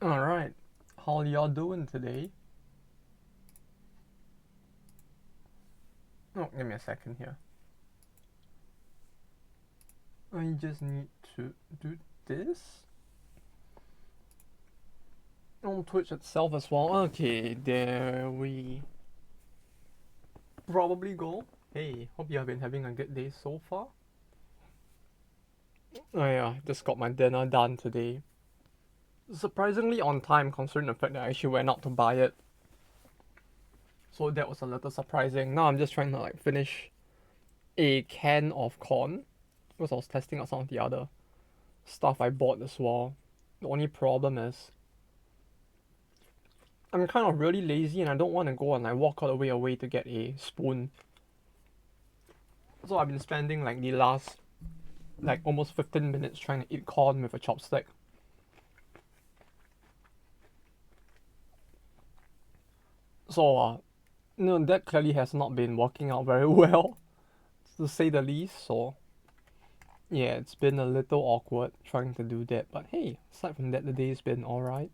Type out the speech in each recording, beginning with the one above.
Alright, how y'all doing today? Oh, give me a second here. I just need to do this on Twitch itself as well. Okay, there we probably go. Hey, hope you have been having a good day so far. Oh yeah, just got my dinner done today. Surprisingly on time considering the fact that I actually went out to buy it. So that was a little surprising. Now I'm just trying to like finish a can of corn because I was testing out some of the other stuff I bought as well. The only problem is I'm kind of really lazy and I don't want to go and like walk all the way away to get a spoon. So I've been spending like the last like almost 15 minutes trying to eat corn with a chopstick. So that clearly has not been working out very well, to say the least. So yeah, it's been a little awkward trying to do that. But hey, aside from that, the day's been alright.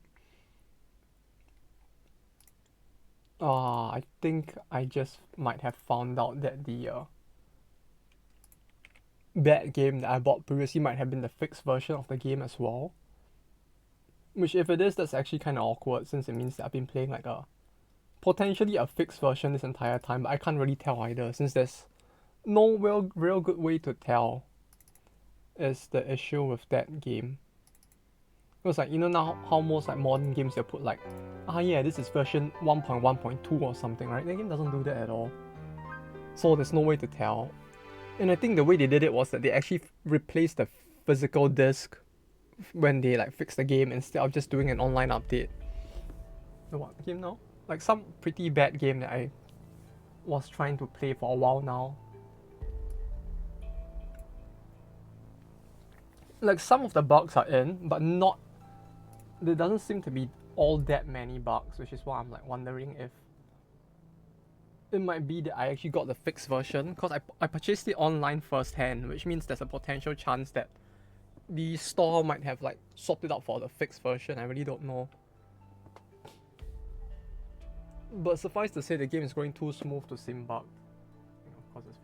I think I just might have found out that the bad game that I bought previously might have been the fixed version of the game as well. Which, if it is, that's actually kind of awkward since it means that I've been playing like a potentially a fixed version this entire time, but I can't really tell either since there's no real good way to tell. Is the issue with that game. Because like now how most like modern games they put like, yeah, this is version 1.1.2 or something, right? The game doesn't do that at all. So there's no way to tell. And I think the way they did it was that they actually replaced the physical disc when they like fixed the game instead of just doing an online update. The what game now? Like some pretty bad game that I was trying to play for a while now. Like some of the bugs are in, but not. There doesn't seem to be all that many bugs, which is why I'm like wondering if it might be that I actually got the fixed version because I purchased it online first hand, which means there's a potential chance that the store might have like swapped it out for the fixed version. I really don't know. But suffice to say, the game is going too smooth to seem bugged. Of course, it's.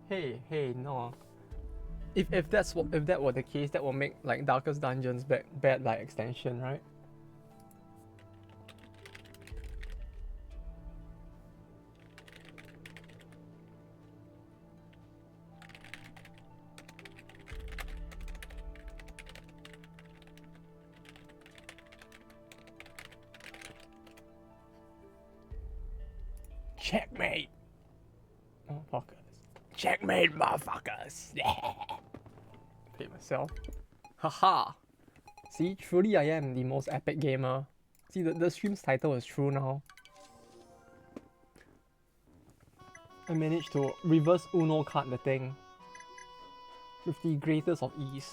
Hey, no. If that were the case, that will make like Darkest Dungeons bad by extension, right? Checkmate! Motherfuckers. Checkmate, motherfuckers! Yeah! Play myself. Haha! See, truly I am the most epic gamer. See, the stream's title is true now. I managed to reverse Uno card the thing with the greatest of ease.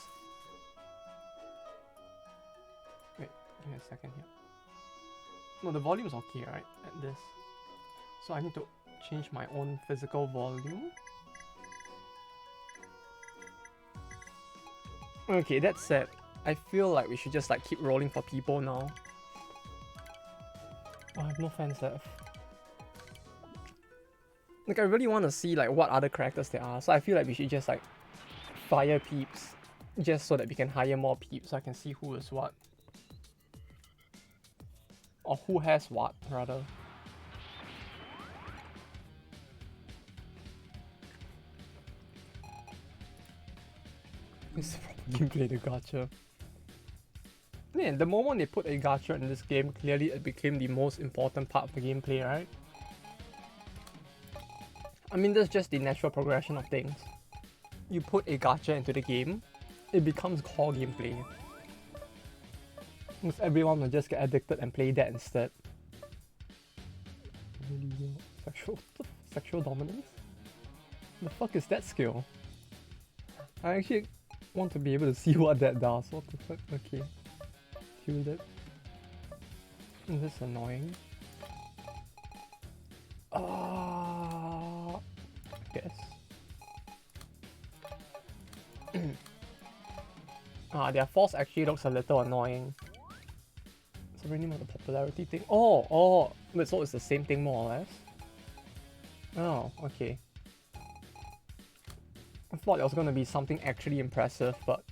Wait, give me a second here. No, the volume is okay, right? At this. So I need to change my own physical volume. Okay, that said, I feel like we should just like keep rolling for people now. Oh, I have no fans left. Like I really want to see like what other characters there are, so I feel like we should just like fire peeps just so that we can hire more peeps so I can see who is what. Or who has what, rather. It's gameplay the gacha. Man, the moment they put a gacha in this game, clearly it became the most important part of the gameplay, right? I mean, that's just the natural progression of things. You put a gacha into the game, it becomes core gameplay. Because everyone will just get addicted and play that instead. Sexual dominance? The fuck is that skill? I actually want to be able to see what that does. What the fuck? Okay. Kill it. This is annoying. I guess. Their force actually looks a little annoying. the name of the popularity thing? Oh, wait, so it's the same thing more or less? Oh, okay. I thought it was gonna be something actually impressive, but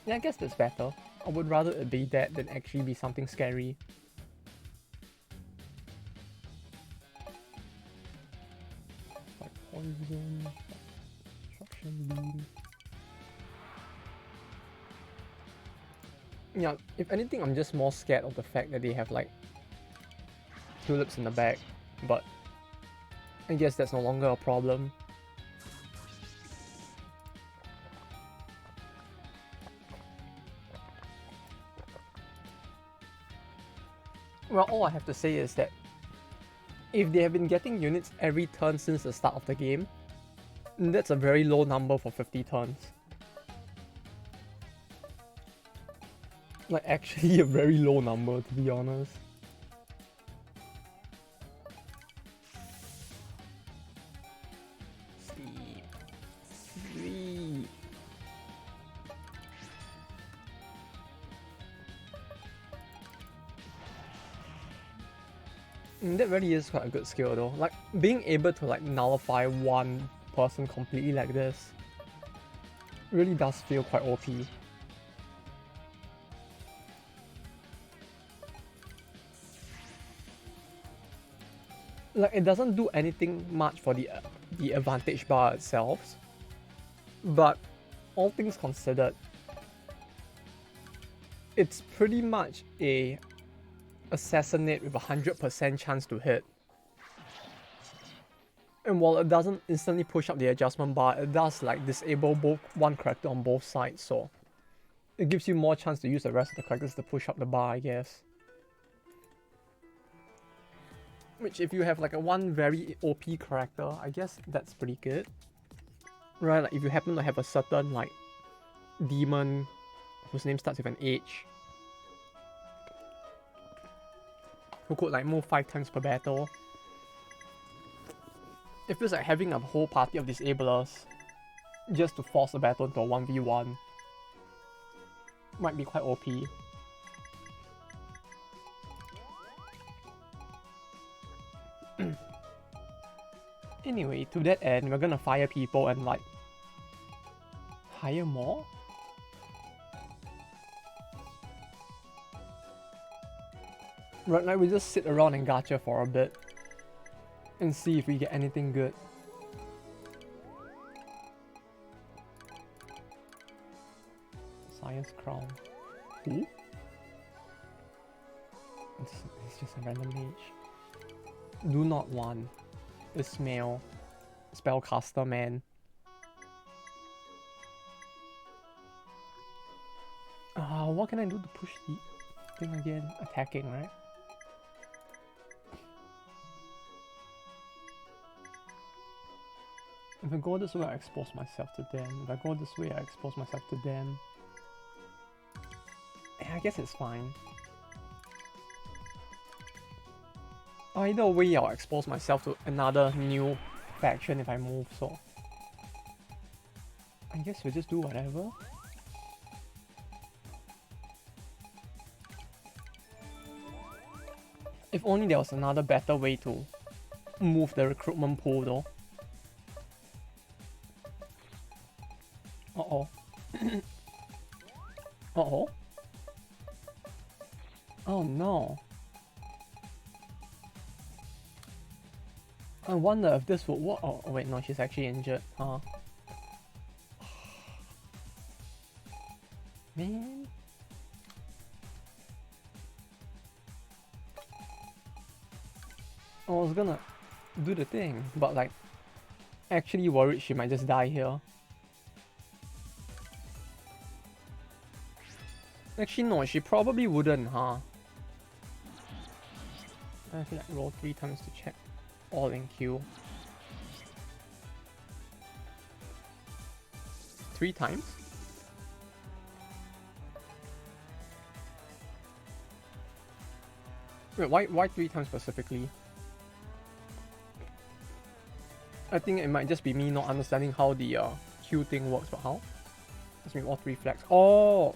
yeah, I guess that's better. I would rather it be that than actually be something scary. Like poison, destruction beam. Yeah, if anything, I'm just more scared of the fact that they have like tulips in the back, but I guess that's no longer a problem. Well, all I have to say is that if they have been getting units every turn since the start of the game, that's a very low number for 50 turns. Like, actually a very low number, to be honest. Sleep. Sleep. That really is quite a good skill though. Like, being able to like nullify one person completely like this really does feel quite OP. Like, it doesn't do anything much for the advantage bar itself, but all things considered, it's pretty much a assassinate with a 100% chance to hit. And while it doesn't instantly push up the adjustment bar, it does like disable one character on both sides, so it gives you more chance to use the rest of the characters to push up the bar, I guess. Which, if you have like a one very OP character, I guess that's pretty good. Right, like if you happen to have a certain like demon whose name starts with an H, who could like move 5 times per battle. It feels like having a whole party of disablers just to force a battle into a 1v1 might be quite OP. Anyway, to that end, we're gonna fire people and like hire more? Right now we just sit around and gacha for a bit and see if we get anything good. Science Crown. Who? It's just a random mage. Do not want. Ismail. Spellcaster man. What can I do to push the thing again? Attacking, right? If I go this way, I expose myself to them. If I go this way, I expose myself to them. Yeah, I guess it's fine. Either way, I'll expose myself to another new faction if I move, so I guess we'll just do whatever. If only there was another better way to move the recruitment pool though. Uh-oh. Uh-oh. Oh no. I wonder if this would work. Oh wait, no, she's actually injured. Man. I was gonna do the thing, but like, actually worried she might just die here. Actually no, she probably wouldn't, huh? I feel like roll 3 times to check. All in queue. 3 times? Wait, why 3 times specifically? I think it might just be me not understanding how the queue thing works, but how? Let's make all 3 flags. Oh!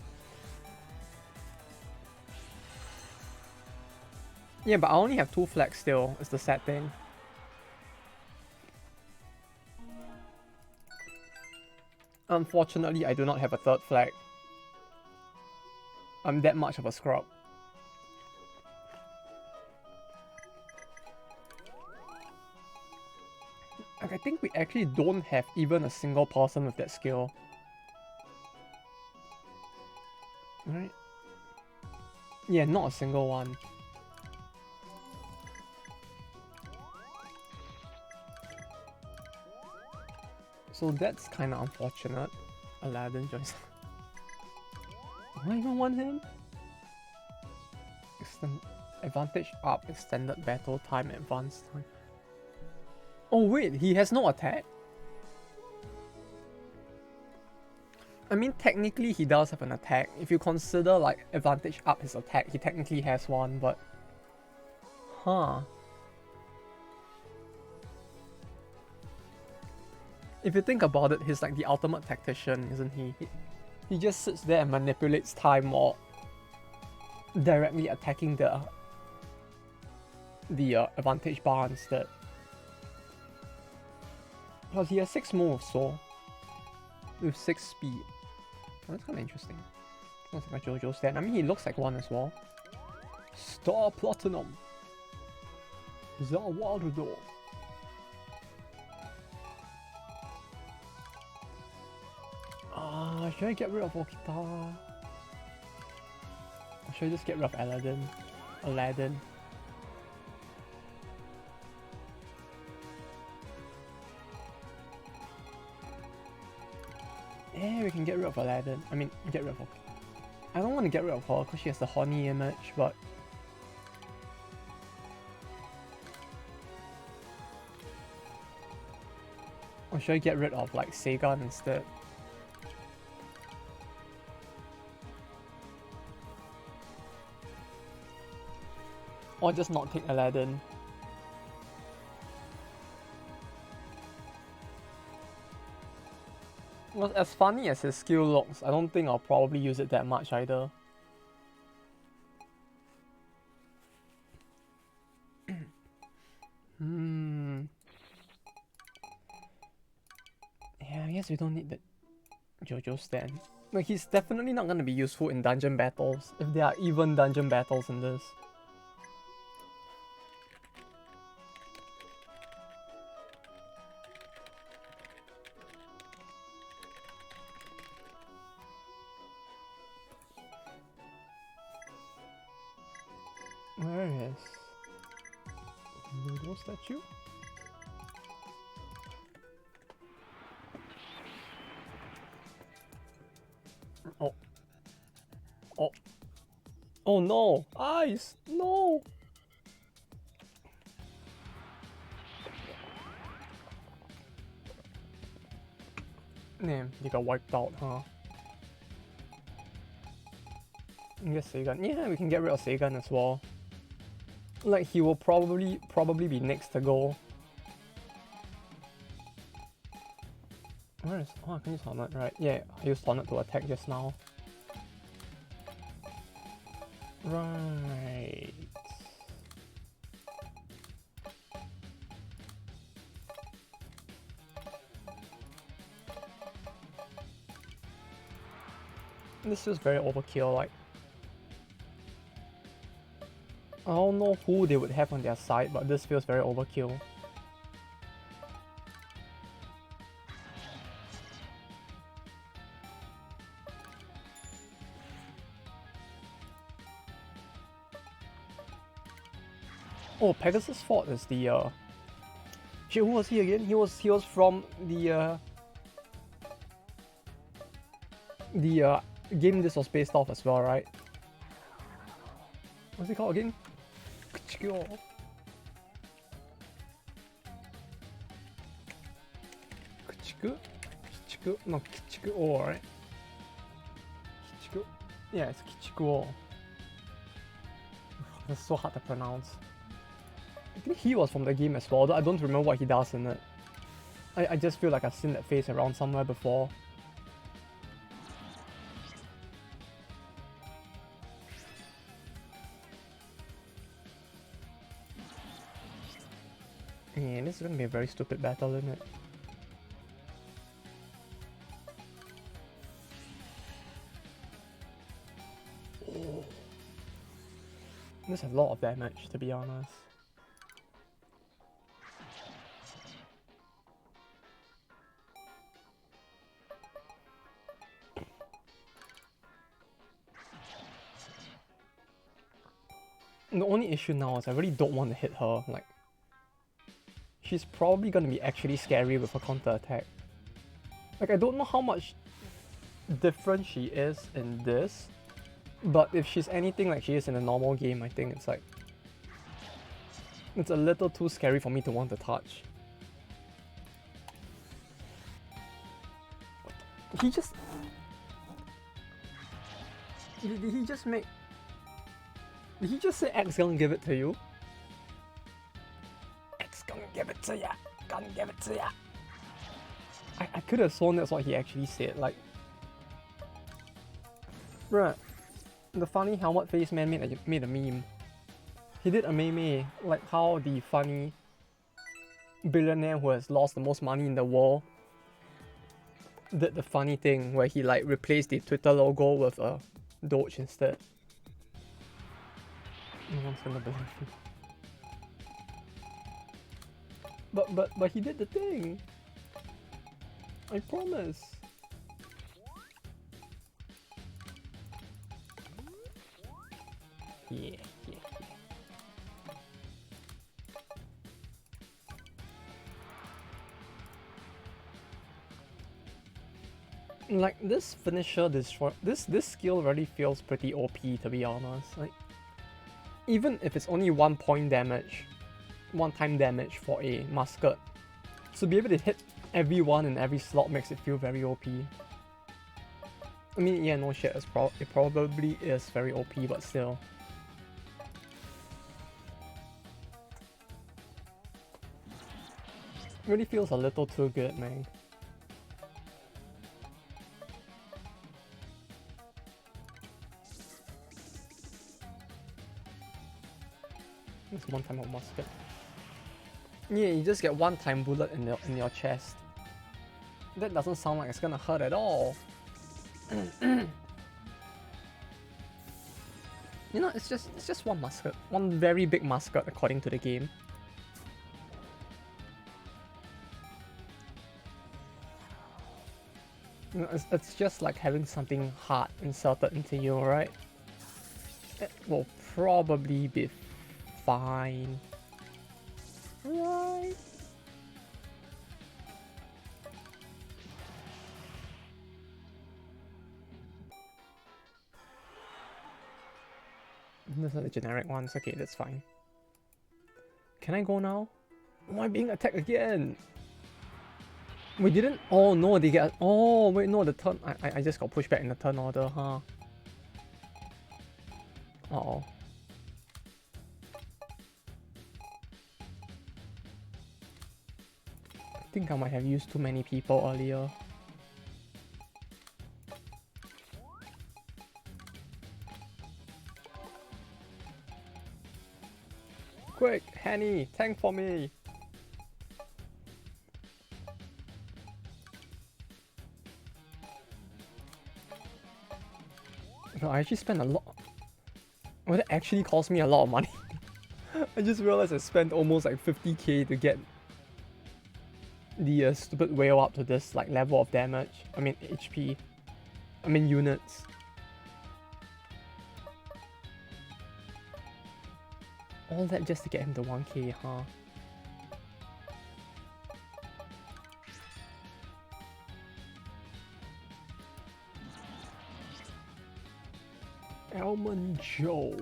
Yeah, but I only have 2 flags still, is the sad thing. Unfortunately, I do not have a 3rd flag. I'm that much of a scrub. Like, I think we actually don't have even a single person with that skill. Right? Yeah, not a single one. So that's kinda unfortunate. Aladdin joins. Do I even want him? Advantage up, extended battle time, advanced time. Oh wait, he has no attack? I mean, technically he does have an attack. If you consider like advantage up his attack, he technically has one, but... Huh. If you think about it, he's like the ultimate tactician, isn't he? He just sits there and manipulates time while directly attacking the advantage bar instead. Plus he has 6 moves, so with 6 speed. Oh, that's kind of interesting. Looks like a JoJo stand. I mean, he looks like one as well. Star Platinum. Zawaldo. Should I get rid of Okita? Or should I just get rid of Aladdin? Yeah, we can get rid of Aladdin. I mean, get rid of Okita. I don't want to get rid of her because she has the horny image, but... Or should I get rid of like Seigan instead? Or just not take Aladdin. Well, as funny as his skill looks, I don't think I'll probably use it that much either. Yeah, I guess we don't need the JoJo stand. Like, he's definitely not gonna be useful in dungeon battles, if there are even dungeon battles in this. Where is Ludo statue? Oh. Oh. Oh no! Eyes! No! Damn, you got wiped out, huh? I guess Seigan. Yeah, we can get rid of Seigan as well. Like, he will probably be next to go. Where is... Oh, I can use Hornet, right? Yeah, I used Hornet to attack just now. Right. This is very overkill, like... I don't know who they would have on their side, but this feels very overkill. Oh, Pegasus Fort is the shit, who was he again? He was from the game this was based off as well, right? What's it called again? Kichiko. Kichiko? No, Kichiko, right? Kichiko? Yeah, it's Kichiko. That's so hard to pronounce. I think he was from the game as well, though I don't remember what he does in it. I just feel like I've seen that face around somewhere before. Yeah, this is gonna be a very stupid battle, isn't it? Oh. This has a lot of damage, to be honest. The only issue now is I really don't want to hit her. Like, she's probably gonna be actually scary with her counter attack. Like, I don't know how much different she is in this, but if she's anything like she is in a normal game, I think it's like it's a little too scary for me to want to touch. He just did he just make? Did he just say X gonna give it to you? X gonna give it to ya. Gonna give it to ya. I could have sworn that's what he actually said. Like, bruh, the funny helmet face man made a meme. He did a meme like how the funny billionaire who has lost the most money in the world did the funny thing where he like replaced the Twitter logo with a Doge instead. No one's gonna believe me. But he did the thing. I promise. Yeah. Like this finisher destroy this skill really feels pretty OP, to be honest. Like, even if it's only 1 point damage, 1-time damage for a musket, to be able to hit everyone in every slot makes it feel very OP. I mean, yeah, no shit, it probably is very OP, but still. It really feels a little too good, man. It's 1-time of musket. Yeah, you just get 1-time bullet in your chest. That doesn't sound like it's gonna hurt at all. You know, it's just one musket, one very big musket according to the game. You know, it's just like having something hard inserted into you, right? It will probably be fine, right? Those are the generic ones. Okay, that's fine. Can I go now? Am I being attacked again? We didn't. Oh no, they get. Oh wait, no, the turn. I just got pushed back in the turn order, huh? Uh oh. I think I might have used too many people earlier. Quick, Henny, tank for me! No, I actually spent a lot. Well, that actually cost me a lot of money. I just realized I spent almost like 50k to get the stupid whale up to this like level of damage. I mean HP. I mean units. All that just to get him to 1k, huh? Elman Joe.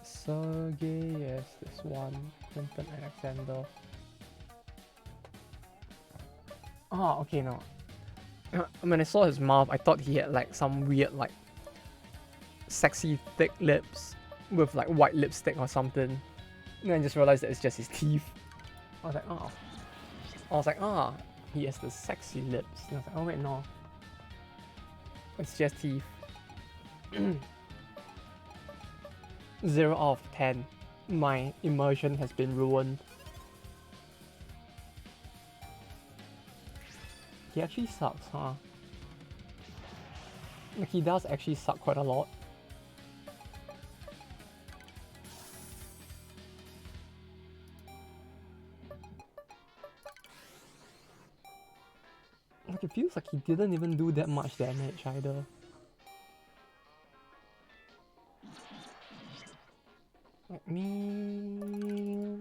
Sergey, yes, this one. Clinton Alexander. Ah, okay, no. When I saw his mouth, I thought he had like some weird like sexy thick lips with like white lipstick or something. And then I just realized that it's just his teeth. I was like, oh. I was like, ah, he has the sexy lips. And I was like, oh wait, no. It's just teeth. 0 out of 10. My immersion has been ruined. He actually sucks, huh? Like, he does actually suck quite a lot. Like, it feels like he didn't even do that much damage either. Like, me...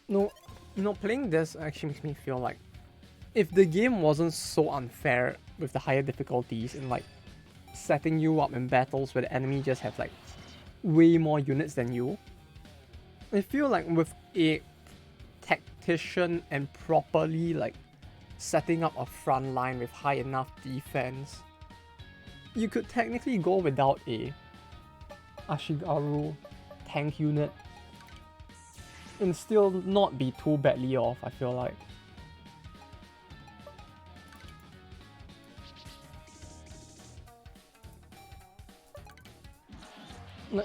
No, you know, playing this actually makes me feel like if the game wasn't so unfair with the higher difficulties and like setting you up in battles where the enemy just have like way more units than you, I feel like with a tactician and properly like setting up a front line with high enough defense, you could technically go without a Ashigaru tank unit and still not be too badly off, I feel like.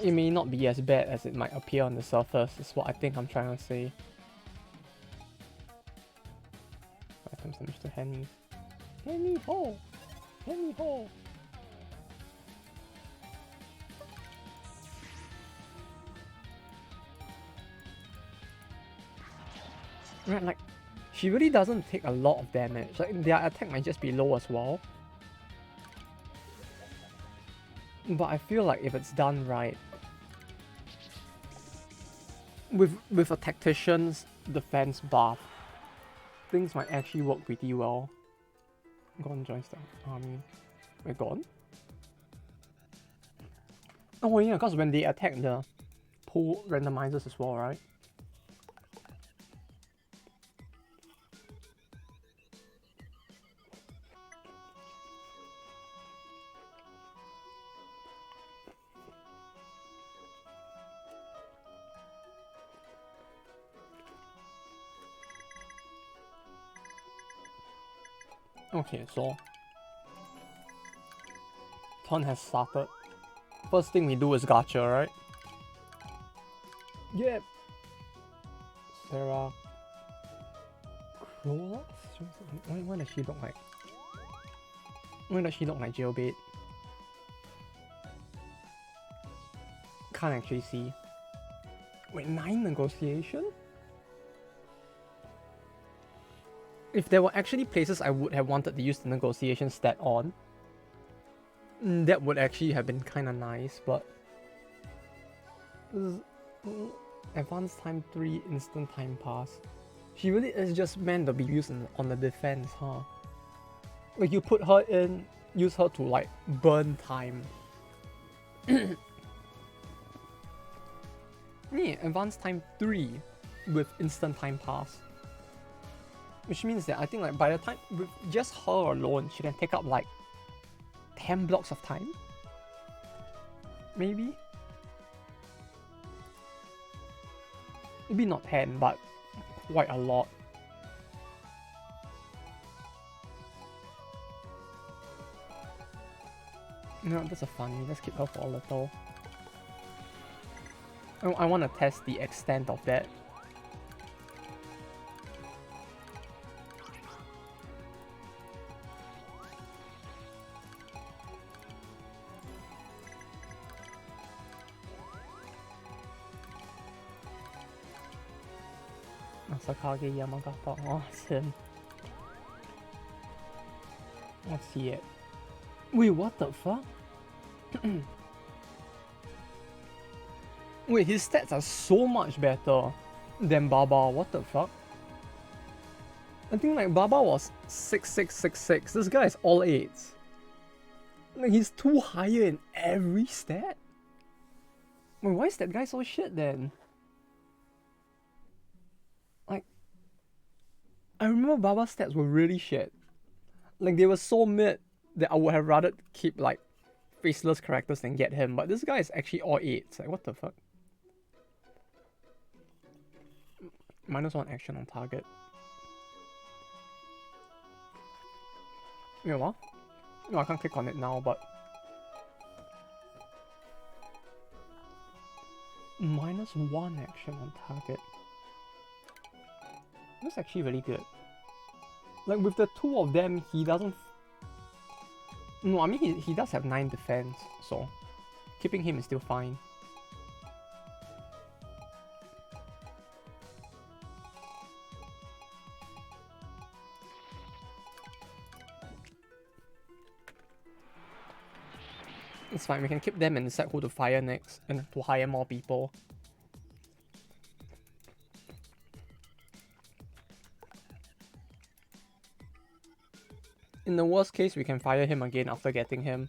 It may not be as bad as it might appear on the surface, is what I think I'm trying to say. 5 times damage to Henny. Henny ho! Henny ho! Right, like, she really doesn't take a lot of damage. Like, their attack might just be low as well. But I feel like if it's done right, with a tactician's defense buff, things might actually work pretty well. Gon joins the army. Wait, Gon? Oh yeah, because when they attack, the pool randomizes as well, right? Okay, so turn has started. First thing we do is gacha, right? Yep. Sarah. Cruella? Why does she look like? Why does she look like jailbait? Can't actually see. Wait, 9 negotiation? If there were actually places I would have wanted to use the negotiation stat on, that would actually have been kind of nice, but... Advanced time 3, instant time pass. She really is just meant to be used on the defense, huh? Like, you put her in, use her to, like, burn time. Yeah, advanced time 3 with instant time pass. Which means that I think like by the time, with just her alone, she can take up like 10 blocks of time? Maybe? Maybe not 10, but quite a lot. No, that's a funny, let's keep her for a little. I want to test the extent of that. Masakage Yamagata, awesome. Let's see it. Wait, what the fuck? Wait, his stats are so much better than Baba, what the fuck? I think like Baba was 6666, this guy is all 8s. Like he's too higher in every stat? Wait, why is that guy so shit then? Like, I remember Baba's stats were really shit. Like they were so mid that I would have rather keep like faceless characters than get him, but this guy is actually all 8s, like what the fuck? -1 action on target. Wait, what? No, I can't click on it now, but -1 action on target. That's actually really good. Like with the two of them, he doesn't... No, I mean he does have 9 defense, so keeping him is still fine. It's fine, we can keep them and decide who to fire next and to hire more people. In the worst case, we can fire him again after getting him.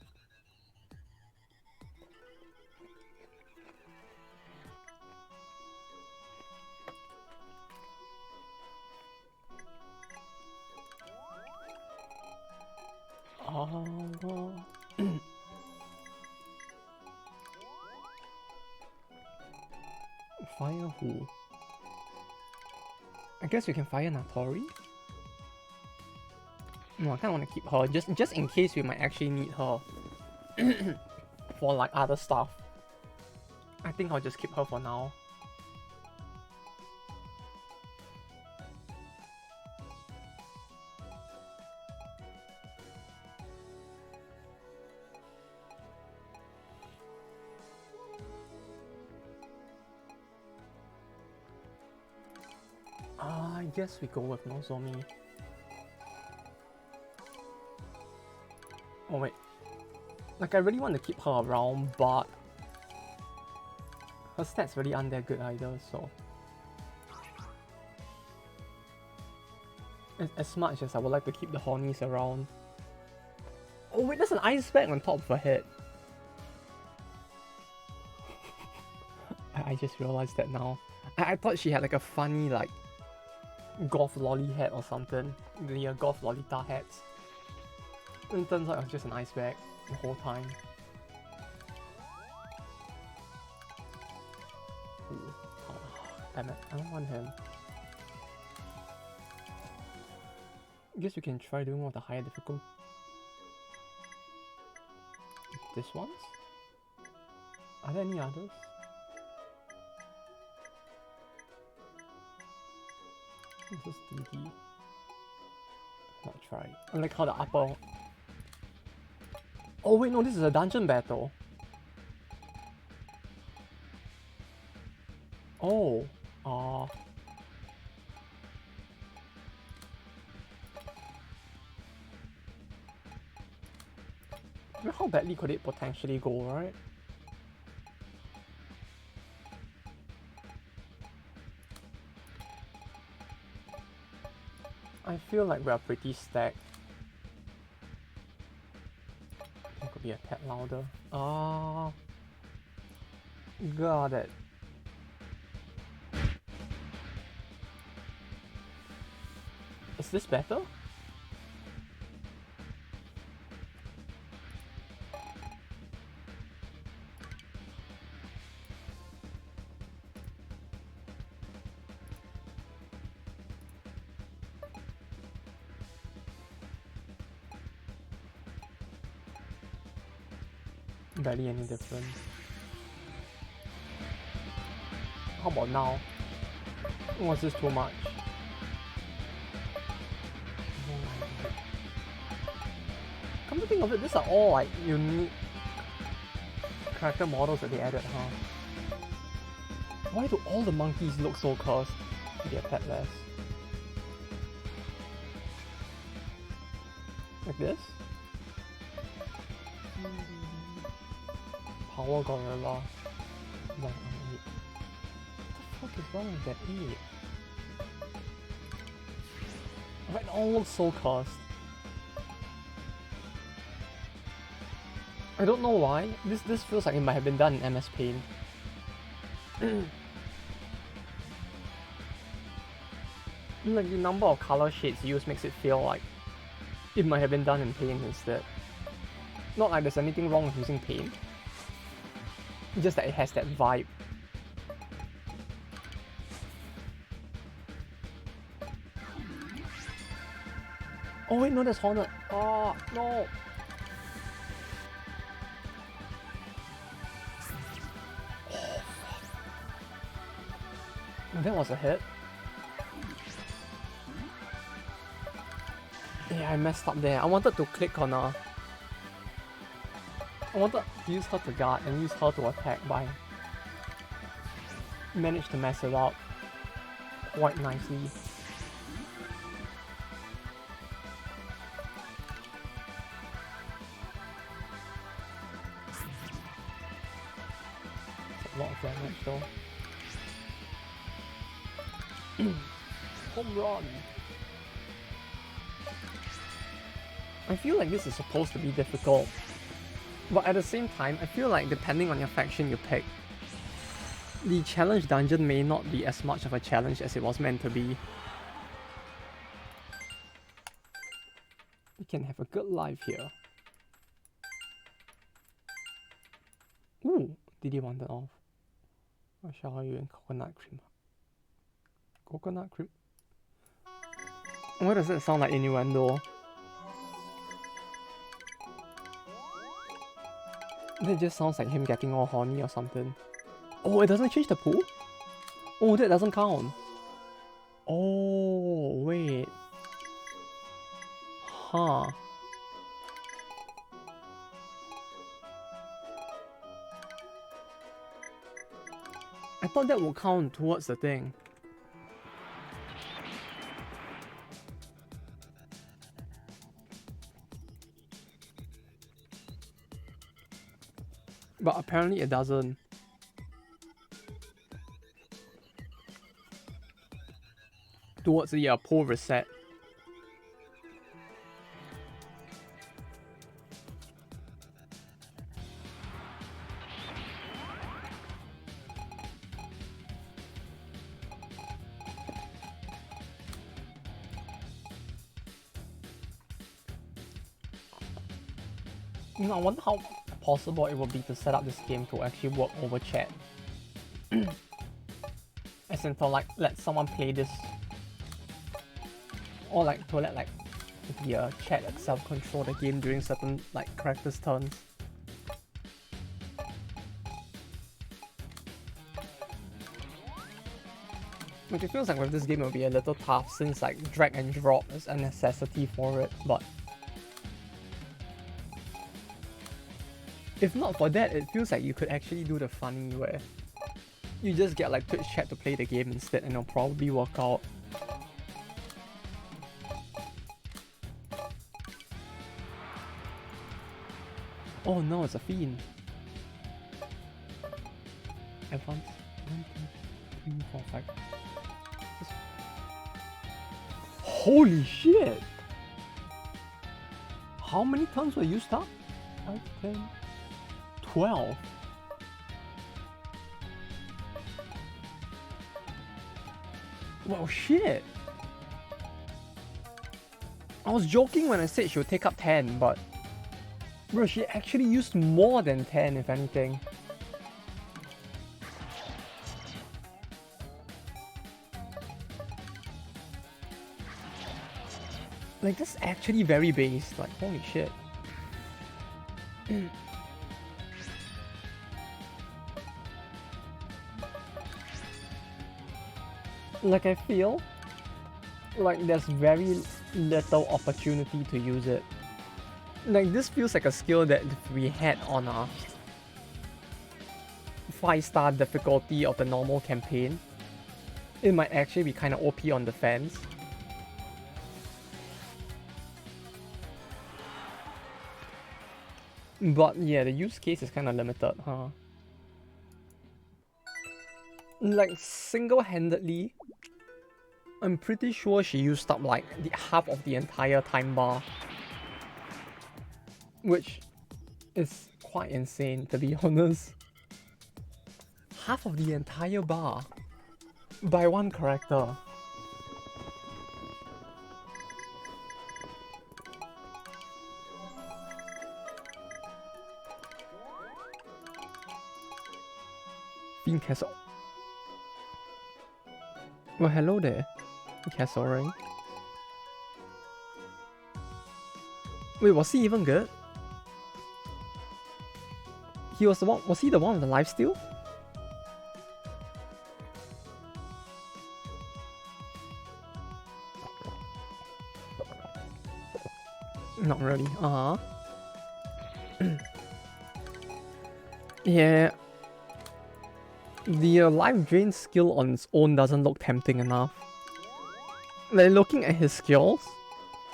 Fire who? I guess we can fire Natori? No, I kinda wanna keep her, just in case we might actually need her for like other stuff. I think I'll just keep her for now. I guess we go with Nozomi. Oh wait, like I really want to keep her around, but her stats really aren't that good either, so... As much as I would like to keep the Hornies around... Oh wait, there's an ice bag on top of her head! I just realized that now. I thought she had like a funny like golf lolly hat or something. The golf lolita hats. And it turns out it was just an ice bag the whole time. Ooh. Oh, damn it, I don't want him. I guess we can try doing one of the higher difficult. This ones? Are there any others? This is DD. Not try. I like how the upper... Oh wait, no, this is a dungeon battle. Oh. How badly could it potentially go, right? I feel like we are pretty stacked. It could be a tad louder. Got it. Is this better? Barely any difference. How about now? Was this too much? Come to think of it, these are all like unique character models that they added, huh? Why do all the monkeys look so cursed? They're petless. Like this? Power gorilla. What the fuck is wrong with that 8? Right, it all looks so cursed. I don't know why. This feels like it might have been done in MS Paint. Like the number of color shades used makes it feel like it might have been done in Paint instead. Not like there's anything wrong with using Paint. Just that it has that vibe. Oh wait, no, there's Hornet. Oh, no. Oh, fuck. That was a hit. Yeah, I messed up there. I wanted to click on her. I wanted to use her to guard and use her to attack, but I managed to mess it up quite nicely. That's a lot of damage though. Home run! I feel like this is supposed to be difficult, but at the same time, I feel like depending on your faction you pick, the challenge dungeon may not be as much of a challenge as it was meant to be. We can have a good life here. Ooh, did he want that off? I'll shower you in coconut cream. Coconut cream? Why does that sound like innuendo? That just sounds like him getting all horny or something. Oh, it doesn't change the pool? Oh, that doesn't count. Oh, wait. Huh. I thought that would count towards the thing. But apparently it doesn't. Towards the pool reset. You know, I wonder how possible it would be to set up this game to actually work over chat. As in to like let someone play this, or like to let like the chat itself control the game during certain like characters' turns. Which it feels like with this game it will be a little tough since like drag and drop is a necessity for it, but if not for that, it feels like you could actually do the funny where you just get like Twitch chat to play the game instead and it'll probably work out. Oh no, it's a fiend. Advance. 1, 2, 3, 4, 5. Holy shit! How many turns were used up? 5, 10, 12. Well, shit. I was joking when I said she would take up 10, but bro, she actually used more than 10 if anything. Like, that's actually very based. Like, holy shit. Like, I feel like there's very little opportunity to use it. Like, this feels like a skill that if we had on a 5-star difficulty of the normal campaign, it might actually be kind of OP on the fans. But yeah, the use case is kind of limited, huh? Like, single-handedly, I'm pretty sure she used up like the half of the entire time bar. Which is quite insane, to be honest. Half of the entire bar by one character. Fiend Castle. Well, hello there, Castle Ring. Wait, was he even good? He was the one. Was he the one with the lifesteal? Not really. Yeah. The life drain skill on its own doesn't look tempting enough. Like, looking at his skills,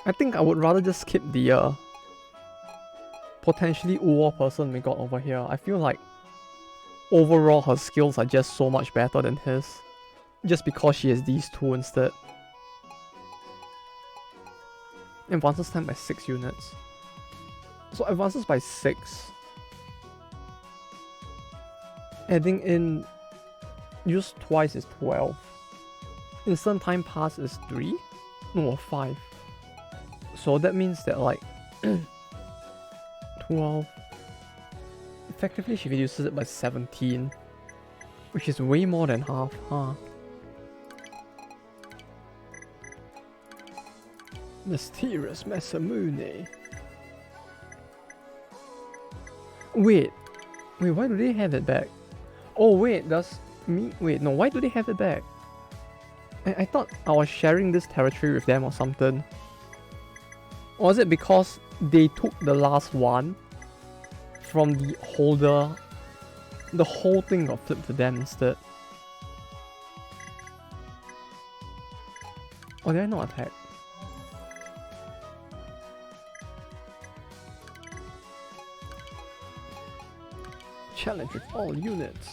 I think I would rather just skip the potentially Uwo person we got over here. I feel like overall her skills are just so much better than his. Just because she has these two instead. Advances time by 6 units. So advances by 6. Adding in use twice is 12. Instant time pass is 3? No, 5. So that means that like 12. Effectively she reduces it by 17. Which is way more than half, huh? Mysterious Masamune. Wait, why do they have it back? Oh wait, wait, no, why do they have it back? I thought I was sharing this territory with them or something. Or is it because they took the last one from the holder? The whole thing got flipped to them instead. Or did I not attack? Challenge with all units.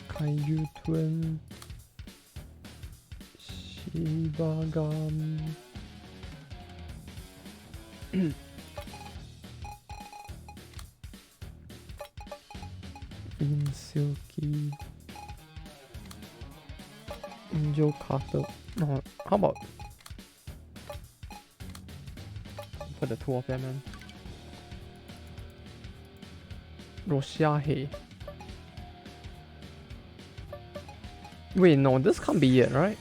Kaiju Twin Shibagam In Silky Angel Carter. No, how about for the two of them, man? Roshiahe. Wait, no, this can't be it, right?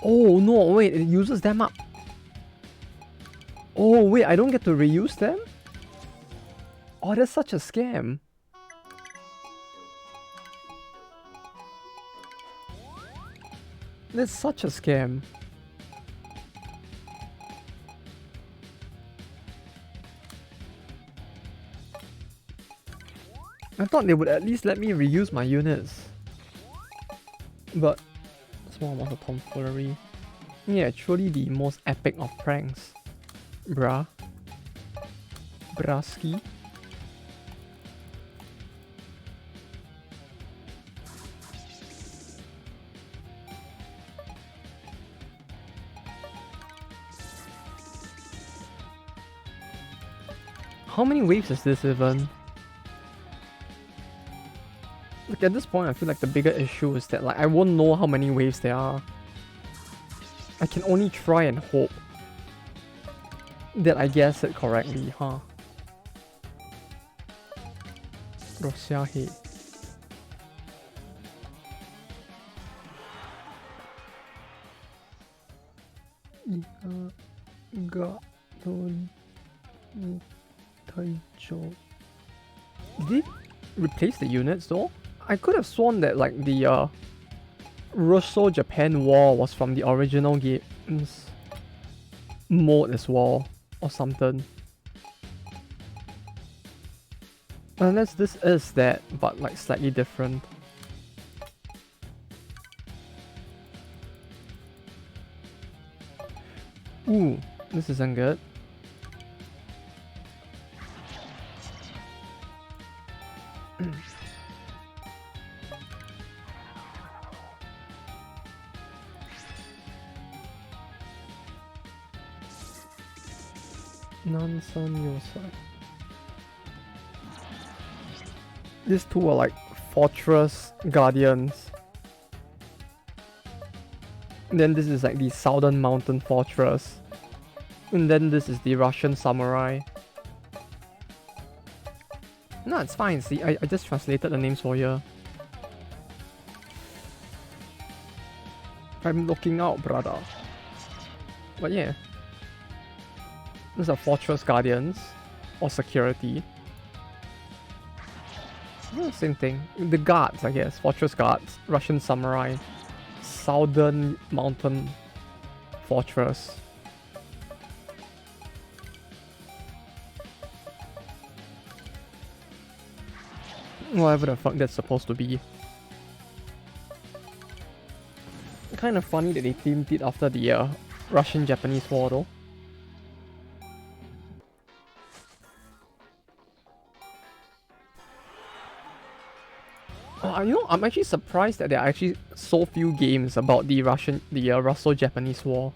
Oh no, wait, it uses them up. Oh wait, I don't get to reuse them? Oh, that's such a scam. That's such a scam. I thought they would at least let me reuse my units. But small amount of tomfoolery. Yeah, truly the most epic of pranks. Bruh. Braski. How many waves is this even? Look, at this point I feel like the bigger issue is that like I won't know how many waves there are. I can only try and hope that I guess it correctly, huh? Roshiahe. Did it replace the units though? I could have sworn that like the Russo Japan War was from the original game's mode as well, or something. Unless this is that, but like slightly different. Ooh, this isn't good. Nansan Yosai. These two are like fortress guardians. And then this is like the southern mountain fortress. And then this is the Russian samurai. No, it's fine. See, I just translated the names for you. I'm looking out, brother. But yeah. These are Fortress Guardians. Or security. Yeah, same thing. The guards, I guess. Fortress guards. Russian samurai. Southern mountain fortress. Whatever the fuck that's supposed to be. Kind of funny that they themed it after the Russian-Japanese War though. You know, I'm actually surprised that there are actually so few games about the Russo-Japanese War.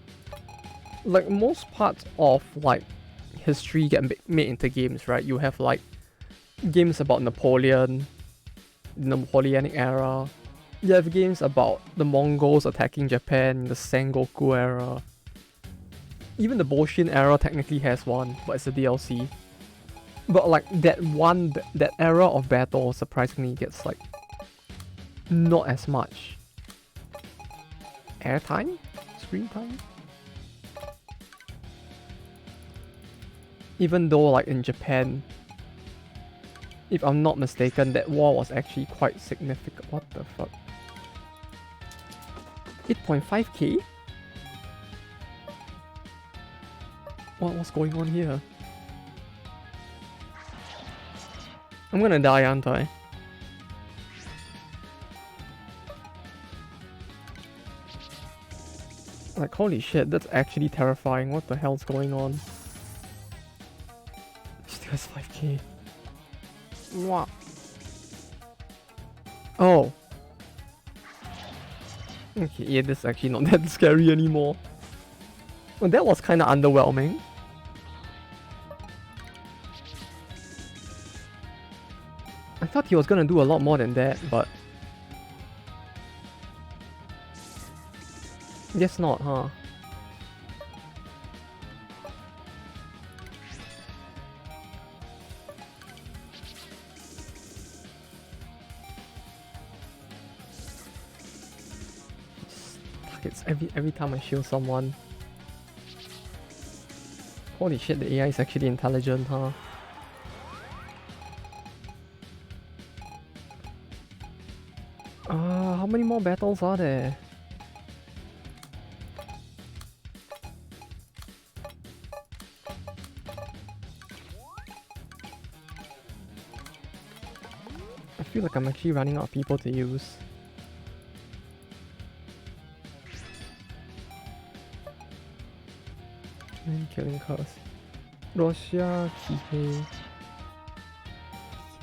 Like most parts of like history get made into games, right? You have like games about Napoleon, the Napoleonic era. You have games about the Mongols attacking Japan, the Sengoku era. Even the Bolshin era technically has one, but it's a DLC. But like that era of battle surprisingly gets like not as much airtime, screen time. Even though like in Japan, if I'm not mistaken, that war was actually quite significant. What the fuck? 8.5k? What's going on here? I'm gonna die, aren't I? Like, holy shit, that's actually terrifying. What the hell's going on? Still has 5k. Wow. Oh. Okay, yeah, this is actually not that scary anymore. Well, that was kind of underwhelming. I thought he was gonna do a lot more than that, but... guess not, huh? Fuck, it's every time I shield someone. Holy shit, the AI is actually intelligent, huh? How many more battles are there? I feel like I'm actually running out of people to use. And killing curse. Russia, Kihei.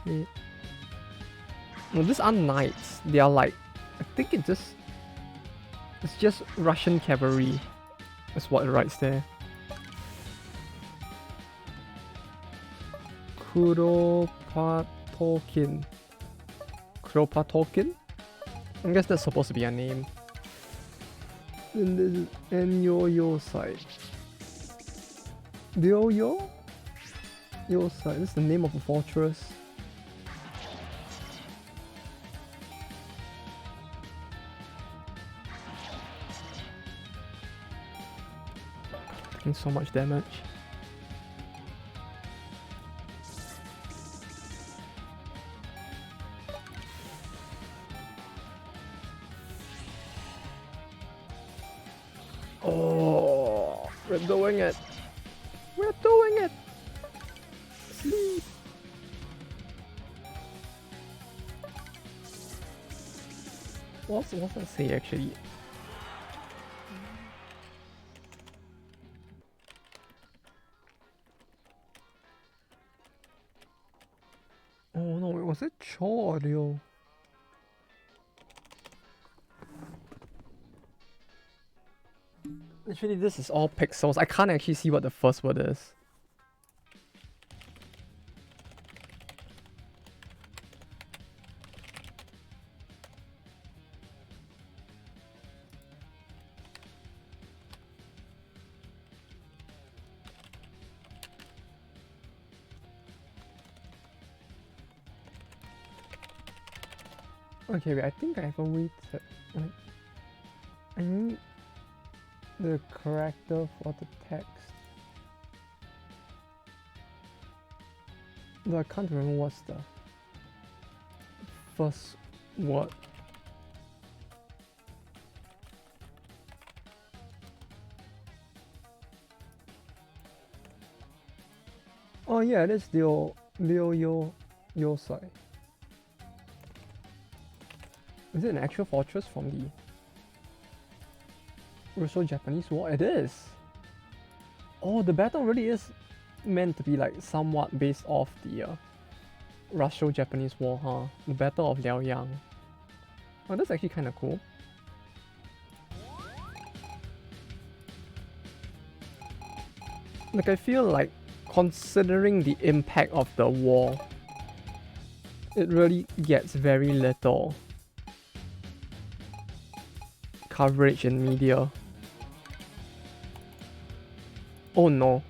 Kihei. No, these aren't knights. They are like, I think it's just Russian cavalry. That's what it writes there. Kuropatokin. Kuropatokin? I guess that's supposed to be a name. And this is Enyo side. Ryo? Yosai. This is the name of a fortress. Taking so much damage. Oh, we're doing it. We're doing it. Sleep. What's that say actually? Oh no, was it Cho or Ryo? Actually, this is all pixels. I can't actually see what the first word is. Okay, wait, I think I have a way to... I need the character for the text. Though I can't remember what's the first word. Oh yeah, it is Leo Yosai. Is it an actual fortress from the Russo-Japanese War? It is! Oh, the battle really is meant to be like somewhat based off the Russo-Japanese War, huh? The Battle of Liaoyang. Oh, that's actually kind of cool. Like, I feel like, considering the impact of the war, it really gets very little coverage in media. Oh no.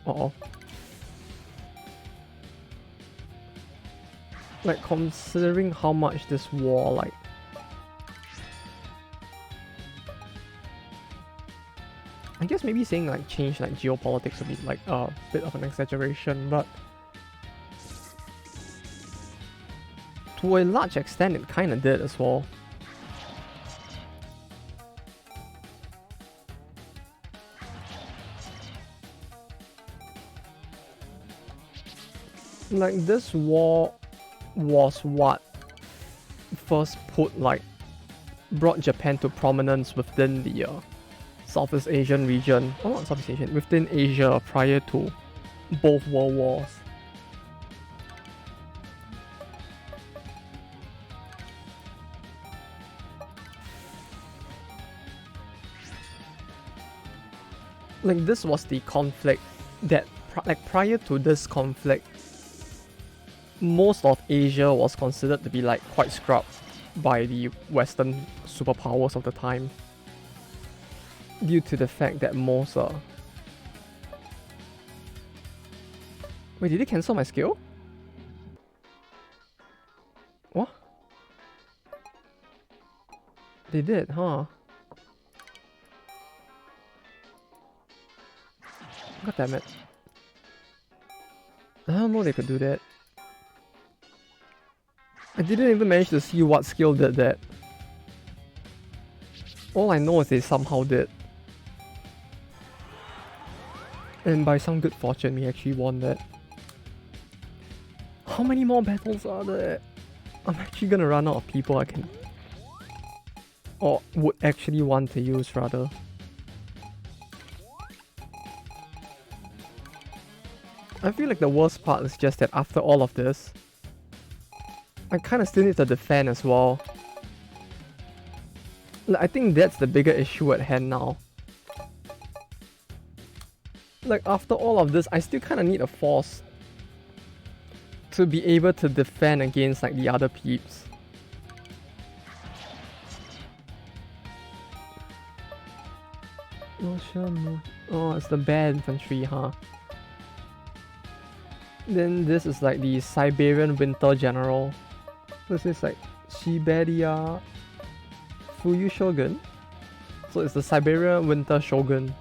Uh-oh. Like, considering how much this war, like... I guess maybe saying, like, change, like, geopolitics would be, like, a bit of an exaggeration, but... to a large extent, it kinda did as well. Like, this war was what first put, like, brought Japan to prominence within the Southeast Asian region, or not Southeast Asian, within Asia prior to both world wars. Like, this was the conflict that, like, prior to this conflict, most of Asia was considered to be, like, quite scrubbed by the Western superpowers of the time, due to the fact that most Wait, did they cancel my skill? What? They did, huh? God damn it. I don't know they could do that. I didn't even manage to see what skill did that. All I know is they somehow did. And by some good fortune, we actually won that. How many more battles are there? I'm actually gonna run out of people I can... or would actually want to use, rather. I feel like the worst part is just that after all of this, I kinda still need to defend as well. Like, I think that's the bigger issue at hand now. Like, after all of this, I still kinda need a force to be able to defend against, like, the other peeps. No, sure, no. Oh, it's the bad infantry, huh? Then this is like the Siberian Winter General. This is like Siberia Fuyu Shogun. So it's the Siberian Winter Shogun.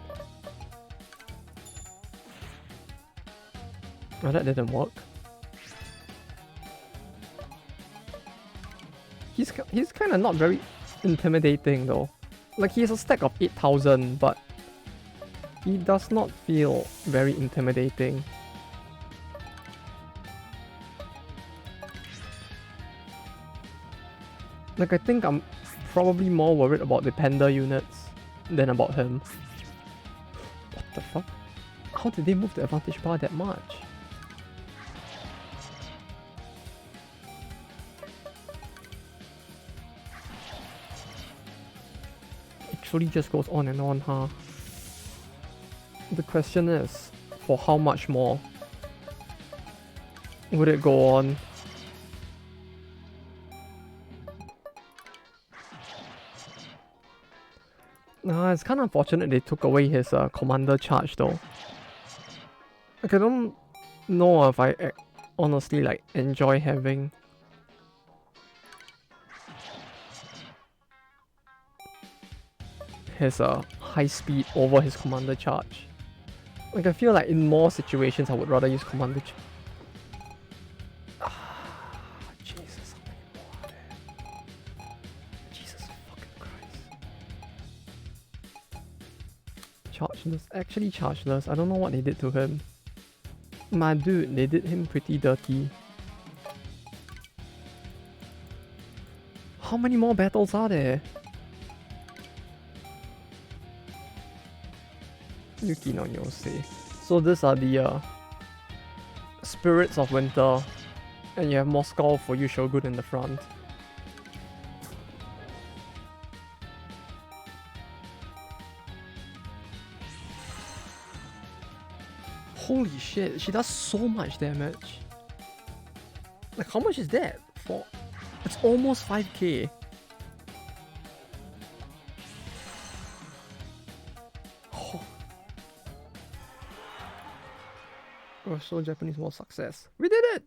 Oh, that didn't work. He's kind of not very intimidating though. Like, he has a stack of 8,000, but he does not feel very intimidating. Like, I think I'm probably more worried about the Panda units than about him. What the fuck? How did they move the advantage bar that much? It truly just goes on and on, huh? The question is, for how much more would it go on? It's kind of unfortunate they took away his commander charge though. Like, I don't know if I honestly like enjoy having... his high speed over his commander charge. Like I feel like in more situations I would rather use commander charge. Jesus, how many more are there? Jesus fucking Christ. Chargeless, actually chargeless. I don't know what they did to him. My dude, they did him pretty dirty. How many more battles are there? Yuki no Yosei. So these are the Spirits of Winter. And you have Moscow for you Shogun in the front. Holy shit, she does so much damage. Like how much is that? It's almost 5k. Oh. So Japanese War success. We did it!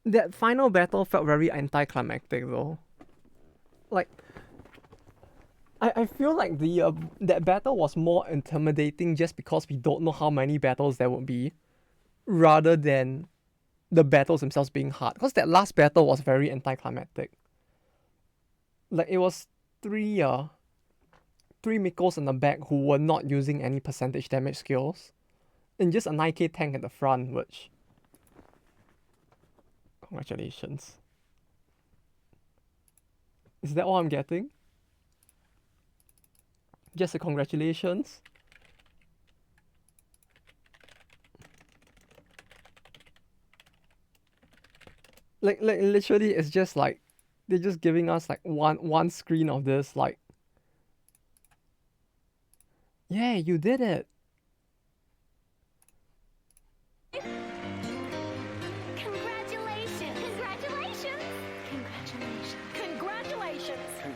That final battle felt very anticlimactic though. Like, I feel like that battle was more intimidating just because we don't know how many battles there would be, rather than the battles themselves being hard. Because that last battle was very anticlimactic. Like it was three Mikos in the back who were not using any percentage damage skills, and just a 9k tank at the front, which congratulations. Is that all I'm getting? Just a congratulations? Like literally it's just like they're just giving us like one screen of this like, yeah, you did it.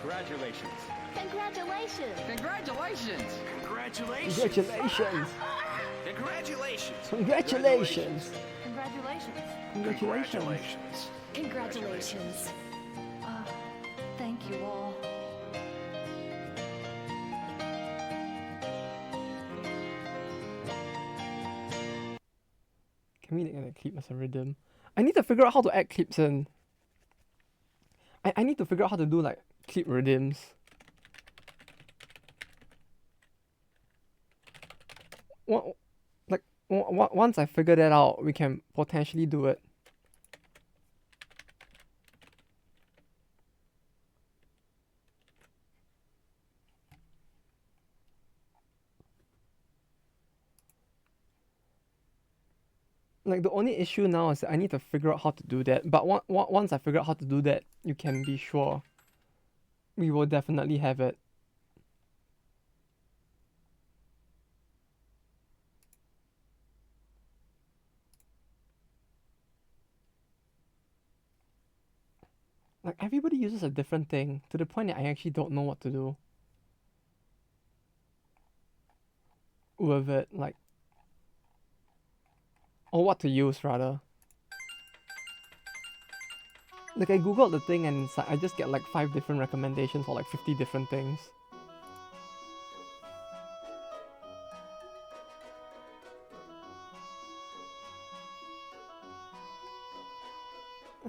Congratulations! Congratulations! Congratulations! Congratulations! Congratulations! Congratulations! Congratulations! Congratulations! Congratulations! Congratulations! Congratulations! Congratulations! Thank you all. Can we add a clip as a rhythm? I need to figure out how to add clips in. I need to figure out how to do like clip rhythms. Once I figure that out, we can potentially do it. Like the only issue now is that I need to figure out how to do that. But once I figure out how to do that, you can be sure we will definitely have it. Like everybody uses a different thing to the point that I actually don't know what to do with it, like, or what to use rather. Like I googled the thing and it's like I just get like 5 different recommendations for like 50 different things.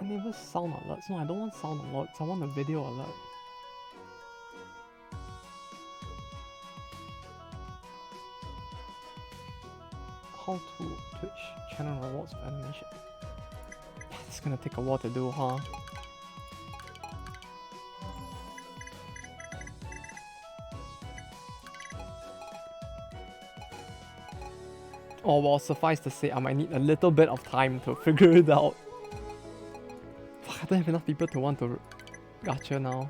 Enable sound alerts. No, I don't want sound alerts. I want a video alert. How to Twitch channel rewards for animation. It's gonna take a while to do, huh? Oh well, suffice to say, I might need a little bit of time to figure it out. Fuck, I don't have enough people to want to gacha now.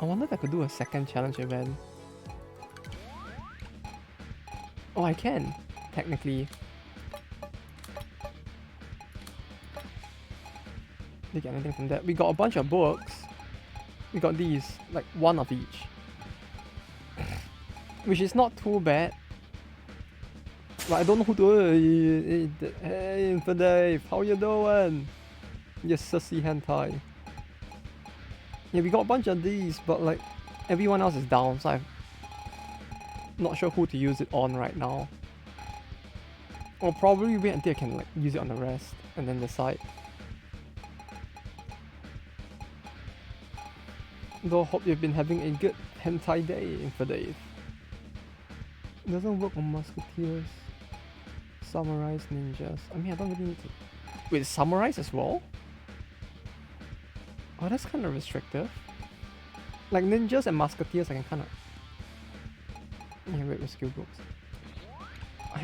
I wonder if I could do a second challenge event. Oh, I can, technically. Did you get anything from that? We got a bunch of books. We got these, like one of each. Which is not too bad. But I don't know who to... Hey, Infidave, how you doing? Yes, sussy hentai. Yeah, we got a bunch of these, but like everyone else is down, so I'm not sure who to use it on right now. Or probably wait until I can like use it on the rest and then decide. Though hope you've been having a good hentai day, Infidave. It doesn't work on musketeers. Samurais, ninjas. I mean, I don't really need to. Wait, samurais as well? Oh, that's kind of restrictive. Like ninjas and musketeers, I can kind of. Yeah, wait with skill books.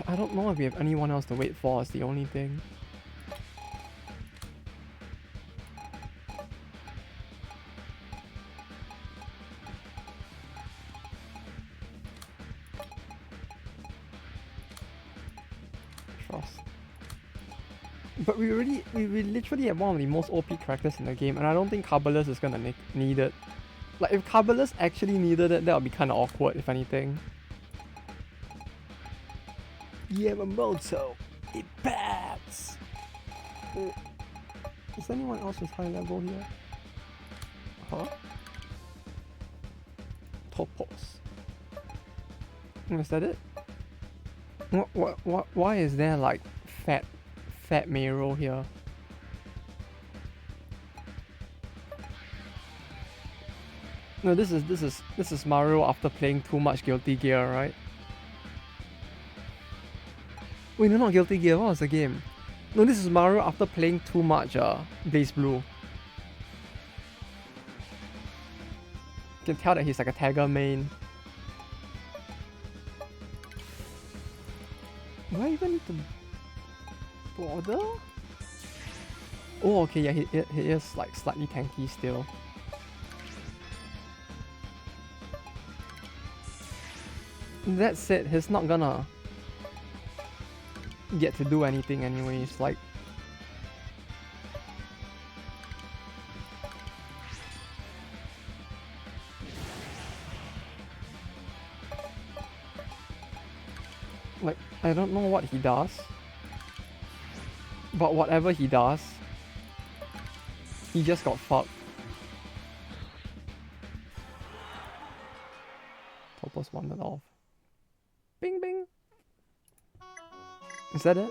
I don't know if we have anyone else to wait for, is the only thing. Trust. But we literally have one of the most OP characters in the game, and I don't think Carbalus is gonna need it. Like, if Carbalus actually needed it, that would be kind of awkward, if anything. Yamamoto, it bats! Is there anyone else who's high level here? Huh? Topos. Is that it? Why is there like fat Mero here? No, this is Mario after playing too much Guilty Gear, right? Wait, no, not Guilty Gear. What was the game? No, this is Mario after playing too much Blaze Blue. You can tell that he's like a tagger main. Do I even need to bother? Oh, okay, yeah, he is like slightly tanky still. That said, he's not gonna get to do anything anyways, like... Like, I don't know what he does, but whatever he does, he just got fucked. Topos wandered off. Bing bing! Is that it?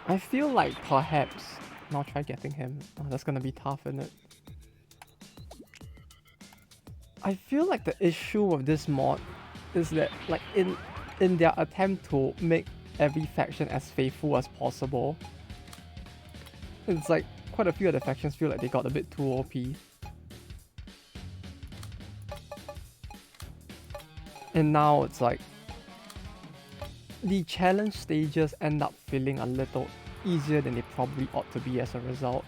I feel like perhaps... I'll try getting him. Oh, that's gonna be tough, isn't it? I feel like the issue with this mod is that, like, in their attempt to make every faction as faithful as possible, it's like quite a few of the factions feel like they got a bit too OP. And now it's like the challenge stages end up feeling a little easier than they probably ought to be as a result.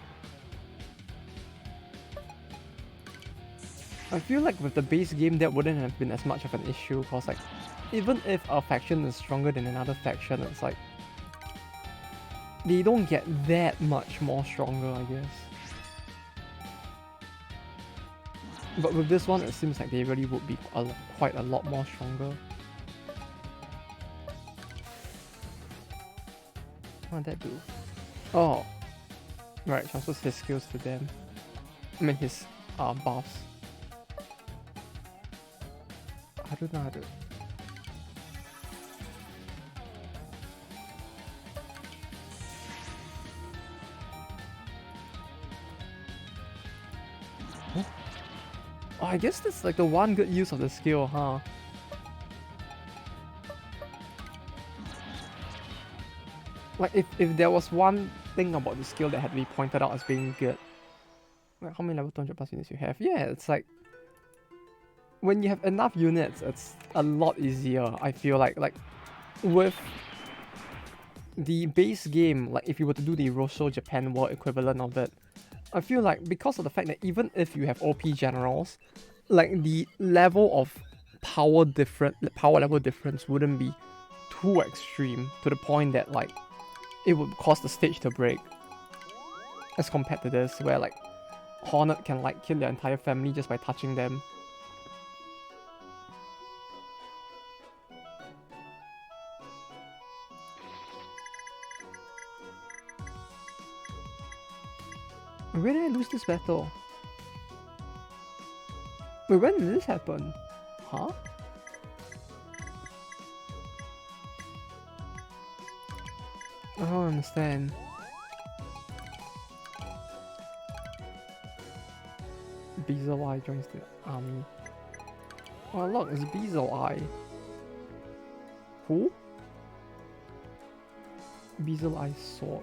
I feel like with the base game that wouldn't have been as much of an issue, cause like even if a faction is stronger than another faction, it's like they don't get that much more stronger, I guess. But with this one, it seems like they really would be quite a lot more stronger. What did that do? Oh, right, transfers his skills to them. I mean his buffs. I don't know how to... Huh? Oh, I guess that's like the one good use of the skill, huh? Like if there was one thing about the skill that had to be pointed out as being good. Like how many level 200 plus units you have? Yeah, it's like when you have enough units, it's a lot easier, I feel like. Like, with the base game, like if you were to do the Rosho Japan War equivalent of it, I feel like because of the fact that even if you have OP generals, like the level of power level difference wouldn't be too extreme to the point that like it would cause the stage to break. As compared to this, where like Hornet can like kill their entire family just by touching them. Where did I lose this battle? Wait, when did this happen? Huh? I don't understand. Bezel Eye joins the army. Oh look, it's Bezel Eye. Who? Bezel Eye sword.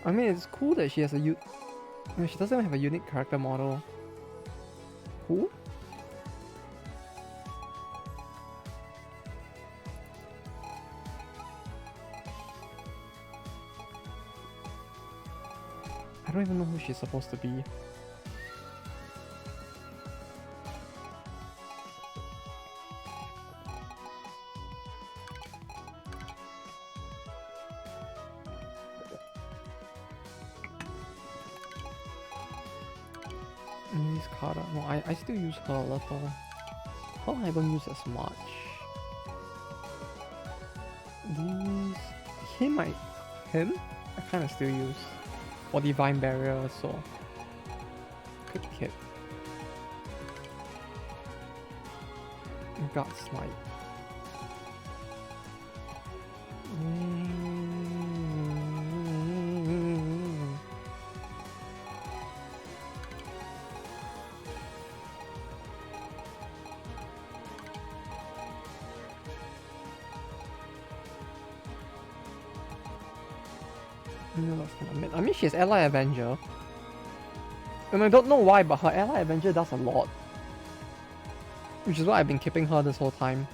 I mean, it's cool that she has a no, she doesn't have a unique character model. Who? I don't even know who she's supposed to be. Use Kata. No, I still use her a little. Her I don't use as much. These... Him I kind of still use. For Divine Barrier, so... Good hit. Gut Snipe. I mean, she's Ally Avenger. And I don't know why, but her Ally Avenger does a lot. Which is why I've been keeping her this whole time.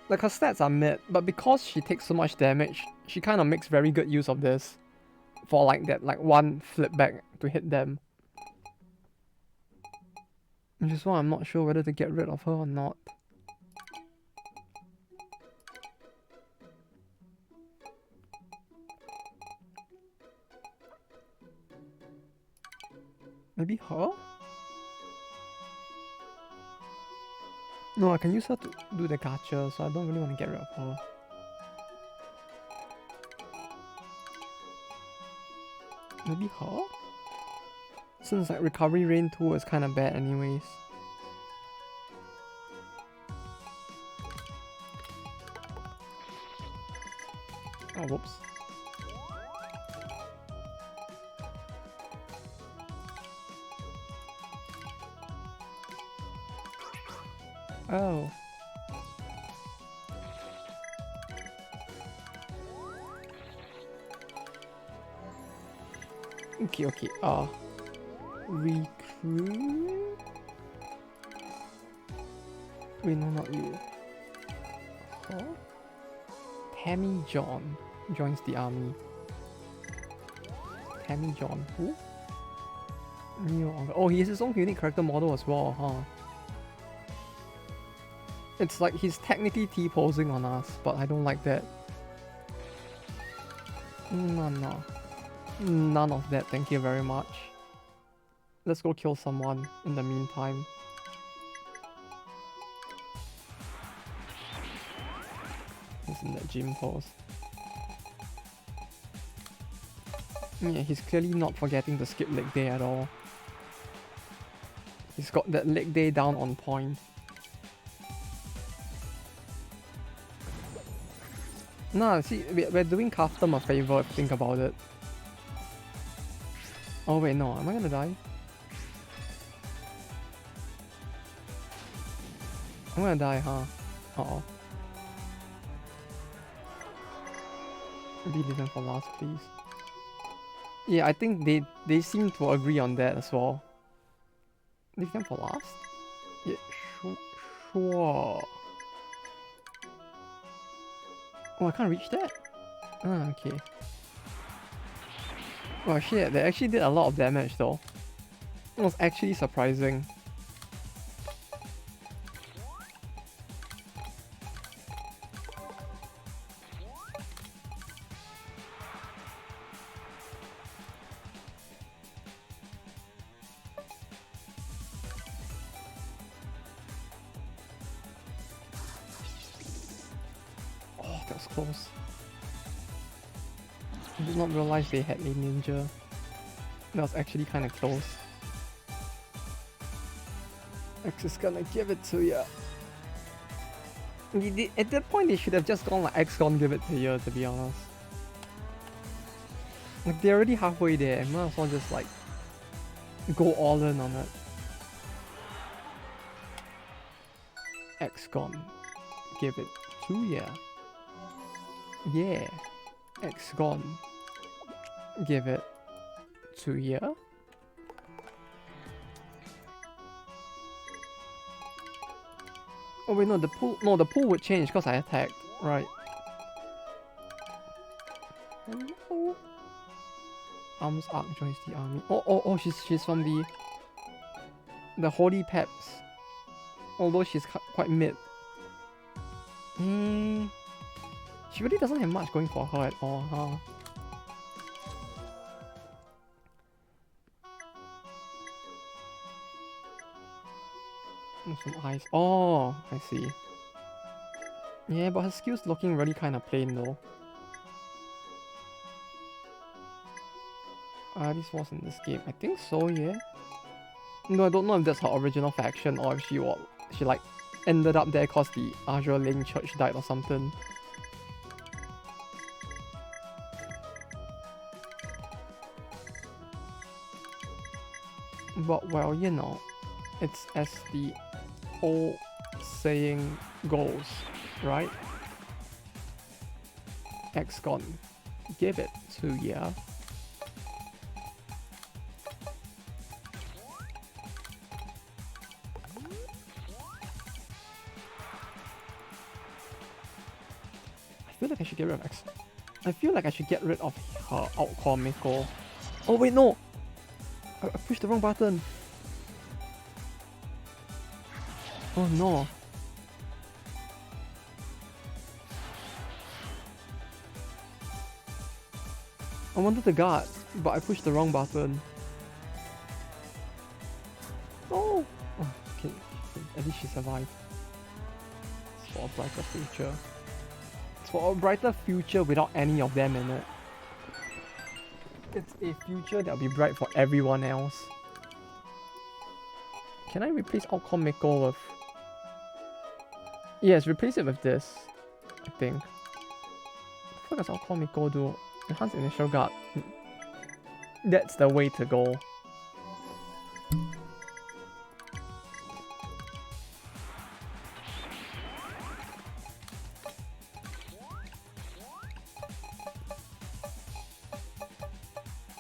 Like, her stats are mid, but because she takes so much damage, she kind of makes very good use of this. For like that, like one flip back to hit them. Which is why I'm not sure whether to get rid of her or not. Maybe her? No, I can use her to do the gacha, so I don't really want to get rid of her. Maybe her? Since like Recovery Rain 2 is kind of bad anyways. Oh, whoops. Oh. Okay, recruit? Wait, no, not you. Huh? Tammy John joins the army. Tammy John, who? Oh, he has his own unique character model as well, huh? It's like he's technically T-posing on us, but I don't like that. No. None of that, thank you very much. Let's go kill someone in the meantime. He's in that gym pose. Yeah, he's clearly not forgetting to skip leg day at all. He's got that leg day down on point. Nah, see, we're doing Kaftam a favor if you think about it. Oh wait, no, am I gonna die? I'm gonna die, huh? Uh-oh. Maybe leave them for last, please. Yeah, I think they seem to agree on that as well. Leave them for last? Yeah, sure. Oh, I can't reach that? Ah, okay. Oh shit, they actually did a lot of damage though. It was actually surprising. Oh, that was close. I did not realize they had a ninja. That was actually kind of close. X is gonna give it to ya. At that point, they should have just gone like X gonna give it to you, to be honest. Like, they're already halfway there. Might as well just like go all in on it. X gone give it to ya. Yeah. X gone give it to ya. Oh wait, no, the pool would change because I attacked, right? Hello. Arms Arc joins the army. Oh, she's from the Holy Peps. Although she's quite mid. She really doesn't have much going for her at all, huh? Some eyes. Oh, I see. Yeah, but her skills looking really kind of plain though. This was in this game. I think so, yeah. No, I don't know if that's her original faction or if she like ended up there cause the Azure Lane Church died or something. But well, you know, it's as the old saying goes, right? X-Gon, give it to ya. I feel like I should get rid of X. I feel like I should get rid of her Outcall Miko. Oh wait, no! I pushed the wrong button. Oh no. I wanted to guard, but I pushed the wrong button. Oh! Oh, okay. At least she survived. It's for a brighter future. It's for a brighter future without any of them in it. It's a future that'll be bright for everyone else. Can I replace Outcome Miko with... Yes, replace it with this, I think. What does Outcome Miko do? Enhance initial guard. That's the way to go.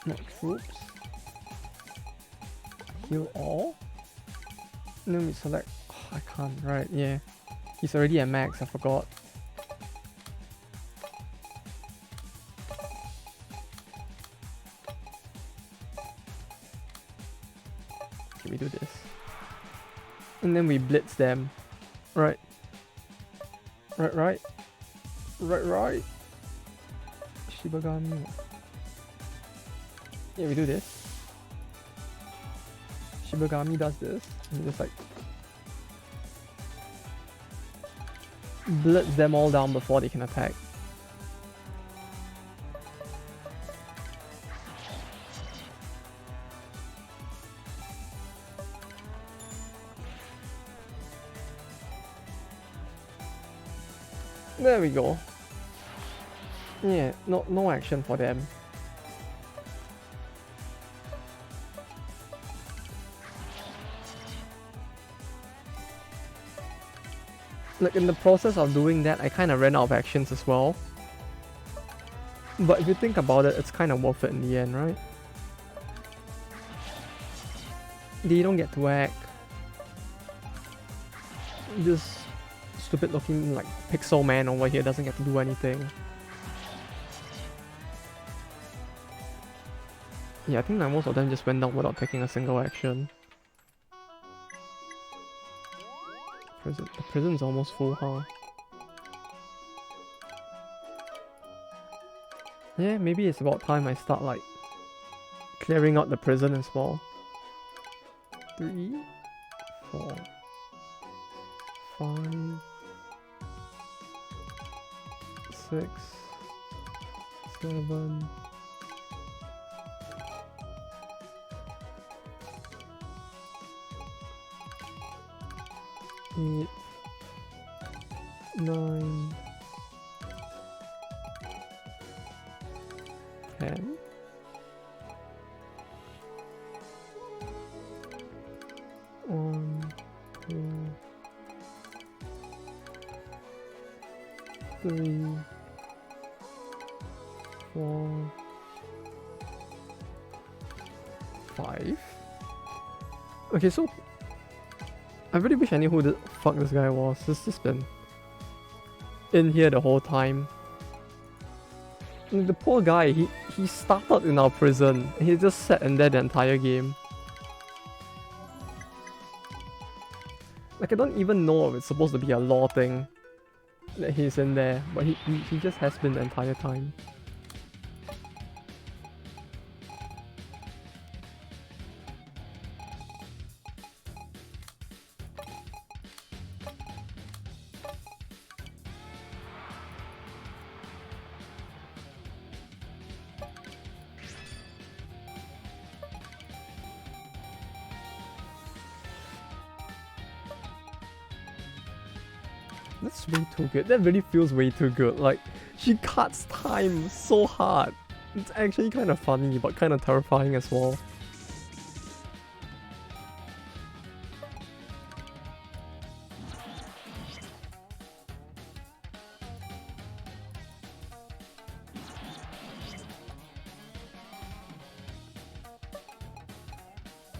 No troops. Heal all. Then we select. Oh, I can't. Right? Yeah. He's already at max. I forgot. Okay, we do this, and then we blitz them. Right. Right. Shibagami. Yeah, we do this. Shibagami does this, and just like blitz them all down before they can attack. There we go. Yeah, no action for them. Like, in the process of doing that, I kind of ran out of actions as well. But if you think about it, it's kind of worth it in the end, right? They don't get to whack. This stupid looking like pixel man over here doesn't get to do anything. Yeah, I think that most of them just went down without taking a single action. The prison's almost full, huh? Yeah, maybe it's about time I start like clearing out the prison as well. 3, 4, 5, 6, 7, 8, 9, 10. One, two, 3, 4, 5. Okay, so I really wish I knew who the fuck this guy was. He's just been in here the whole time. And the poor guy, he started in our prison and he just sat in there the entire game. Like, I don't even know if it's supposed to be a law thing that he's in there, but he just has been the entire time. That's way too good. That really feels way too good. Like, she cuts time so hard. It's actually kind of funny, but kind of terrifying as well.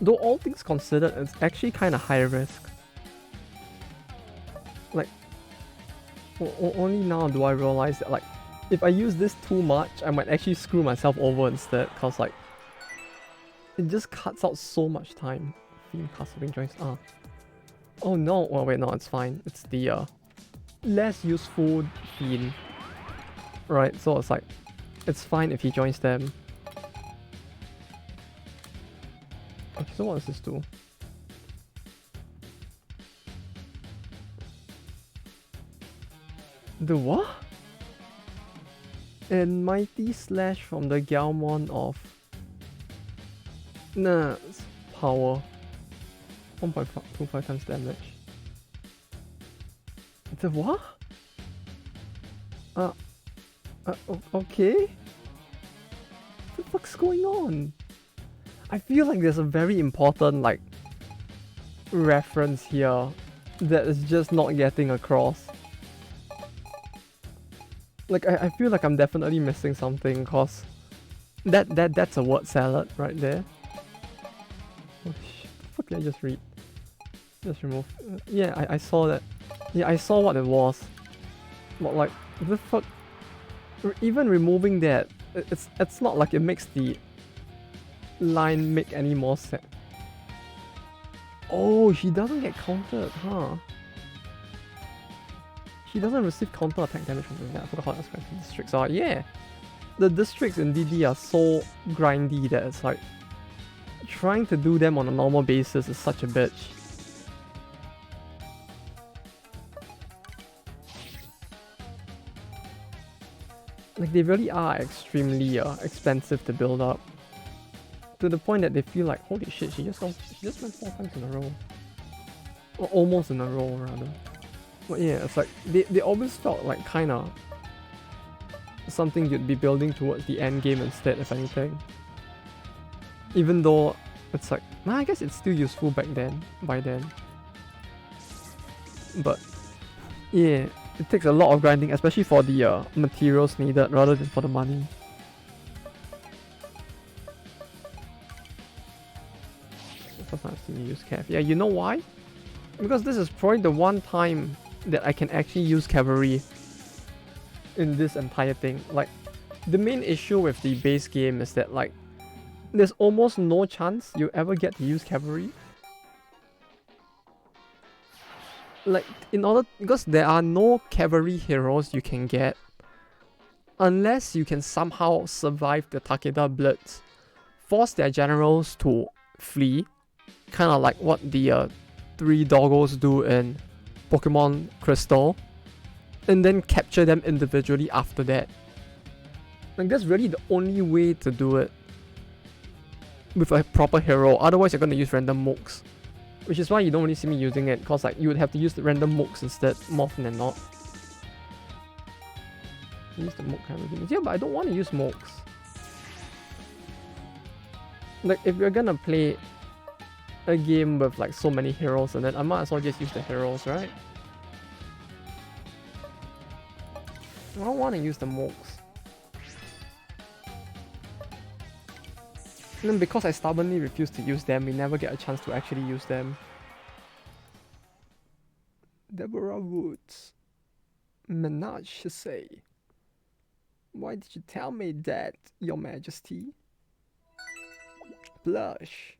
Though all things considered, it's actually kind of high risk. Like, only now do I realize that, like, if I use this too much, I might actually screw myself over instead, cause like, it just cuts out so much time. Fiend casting joints. Oh no! Oh wait, no, it's fine. It's the less useful fiend, right? So it's like, it's fine if he joins them. Okay, so what does this do? The what? And Mighty Slash from the Galmon of power. 1.25 times damage. The what? Okay? What the fuck's going on? I feel like there's a very important, like, reference here that is just not getting across. Like, I feel like I'm definitely missing something, cause that's a word salad right there. Oh shit, the fuck did I just read? Just remove. Yeah, I saw that. Yeah, I saw what it was. But like, the fuck? Even removing that, it's not like it makes the line make any more sense. Oh, she doesn't get countered, huh? She doesn't receive counter attack damage from this. I forgot how that's the districts are. Yeah! The districts in DD are so grindy that it's like, trying to do them on a normal basis is such a bitch. Like, they really are extremely expensive to build up. To the point that they feel like, holy shit, she just went 4 times in a row. Or almost in a row, rather. But yeah, it's like, they always felt like kinda something you'd be building towards the end game instead, if anything. Even though it's like, I guess it's still useful by then. But yeah, it takes a lot of grinding, especially for the materials needed rather than for the money. First time I've seen you use Cav. Yeah, you know why? Because this is probably the one time that I can actually use cavalry in this entire thing. Like, the main issue with the base game is that, like, there's almost no chance you ever get to use cavalry. Like, because there are no cavalry heroes you can get unless you can somehow survive the Takeda Blitz, force their generals to flee, kind of like what the 3 doggos do in Pokemon Crystal, and then capture them individually after that. Like, that's really the only way to do it with a proper hero. Otherwise, you're gonna use random mooks. Which is why you don't really see me using it, because like you would have to use the random mooks instead, more often than not. Use the mook kind of thing. Yeah, but I don't want to use mooks. Like, if you're gonna play a game with like so many heroes, and then I might as well just use the heroes, right? I don't want to use the mooks. And then because I stubbornly refuse to use them, we never get a chance to actually use them. Deborah Woods. Menage to say. Why did you tell me that, Your Majesty? Blush.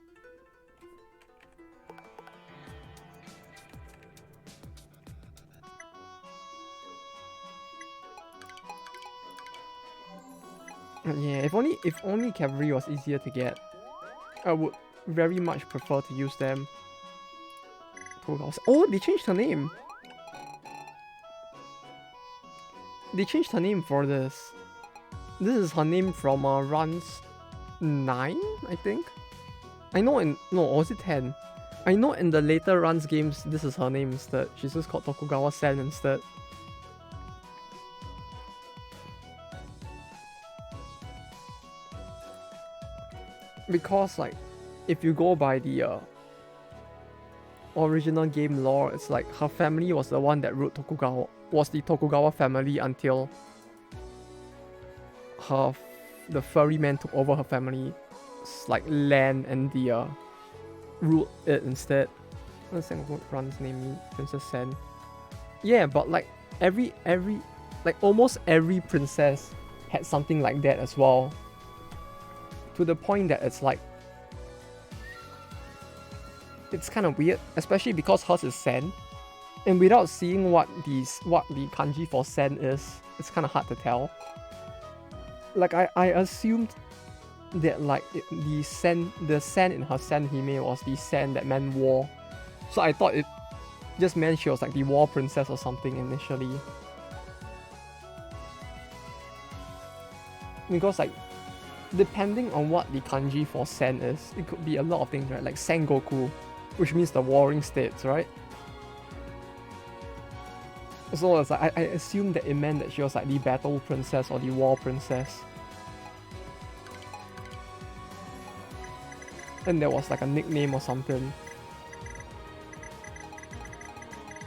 Yeah, if only cavalry was easier to get, I would very much prefer to use them. Oh, they changed her name. They changed her name for this. This is her name from Rance 9, I think. I know no, or was it 10? I know in the later Rance games, this is her name instead. She's just called Tokugawa-sen instead. Because like, if you go by the original game lore, it's like her family was the one that ruled Tokugawa, was the Tokugawa family until the furry man took over her family's like land and the ruled it instead. Let's think of what Ran's name means, Princess Sen. Yeah, but like almost every princess had something like that as well. To the point that it's like, it's kind of weird, especially because hers is Sen, and without seeing what the kanji for Sen is, it's kind of hard to tell. Like I assumed that like the Sen in her Senhime was the Sen that meant war, so I thought it just meant she was like the war princess or something initially. Because like, depending on what the kanji for Sen is, it could be a lot of things, right? Like Sengoku, which means the warring states, right? So it's like, I assumed that it meant that she was like the battle princess or the war princess. And there was like a nickname or something.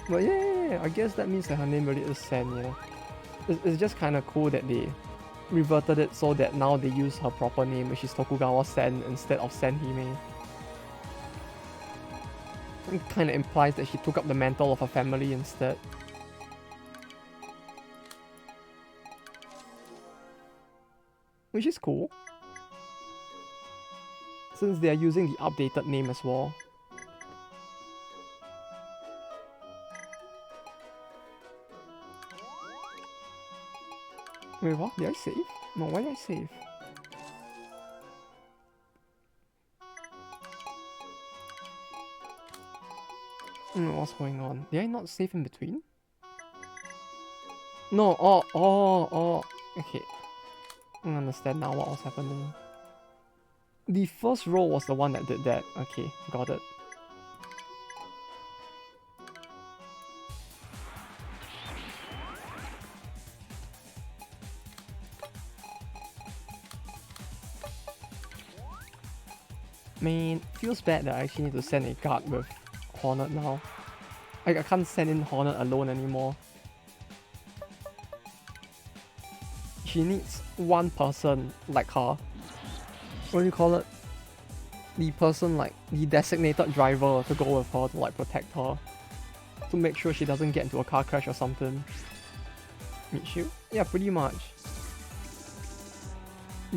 But yeah, I guess that means that her name really is Sen, yeah. It's just kind of cool that they reverted it so that now they use her proper name, which is Tokugawa-sen instead of Senhime. It kind of implies that she took up the mantle of her family instead. Which is cool, since they are using the updated name as well. Wait, what? Did I save? No, why did I save? What's going on? Did I not save in between? No, oh, okay. I understand now what was happening. The first roll was the one that did that. Okay, got it. Man, feels bad that I actually need to send a guard with Hornet now. I can't send in Hornet alone anymore. She needs one person like her. What do you call it? The person, like the designated driver, to go with her to like protect her, to make sure she doesn't get into a car crash or something. Meat shield? Yeah, pretty much.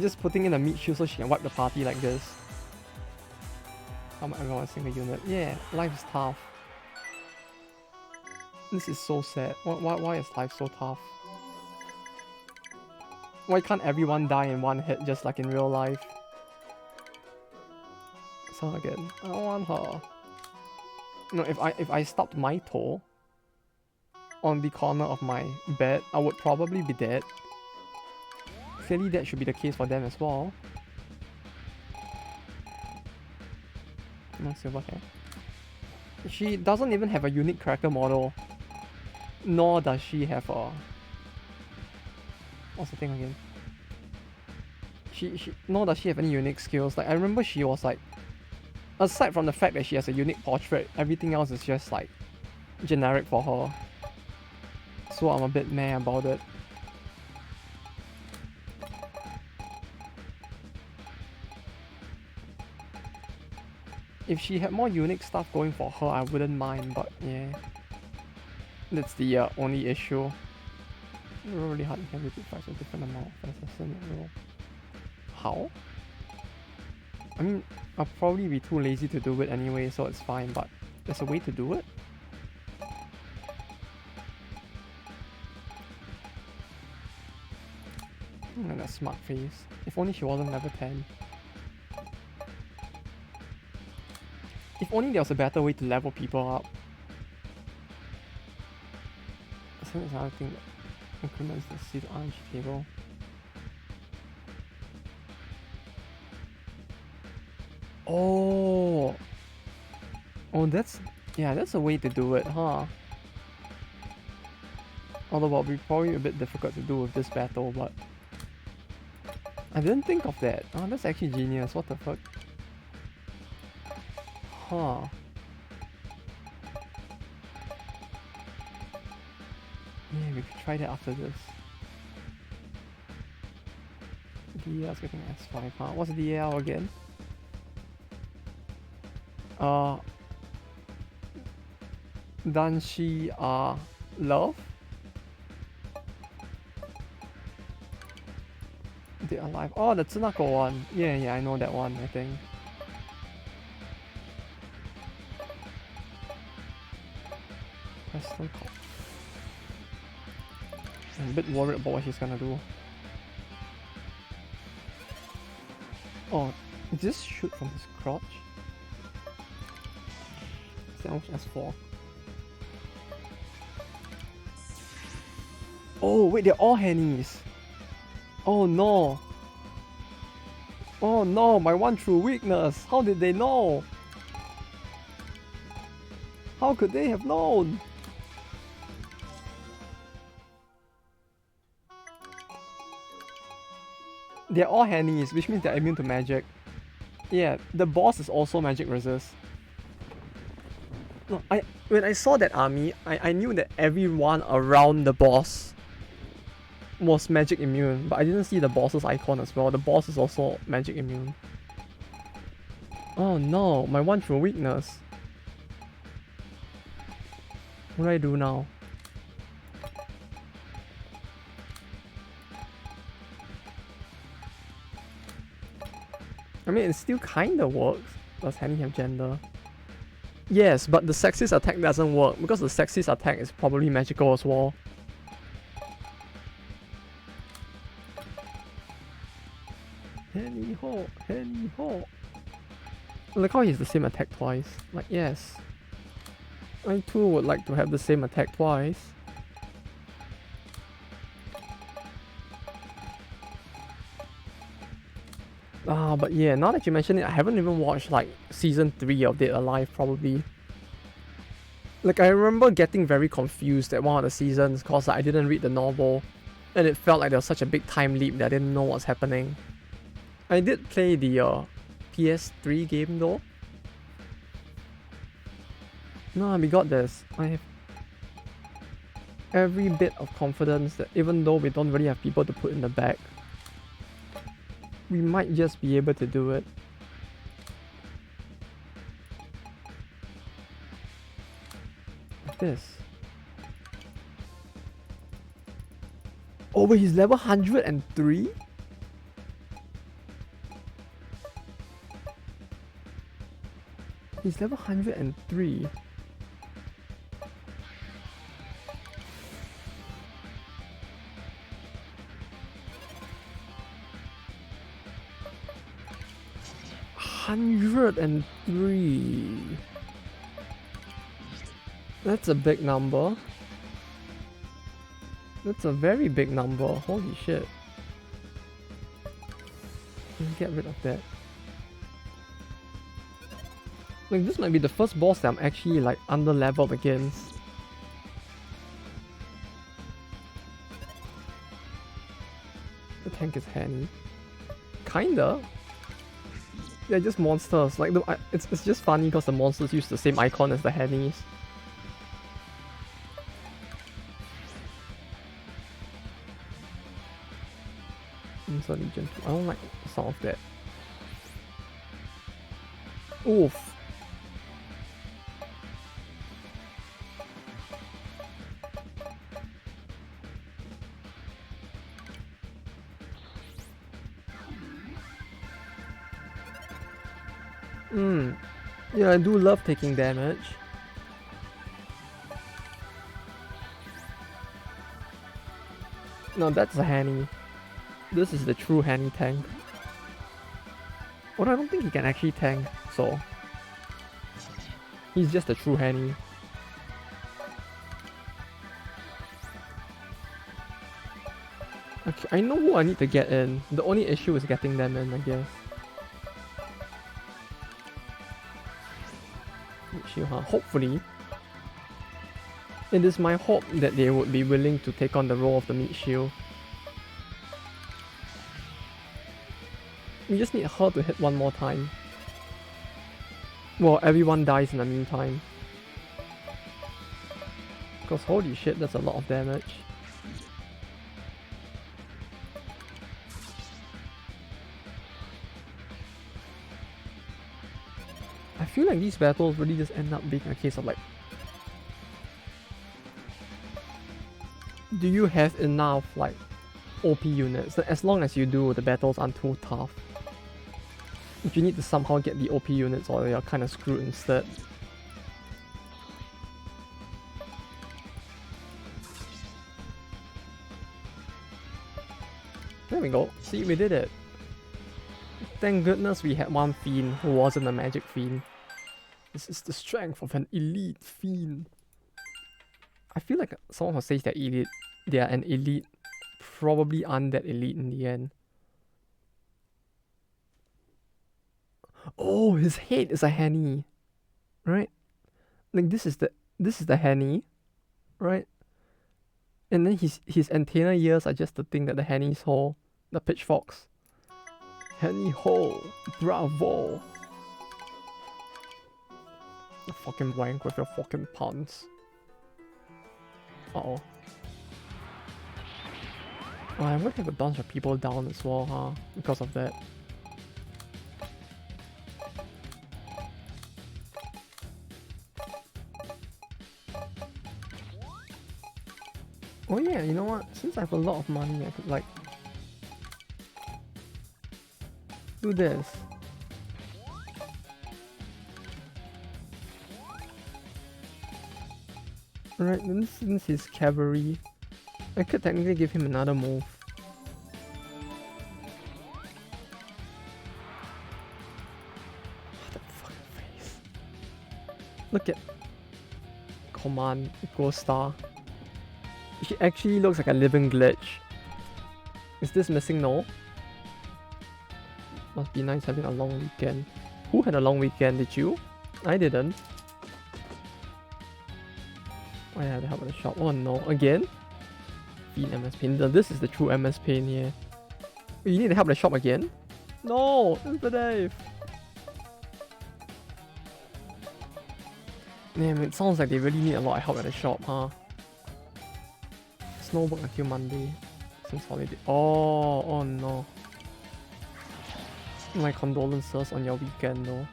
Just putting in a meat shield so she can wipe the party like this. How am I going to single unit? Yeah, life is tough. This is so sad. Why is life so tough? Why can't everyone die in one hit just like in real life? So again, I don't want her. No, if I stubbed my toe on the corner of my bed, I would probably be dead. Clearly that should be the case for them as well. No silver hair. She doesn't even have a unique character model. Nor does she have a... What's the thing again? Nor does she have any unique skills. Like, I remember she was like... Aside from the fact that she has a unique portrait, everything else is just like... generic for her. So I'm a bit meh about it. If she had more unique stuff going for her, I wouldn't mind, but yeah. That's the only issue. Really hard, you can repeat twice a different amount of assassin roll. How? I mean, I'll probably be too lazy to do it anyway, so it's fine, but there's a way to do it? And a smart face. If only she wasn't level 10. If only there was a better way to level people up. I think there's another thing that increments the seed RNG table. Oh! Oh, that's... Yeah, that's a way to do it, huh? Although it'll be probably a bit difficult to do with this battle, but... I didn't think of that. Oh, that's actually genius. What the fuck? Huh. Yeah, we could try that after this. DL's getting S5, huh? What's DL again? Danshi, love? Dead Alive. Oh, the Tsunako one. Yeah, I know that one, I think. Western Cop. I'm a bit worried about what she's gonna do. Oh, did this shoot from his crotch? Sandwich S4. Oh, wait, they're all Hennies. Oh no. Oh no, my one true weakness. How did they know? How could they have known? They're all Hennies, which means they're immune to magic. Yeah, the boss is also magic resist. No, when I saw that army, I knew that everyone around the boss was magic immune, but I didn't see the boss's icon as well. The boss is also magic immune. Oh no, my one true weakness. What do I do now? I mean, it still kinda works. Does Henny have gender? Yes, but the sexist attack doesn't work because the sexist attack is probably magical as well. Henny ho, Henny ho. Look how he has the same attack twice. Like, yes. I too would like to have the same attack twice. But yeah, now that you mention it, I haven't even watched like season 3 of Dead Alive probably. Like, I remember getting very confused at one of the seasons because I didn't read the novel and it felt like there was such a big time leap that I didn't know what's happening. I did play the PS3 game though. No, we got this. I have every bit of confidence that even though we don't really have people to put in the back, we might just be able to do it. Like this. Oh wait, he's level 103? He's level 103. $103. That's a big number. That's a very big number. Holy shit. Let's get rid of that. Like, this might be the first boss that I'm actually, like, under-leveled against. The tank is handy. Kinda. They're just monsters. Like, it's just funny because the monsters use the same icon as the Hennies. Insert Legion 2. I don't like the sound of that. Oof. Yeah, I do love taking damage. No, that's a Henny. This is the true Henny tank. But I don't think he can actually tank, so... He's just a true Henny. Okay, I know who I need to get in. The only issue is getting them in, I guess. Hopefully. It is my hope that they would be willing to take on the role of the meat shield. We just need her to hit one more time. Well, everyone dies in the meantime. Because holy shit, that's a lot of damage. I feel like these battles really just end up being a case of like, do you have enough like OP units? As long as you do, the battles aren't too tough. If you need to somehow get the OP units or you're kind of screwed instead. There we go. See, we did it. Thank goodness we had one fiend who wasn't a magic fiend. This is the strength of an elite fiend. I feel like someone who says they're elite, they are an elite, probably aren't that elite in the end. Oh, his head is a Henny, right? Like this is the Henny, right? And then his antenna ears are just the thing that the Hennies hold, the pitchforks. Henny ho, bravo! The fucking blank with your fucking puns. Uh-oh. Oh, I'm gonna have a bunch of people down as well, huh? Because of that. Oh yeah, you know what? Since I have a lot of money, I could like... do this. Alright, then since he's cavalry, I could technically give him another move. That fucking face. Look at command equals star. She actually looks like a living glitch. Is this missing? No. Must be nice having a long weekend. Who had a long weekend? Did you? I didn't. Oh yeah, the help at the shop. Oh no, again? Fiend MS Pain. This is the true MS Pain here. You need to help the shop again? No! It's the Dave! Damn, it sounds like they really need a lot of help at the shop, huh? Snow work until Monday. Since holiday. Oh no. My condolences on your weekend though.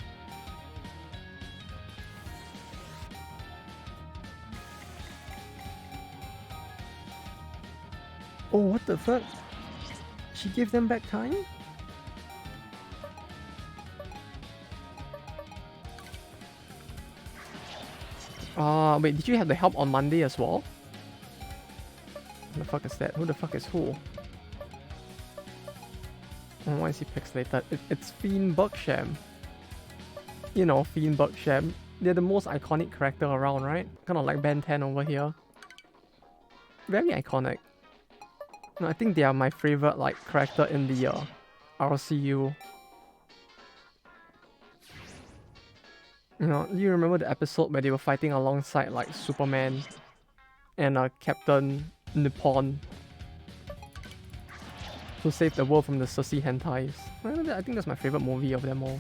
Oh, what the fuck? She gave them back time? Wait, did you have the help on Monday as well? Who the fuck is that? Who the fuck is who? Oh, why is he pixelated? It's Fiend Bucksham. You know, Fiend Bucksham. They're the most iconic character around, right? Kind of like Ben 10 over here. Very iconic. No, I think they are my favorite like character in the RCU. You know, do you remember the episode where they were fighting alongside like Superman and Captain Nippon to save the world from the sussy hentais? Well, I think that's my favorite movie of them all.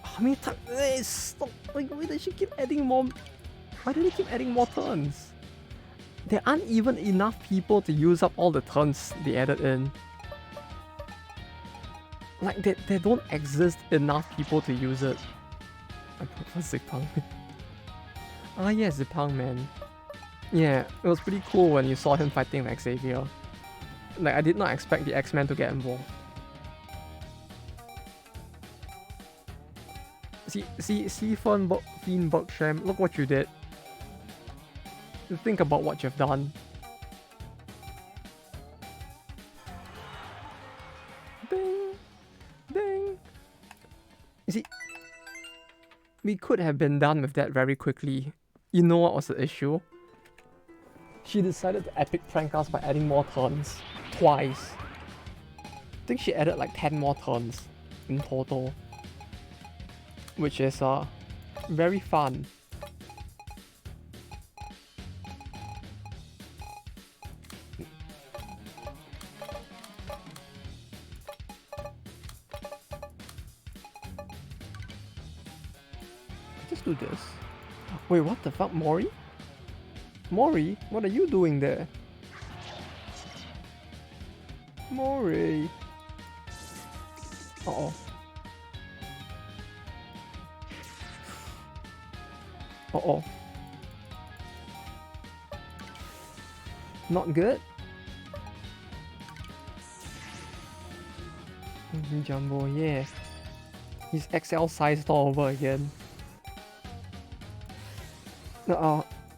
How many times? Stop! Like, why does she keep adding more? Why do they keep adding more turns? There aren't even enough people to use up all the turns they added in. Like, there don't exist enough people to use it. I prefer Zipang. Ah, yeah, Zipang, man. Yeah, it was pretty cool when you saw him fighting like Xavier. Like, I did not expect the X-Men to get involved. See, Fiend Bergsham, look what you did. Think about what you've done. Ding! Ding! You see, we could have been done with that very quickly. You know what was the issue? She decided to epic prank us by adding more turns. Twice. I think she added like 10 more turns in total. Which is very fun. Just do this. Wait, what the fuck, Mori? Mori, what are you doing there? Mori. Uh-oh. Uh-oh. Not good? Jumbo, yeah. He's XL sized all over again.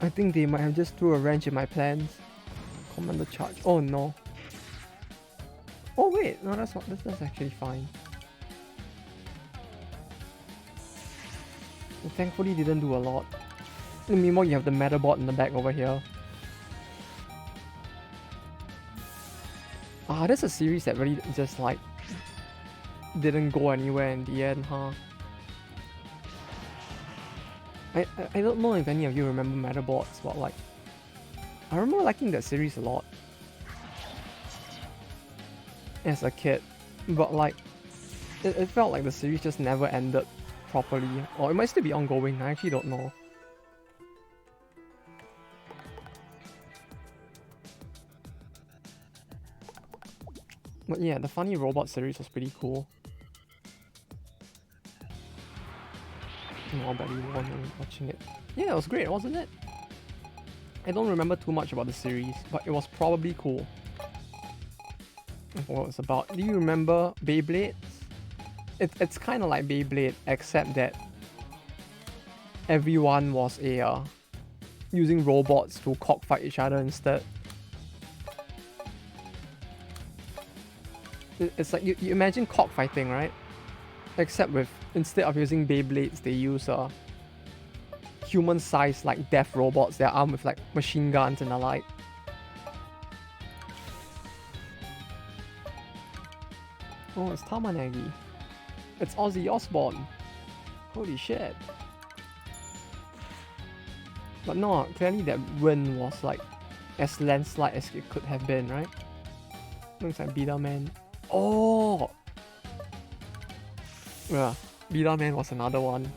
I think they might have just threw a wrench in my plans. Commander charge. Oh no. Oh wait, no, that's not. That's actually fine. It thankfully didn't do a lot. Meanwhile, you have the Metabot in the back over here. Ah, that's a series that really just like didn't go anywhere in the end, huh? I don't know if any of you remember Metabots, but like I remember liking that series a lot as a kid, but like it felt like the series just never ended properly, or it might still be ongoing. I actually don't know. But yeah, the Funny Robot series was pretty cool. Nobody won watching it. Yeah, it was great, wasn't it? I don't remember too much about the series, but it was probably cool. What it's about. Do you remember Beyblades? It's kind of like Beyblade, except that everyone was using robots to cockfight each other instead. It's like you imagine cockfighting, right? Except with, instead of using Beyblades, they use human-sized like death robots that are armed with like machine guns and the like. Oh, it's Tamanagi. It's Ozzy Osbourne. Holy shit. But no, clearly that win was like as landslide as it could have been, right? Looks like Bida Man. Oh! Yeah, Bida Man was another one.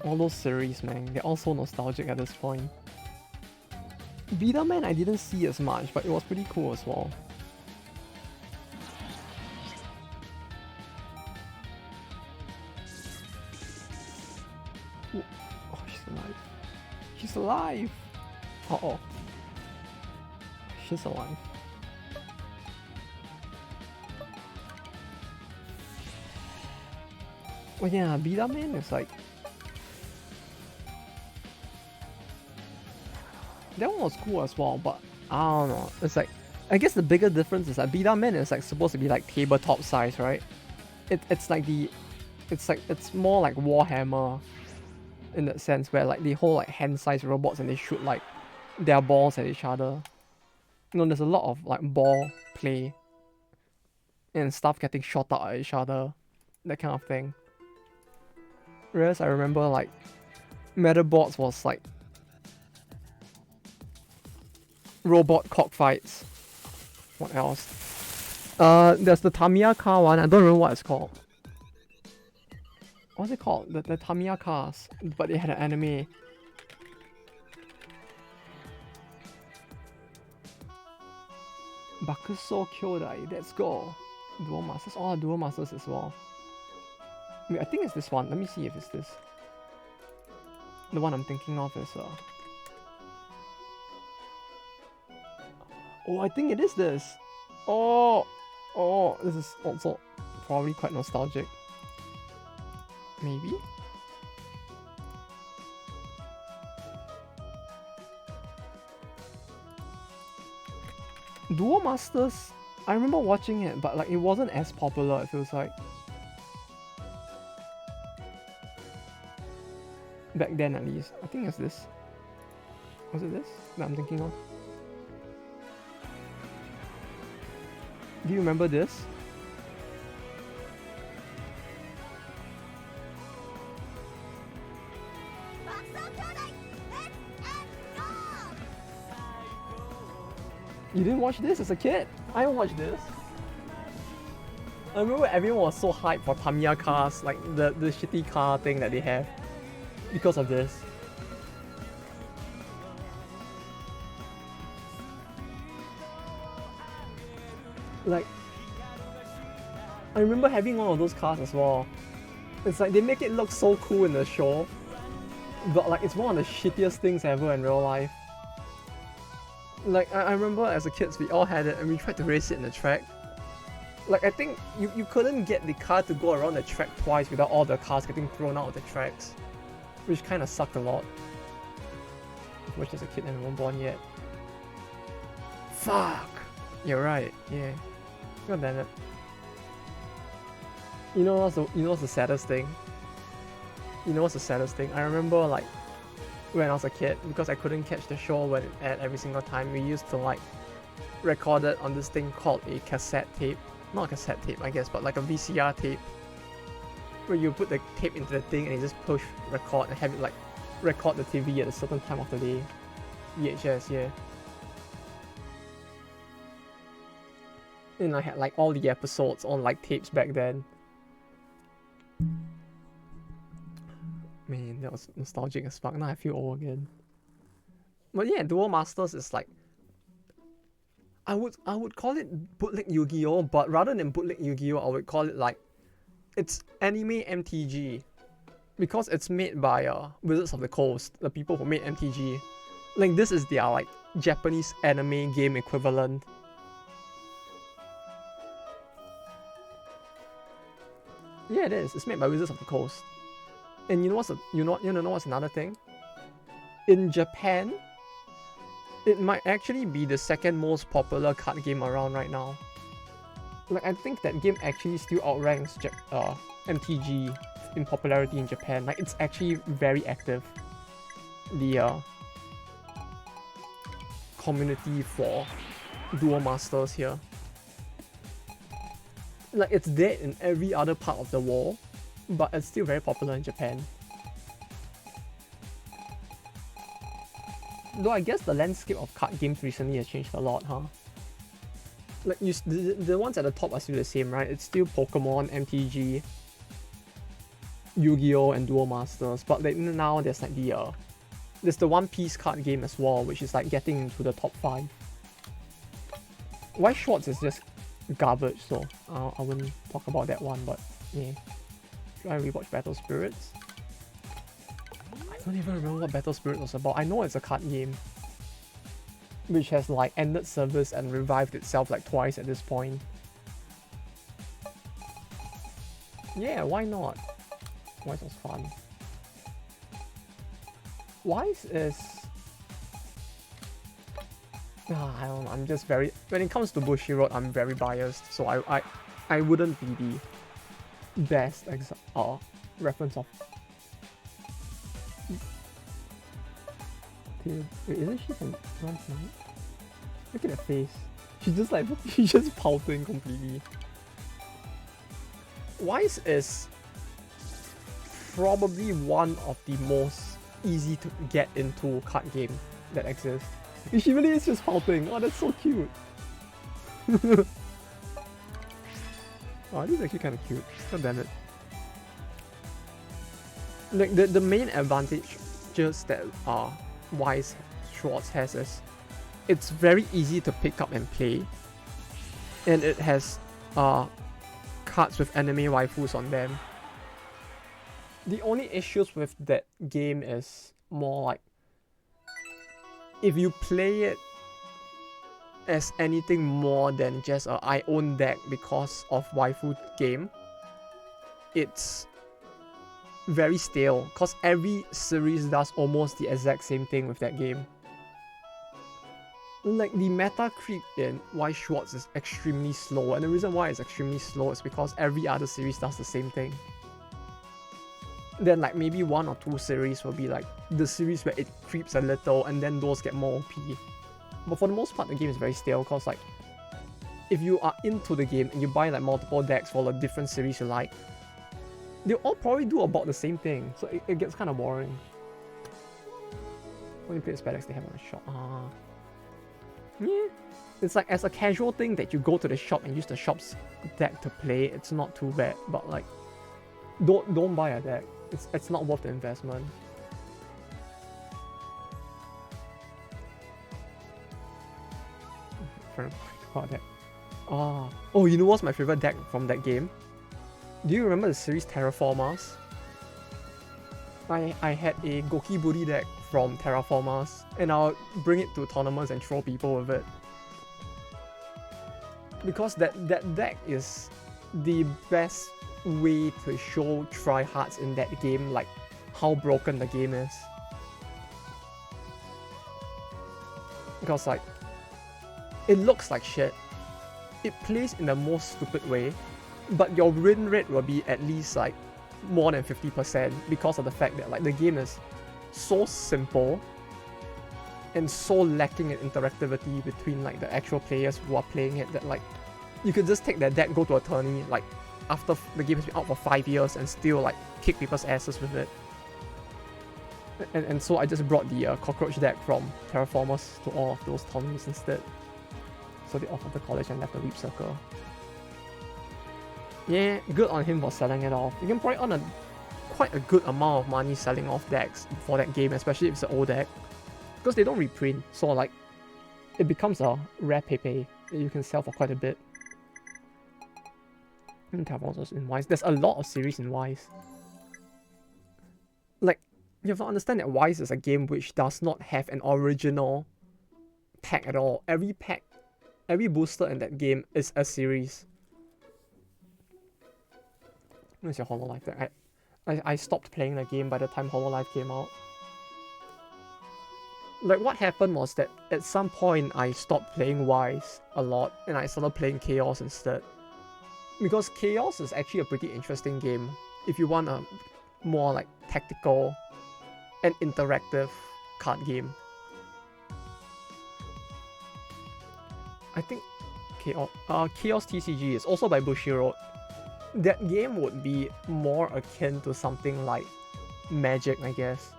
All those series, man, they're all so nostalgic at this point. Bida Man I didn't see as much, but it was pretty cool as well. Oh, she's alive. She's alive! Uh-oh. She's alive. Oh yeah, Bida Man is like... That one was cool as well, but I don't know. It's like... I guess the bigger difference is that Bida Man is like supposed to be like tabletop size, right? It's like the... It's more like Warhammer in that sense, where like they hold like hand-sized robots and they shoot like their balls at each other. You know, there's a lot of like ball play and stuff getting shot out at each other, that kind of thing. Whereas I remember like Metabots was like robot cockfights. What else? There's the Tamiya car one. I don't remember what it's called. What's it called? The Tamiya cars, but they had an anime. Bakuso Kyodai. Let's go. Duel Masters. Oh, Duel Masters as well. Wait, I think it's this one. Let me see if it's this. The one I'm thinking of is oh, I think it is this. Oh, this is also probably quite nostalgic. Maybe? Duel Masters, I remember watching it, but like it wasn't as popular, it feels like. Back then at least. I think it's this. Was it this that I'm thinking of? Do you remember this? You didn't watch this as a kid? I watched this. I remember everyone was so hyped for Tamiya cars, like the shitty car thing that they have. Because of this. Like, I remember having one of those cars as well. It's like they make it look so cool in the show, but like it's one of the shittiest things ever in real life. Like I remember as a kids we all had it and we tried to race it in the track. Like I think you couldn't get the car to go around the track twice without all the cars getting thrown out of the tracks, which kind of sucked a lot. Which as a kid and I wasn't born yet. Fuck! You're right, yeah. God damn it. You know what's the saddest thing? You know what's the saddest thing? I remember like when I was a kid, because I couldn't catch the show when it aired every single time, we used to like record it on this thing called a cassette tape. Not a cassette tape I guess, but like a VCR tape. Where you put the tape into the thing and you just push record and have it like record the TV at a certain time of the day. VHS, yeah. And I had like all the episodes on like tapes back then. Man, that was nostalgic as fuck. Now I feel old again. But yeah, Duel Masters is like I would call it bootleg Yu-Gi-Oh, but rather than bootleg Yu-Gi-Oh, I would call it like it's anime MTG. Because it's made by Wizards of the Coast, the people who made MTG. Like this is their like Japanese anime game equivalent. Yeah, it is. It's made by Wizards of the Coast. And you know what's another thing? In Japan, it might actually be the second most popular card game around right now. Like I think that game actually still outranks MTG in popularity in Japan. Like it's actually very active. The community for Duel Masters here. Like it's dead in every other part of the world, but it's still very popular in Japan. Though I guess the landscape of card games recently has changed a lot, huh? Like the ones at the top are still the same, right? It's still Pokemon, MTG, Yu-Gi-Oh, and Duel Masters. But like now there's like there's the One Piece card game as well, which is like getting into the top 5. White Schwartz is just garbage, so I wouldn't talk about that one, but yeah. Should I rewatch Battle Spirits? I don't even remember what Battle Spirits was about. I know it's a card game, which has like ended service and revived itself like twice at this point. Yeah, why not? Wise was fun. Wise is... I don't know, I'm just very... When it comes to Bushiroad, I'm very biased, so I wouldn't be the best reference of... Dude, wait, isn't she from Rance? Look at her face. She's just like, she's just pouting completely. Wise is... probably one of the most easy to get into card game that exists. She really is just pouting. Oh, that's so cute. Oh, this is actually kind of cute. God damn it. Like the main advantage just that Wise Schwartz has is it's very easy to pick up and play, and it has cards with anime waifus on them. The only issues with that game is more like if you play it as anything more than just a I own deck because of waifu game, it's very stale because every series does almost the exact same thing with that game. Like the meta creep in why Schwartz is extremely slow, and the reason why it's extremely slow is because every other series does the same thing. Then like maybe 1 or 2 series will be like the series where it creeps a little and then those get more OP. But for the most part the game is very stale because like if you are into the game and you buy like multiple decks for a different series you like, they'll all probably do about the same thing, so it gets kind of boring. When you play the spell decks they have on the shop. Yeah. It's like as a casual thing that you go to the shop and use the shop's deck to play, it's not too bad, but like don't buy a deck. It's not worth the investment. About that. Oh, you know what's my favorite deck from that game? Do you remember the series Terraformers? I had a Gokiburi deck from Terraformers, and I'll bring it to tournaments and throw people with it. Because that deck is the best way to show tryhards in that game, like how broken the game is. Because like, it looks like shit, it plays in the most stupid way, but your win rate will be at least like more than 50% because of the fact that like the game is so simple and so lacking in interactivity between like the actual players who are playing it, that like you could just take that deck, go to a tourney like after the game has been out for 5 years and still like kick people's asses with it. And so I just brought the cockroach deck from Terraformers to all of those tournaments instead. So they offered the college and left the Weep Circle. Yeah, good on him for selling it off. You can probably earn quite a good amount of money selling off decks for that game, especially if it's an old deck. Because they don't reprint, so like it becomes a rare Pepe that you can sell for quite a bit. And Terraformers in Wise. There's a lot of series in Wise. Like, you have to understand that Wise is a game which does not have an original pack at all. Every pack, every booster in that game is a series. Where's your Hololive deck? I stopped playing the game by the time Hololive came out. Like what happened was that at some point I stopped playing Wise a lot and I started playing Chaos instead. Because Chaos is actually a pretty interesting game if you want a more like tactical and interactive card game. I think Chaos TCG is also by Bushiroad. That game would be more akin to something like Magic, I guess,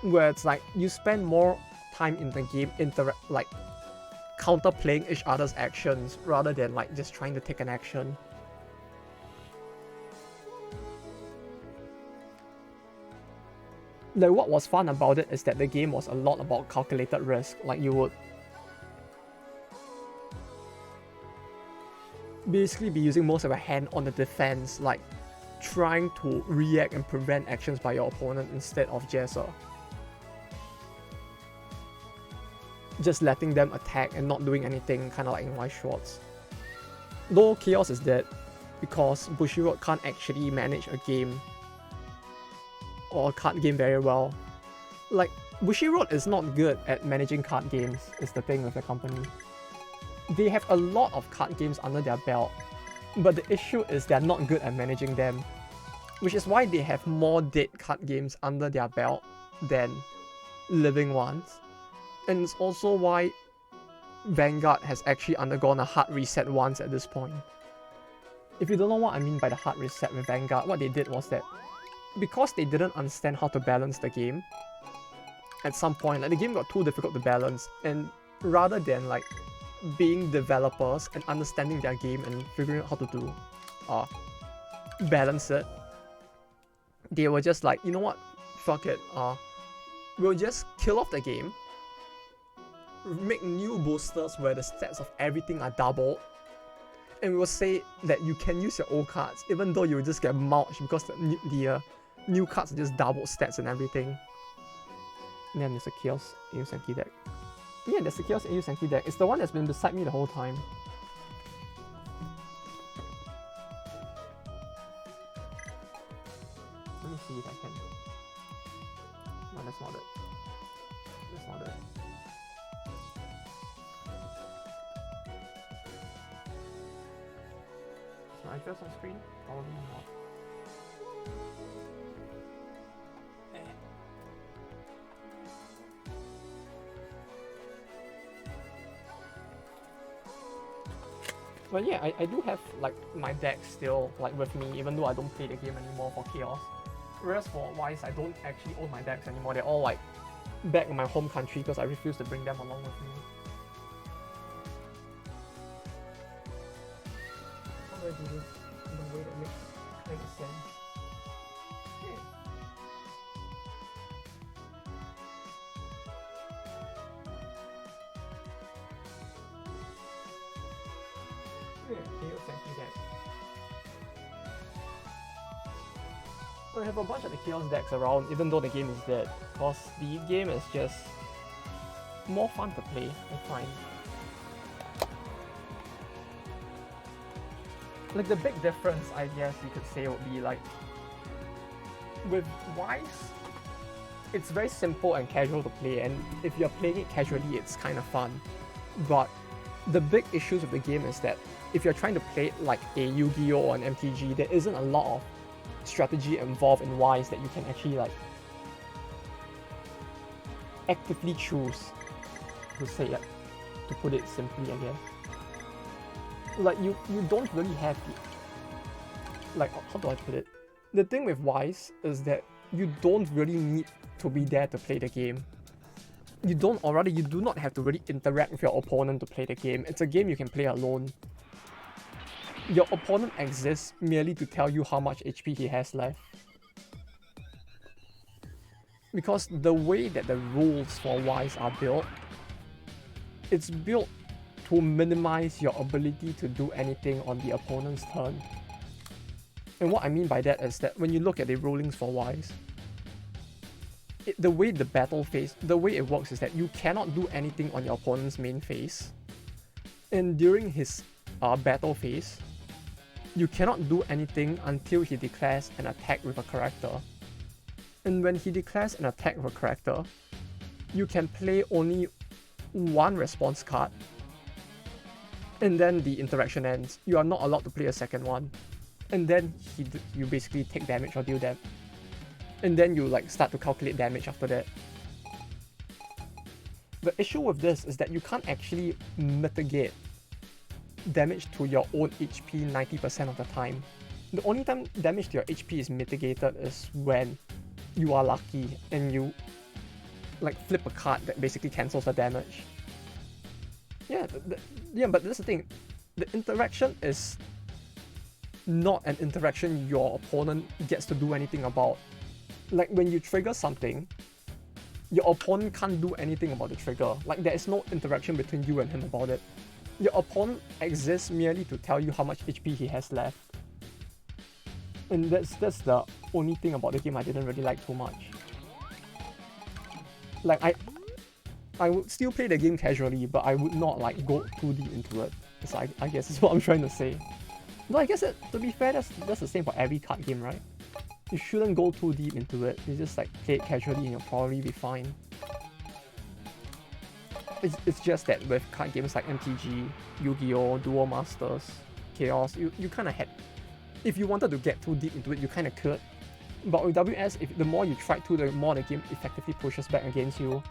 where it's like you spend more time in the game like counterplaying each other's actions rather than like just trying to take an action. Like what was fun about it is that the game was a lot about calculated risk. Like you would basically be using most of your hand on the defense, like trying to react and prevent actions by your opponent instead of just letting them attack and not doing anything, kind of like in Wise Schwartz. Though Chaos is dead because Bushiroad can't actually manage a game or a card game very well. Like, Bushiroad is not good at managing card games, is the thing with the company. They have a lot of card games under their belt, but the issue is they're not good at managing them, which is why they have more dead card games under their belt than living ones. And it's also why Vanguard has actually undergone a hard reset once at this point. If you don't know what I mean by the hard reset with Vanguard, what they did was that because they didn't understand how to balance the game, at some point, like the game got too difficult to balance, and rather than like being developers and understanding their game and figuring out how to do balance it, they were just like, you know what, fuck it, we'll just kill off the game, make new boosters where the stats of everything are doubled, and we'll say that you can use your old cards even though you will just get mulched because the new cards are just double stats and everything. And then there's a Chaos AU Senki deck. Yeah, there's a Chaos AU Senki deck. It's the one that's been beside me the whole time. Let me see if I can. No, that's not it. That's not it. Is my address on screen? Probably not. But yeah, I do have like my deck still like with me, even though I don't play the game anymore for Chaos. Whereas for Wise, I don't actually own my decks anymore. They're all like back in my home country because I refuse to bring them along with me. How do I do this in a way that makes sense? Okay. Chaos Senki deck. I have a bunch of the Chaos decks around even though the game is dead, because the game is just more fun to play, I find. Like the big difference, I guess you could say, would be like with Wise, it's very simple and casual to play, and if you're playing it casually, it's kind of fun. But the big issues with the game is that if you're trying to play it like a Yu-Gi-Oh! Or an MTG, there isn't a lot of strategy involved in Wise that you can actually like actively choose to say it, to put it simply, I guess. Like you don't really have the, like, how do I put it? The thing with Wise is that you don't really need to be there to play the game. You don't, or rather you do not have to really interact with your opponent to play the game. It's a game you can play alone. Your opponent exists merely to tell you how much HP he has left. Because the way that the rules for Wise are built, it's built to minimize your ability to do anything on the opponent's turn. And what I mean by that is that when you look at the rulings for Wise, the way the battle phase, the way it works is that you cannot do anything on your opponent's main phase. And during his battle phase, you cannot do anything until he declares an attack with a character. And when he declares an attack with a character, you can play only one response card, and then the interaction ends. You are not allowed to play a second one. And then you basically take damage or deal damage. And then you like start to calculate damage after that. The issue with this is that you can't actually mitigate damage to your own HP 90% of the time. The only time damage to your HP is mitigated is when you are lucky and you like flip a card that basically cancels the damage. Yeah, but that's the thing. The interaction is not an interaction your opponent gets to do anything about. Like when you trigger something, your opponent can't do anything about the trigger. Like there is no interaction between you and him about it. Your opponent exists merely to tell you how much HP he has left. And that's the only thing about the game I didn't really like too much. Like I would still play the game casually, but I would not like go too deep into it. So I guess is what I'm trying to say. No, I guess to be fair, that's the same for every card game, right? You shouldn't go too deep into it. You just like play it casually and you'll probably be fine. It's just that with card games like MTG, Yu-Gi-Oh!, Duel Masters, Chaos, you kind of had... If you wanted to get too deep into it, you kind of could. But with WS, the more you try to, the more the game effectively pushes back against you.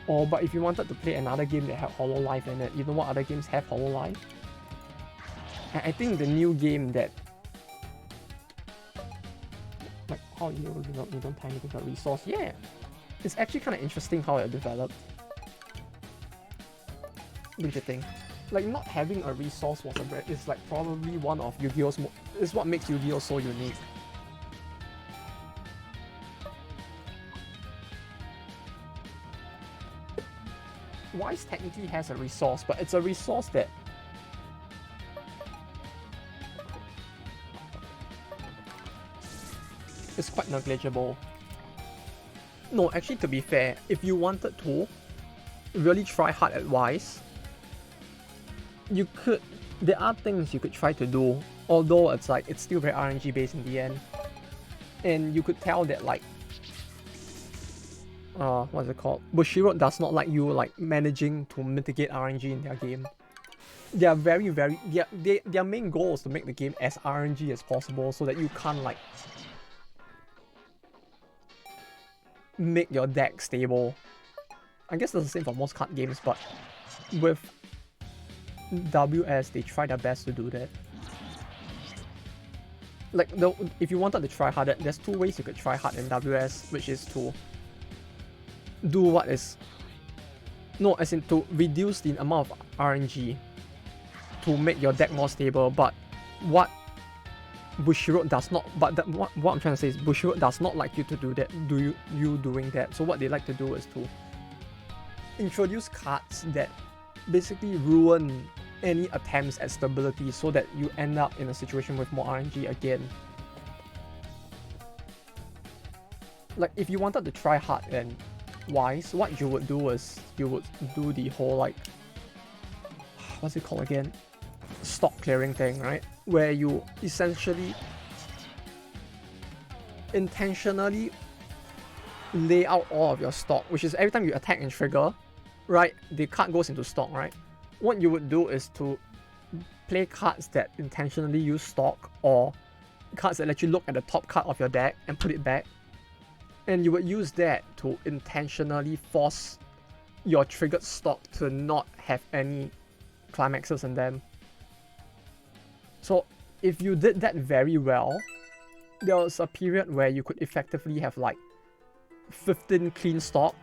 Oh, but if you wanted to play another game that had Hololive in it, you know what other games have Hololive? I think the new game that... Like, how you don't tie anything for resource? Yeah! It's actually kind of interesting how it developed. Don't you think? Like, not having a resource was is like probably one of Yu-Gi-Oh's... Is what makes Yu-Gi-Oh so unique. Wise technically has a resource, but it's a resource that is quite negligible. No, actually, to be fair, if you wanted to really try hard at Wise, you could. There are things you could try to do, although it's like it's still very RNG based in the end, and you could tell that like what's it called? Bushiroad does not like you like managing to mitigate RNG in their game. They are their main goal is to make the game as RNG as possible so that you can't like make your deck stable. I guess that's the same for most card games, but with WS they try their best to do that. Like if you wanted to try harder, there's two ways you could try hard in WS, which is to do what is as in to reduce the amount of RNG to make your deck more stable, but what Bushiroad does not, but what I'm trying to say is Bushiroad does not like you to do that, you doing that. So what they like to do is to introduce cards that basically ruin any attempts at stability so that you end up in a situation with more RNG again. Like if you wanted to try hard and Wise, what you would do is you would do the whole like, what's it called again? Stock clearing thing, right? Where you essentially intentionally lay out all of your stock, which is every time you attack and trigger, right, the card goes into stock, right? What you would do is to play cards that intentionally use stock, or cards that let you look at the top card of your deck and put it back. And you would use that to intentionally force your triggered stock to not have any climaxes in them. So if you did that very well, there was a period where you could effectively have like 15 clean stock.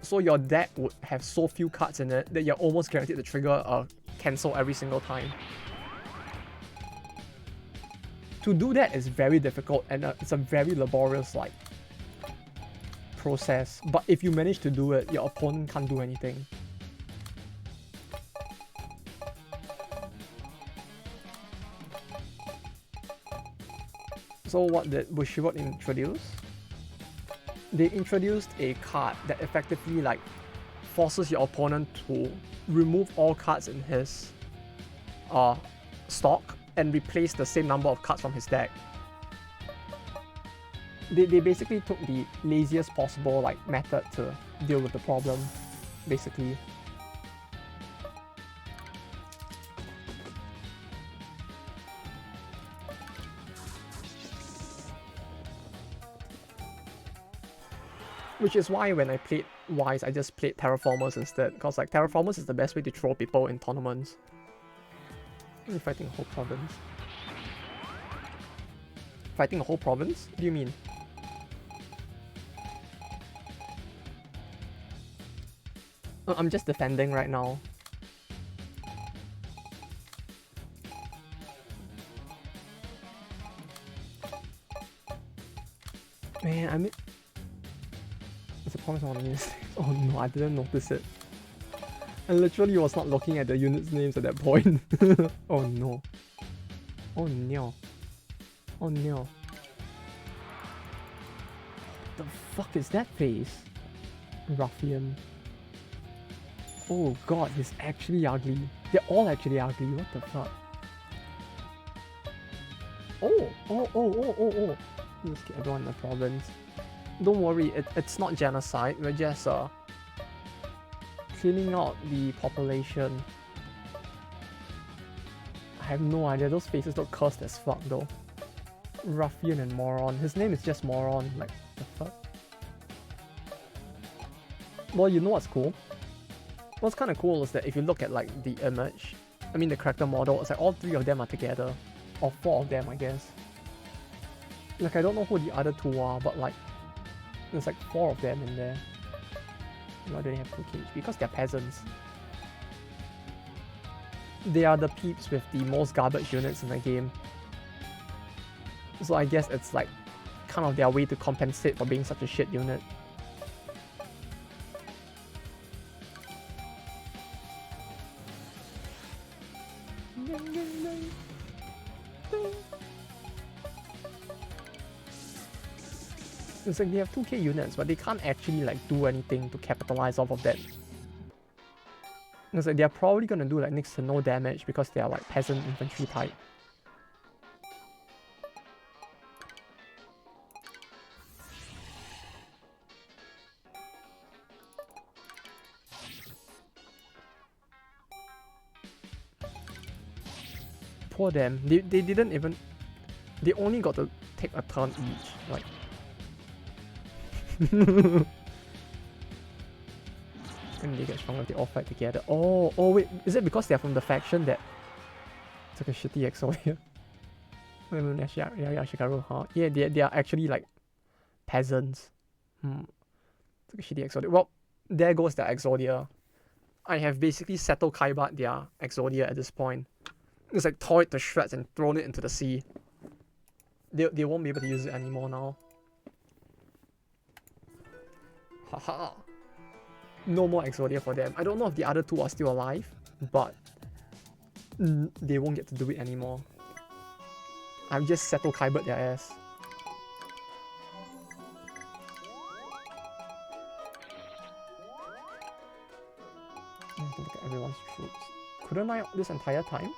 So your deck would have so few cards in it that you're almost guaranteed to trigger a cancel every single time. To do that is very difficult, and it's a very laborious like process, but if you manage to do it, your opponent can't do anything. So what did Bushiroad introduce? They introduced a card that effectively like forces your opponent to remove all cards in his stock and replace the same number of cards from his deck. They basically took the laziest possible like method to deal with the problem, basically. Which is why when I played Wise, I just played Terraformers instead, because like Terraformers is the best way to throw people in tournaments. I'm fighting a whole province. Fighting a whole province? What do you mean? I'm just defending right now. Man, I mean... It's a promise on units. Oh no, I didn't notice it. I literally was not looking at the units' names at that point. Oh no. Oh no. Oh no. What the fuck is that face? Ruffian. Oh god, he's actually ugly. They're all actually ugly, what the fuck? Oh. Let's get everyone in the province. Don't worry, it's not genocide, we're just cleaning out the population. I have no idea, those faces look cursed as fuck though. Ruffian and Moron. His name is just Moron, like, the fuck? Well, you know what's cool? What's kind of cool is that if you look at like the image, I mean the character model, it's like all three of them are together. Or four of them, I guess. Like, I don't know who the other two are, but like, there's like four of them in there. Why do they have 2k? Because they're peasants. They are the peeps with the most garbage units in the game. So I guess it's like kind of their way to compensate for being such a shit unit. It's like they have 2k units, but they can't actually like do anything to capitalize off of that. It's like they're probably gonna do like next to no damage because they are like peasant infantry type. Poor them. They didn't even... They only got to take a turn each. Like... And they get stronger if they all fight together. Oh wait, is it because they're from the faction that took a shitty Exodia? Yeah, they are actually like peasants. Took a shitty Exodia. Well, there goes their Exodia. I have basically settled Kaibat their Exodia at this point. It's like tore it to shreds and thrown it into the sea. They won't be able to use it anymore now. Haha. No more Exodia for them. I don't know if the other two are still alive, but they won't get to do it anymore. I've just settled Kaibat their ass. I have to look at everyone's troops. Couldn't I this entire time?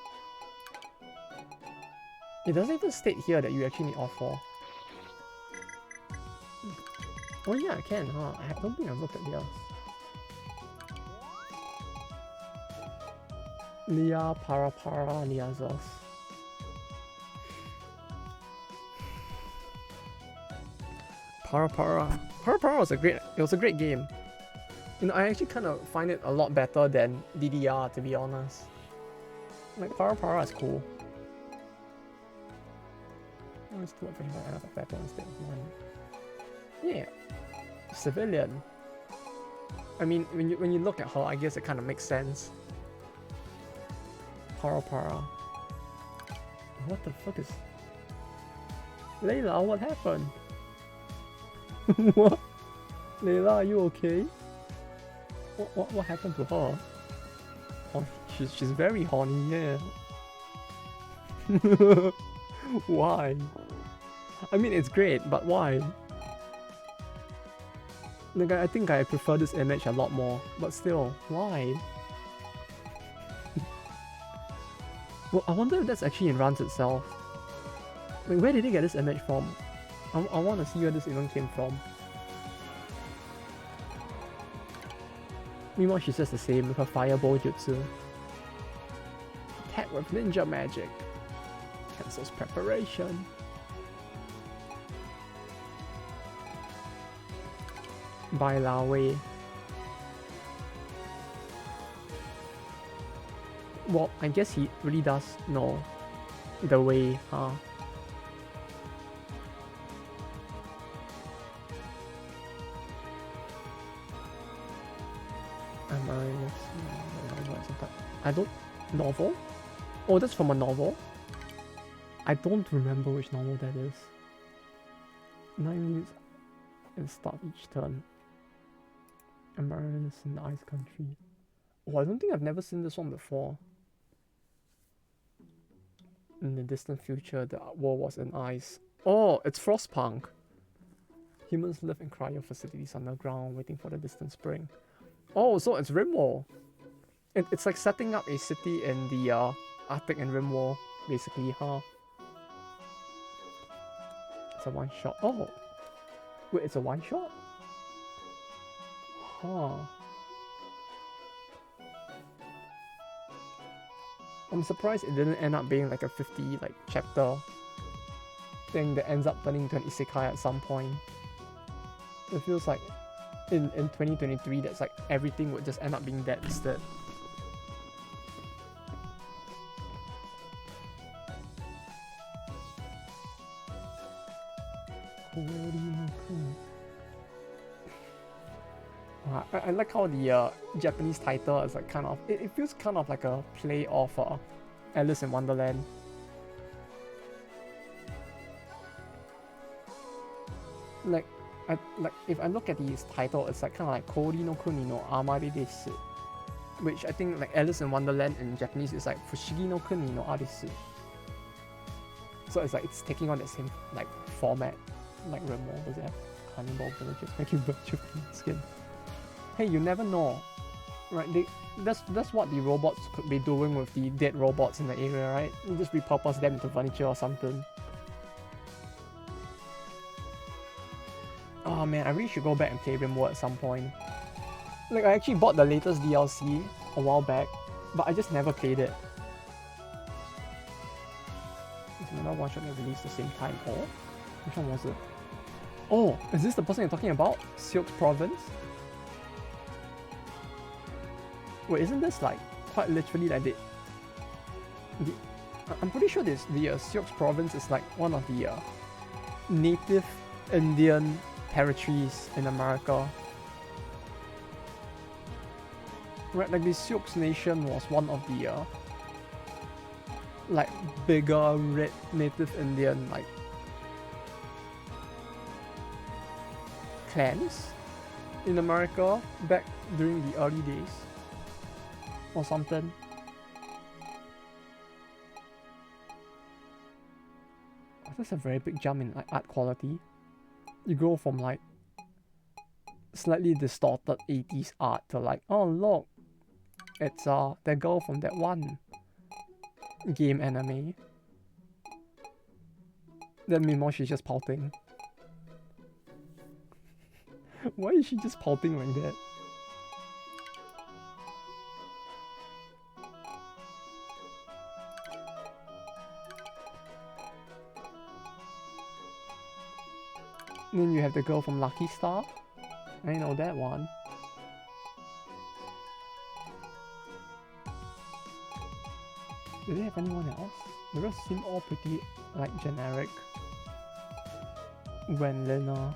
It doesn't even state here that you actually need all four. Oh yeah, I can, huh? I don't think I've looked at theirs. Lia, Para, Liazos. Para was a great game. You know, I actually kind of find it a lot better than DDR, to be honest. Like, Para is cool. Let's do it another battle instead of one. Yeah. Civilian. I mean, when you look at her, I guess it kind of makes sense. Para. What the fuck is... Layla, what happened? What? Layla, are you okay? What happened to her? Oh, she's very horny, yeah. Why? I mean, it's great, but why? Like, I think I prefer this image a lot more, but still, why? Well, I wonder if that's actually in Rance itself. Like, where did they get this image from? I want to see where this even came from. Meanwhile, she's just the same with her fireball jutsu. Attack with ninja magic. Cancels preparation. By La Wei. Well, I guess he really does know the way, huh? I don't... Novel? Oh, that's from a novel? I don't remember which novel that is. 9 minutes and start each turn. Americans in the Ice Country. Oh, I don't think I've never seen this one before. In the distant future, the world was in ice. Oh, it's Frostpunk. Humans live in cryo facilities underground, waiting for the distant spring. Oh, so it's Rimworld. It's like setting up a city in the Arctic and Rimworld, basically, huh? It's a one shot. Oh, wait, it's a one shot? Huh. I'm surprised it didn't end up being like a 50 like chapter thing that ends up turning into an isekai at some point. It feels like in 2023 that's like everything would just end up being that instead. I like how the Japanese title is like kind of it feels kind of like a play off Alice in Wonderland. Like if I look at his title, it's like kind of like Kori no Kuni no Amari desu, which I think like Alice in Wonderland in Japanese is like Fushigi no Kuni no Arisu. So it's like it's taking on the same like format, like Remo does it have cannibal villagers making virtual skin. Hey, you never know, right? That's what the robots could be doing with the dead robots in the area, right? You just repurpose them into furniture or something. Oh man, I really should go back and play Rimworld at some point. Like, I actually bought the latest DLC a while back, but I just never played it. There's another one shot that released the same time. Oh, which one was it? Oh, is this the person you're talking about? Sioux Province? Wait, isn't this like quite literally like I'm pretty sure the Sioux Province is like one of the native Indian territories in America. Right, like the Sioux Nation was one of the like bigger red native Indian like clans in America back during the early days or something. That's a very big jump in like art quality. You go from like slightly distorted 80s art to like, oh look, it's that girl from that one game anime. Then meanwhile she's just pouting. Why is she just pouting like that? And then you have the girl from Lucky Star. I know that one. Do they have anyone else? The rest seem all pretty like generic. Gwenlina.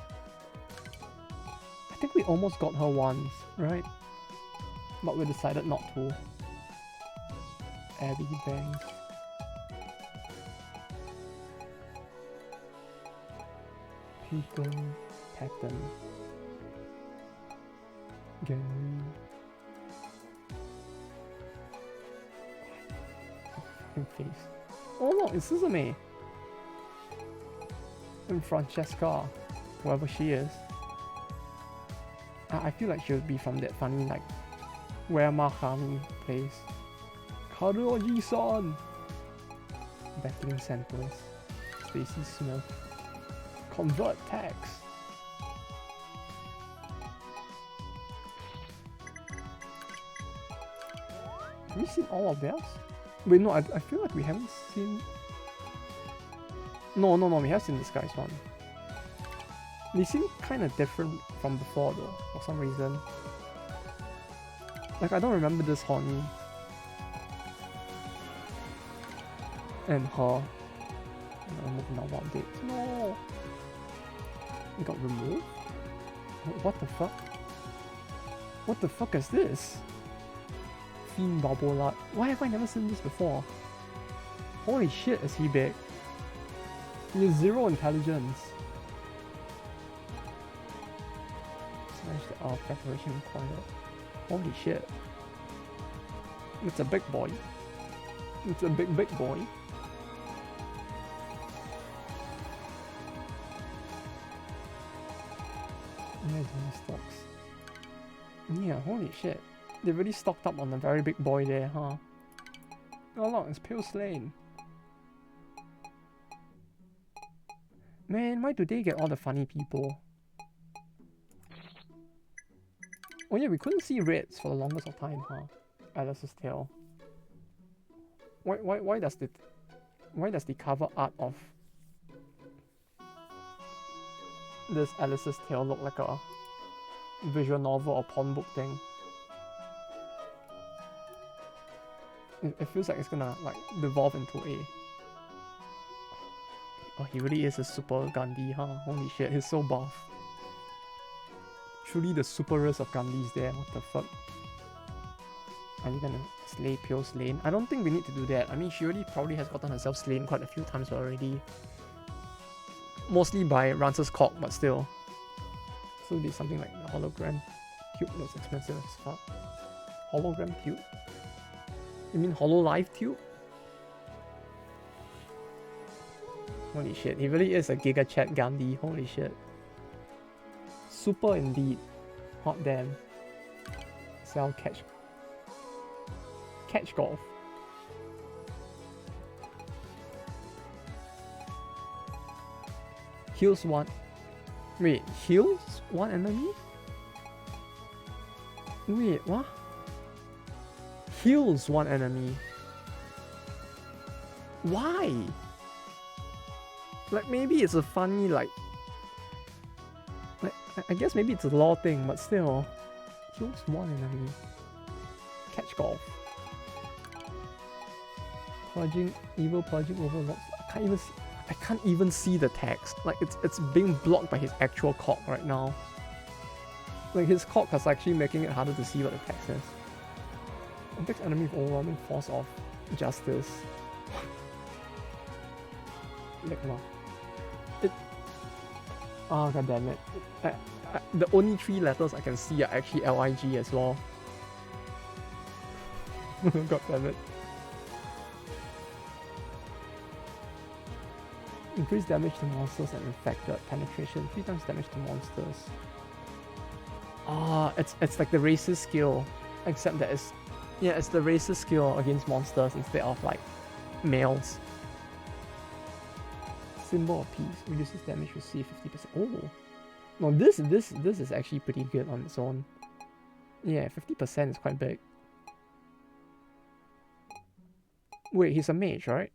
I think we almost got her once, right? But we decided not to. Abby Banks. Peter Patton. Gary. Face. Oh look, it's Suzume! And Francesca, whoever she is. I feel like she would be from that funny like where Mahami plays. Karuoji-san! Battling Centers. Stacy Smith. Convert text. Have we seen all of theirs? Wait, no, I feel like we haven't seen... No, we have seen this guy's one. They seem kind of different from before though, for some reason. Like, I don't remember this Honey. And her. I'm moving on one date. No! It got removed? What the fuck? What the fuck is this? Fiend Barbola. Why have I never seen this before? Holy shit, is he big? He has 0 intelligence. Slash the preparation required. Holy shit. It's a big boy. It's a big boy. There's more stocks. Yeah, holy shit. They really stocked up on a very big boy there, huh? Oh look, it's Pale Slane. Man, why do they get all the funny people? Oh yeah, we couldn't see Reds for the longest of time, huh? Alice's Tale. Why does the cover art of this Alice's Tale look like a visual novel or porn book thing. It feels like it's gonna like devolve into a. Oh, he really is a super Gandhi, huh? Holy shit, he's so buff. Truly the superest of Gandhis there. What the fuck? Are you gonna slay Pure Slain? I don't think we need to do that. I mean, she already probably has gotten herself slain quite a few times already. Mostly by Rance's cock, but still. So it'd be something like the hologram tube that's expensive as fuck. Hologram tube? You mean Hololive tube? Holy shit, he really is a Giga Chat Gandhi. Holy shit. Super indeed. Hot damn. Sell catch. Catch golf. Heals one. Wait, heals one enemy? Wait, what? Heals one enemy. Why? Like maybe it's a funny like I guess maybe it's a law thing, but still. Heals one enemy. Catch golf. Purging evil purging overlords. I can't even see the text. Like it's being blocked by his actual cock right now. Like his cock is actually making it harder to see what the text is. Attacks enemy with overwhelming force of justice. Ligma. Oh god damn it. The only 3 letters I can see are actually LIG as well. God damn it. Increase damage to monsters and infected. Penetration. 3 times damage to monsters. Ah, it's like the racist skill. Except that it's the racist skill against monsters instead of like males. Symbol of peace. Reduces damage received 50%. Oh. No, this is actually pretty good on its own. Yeah, 50% is quite big. Wait, he's a mage, right?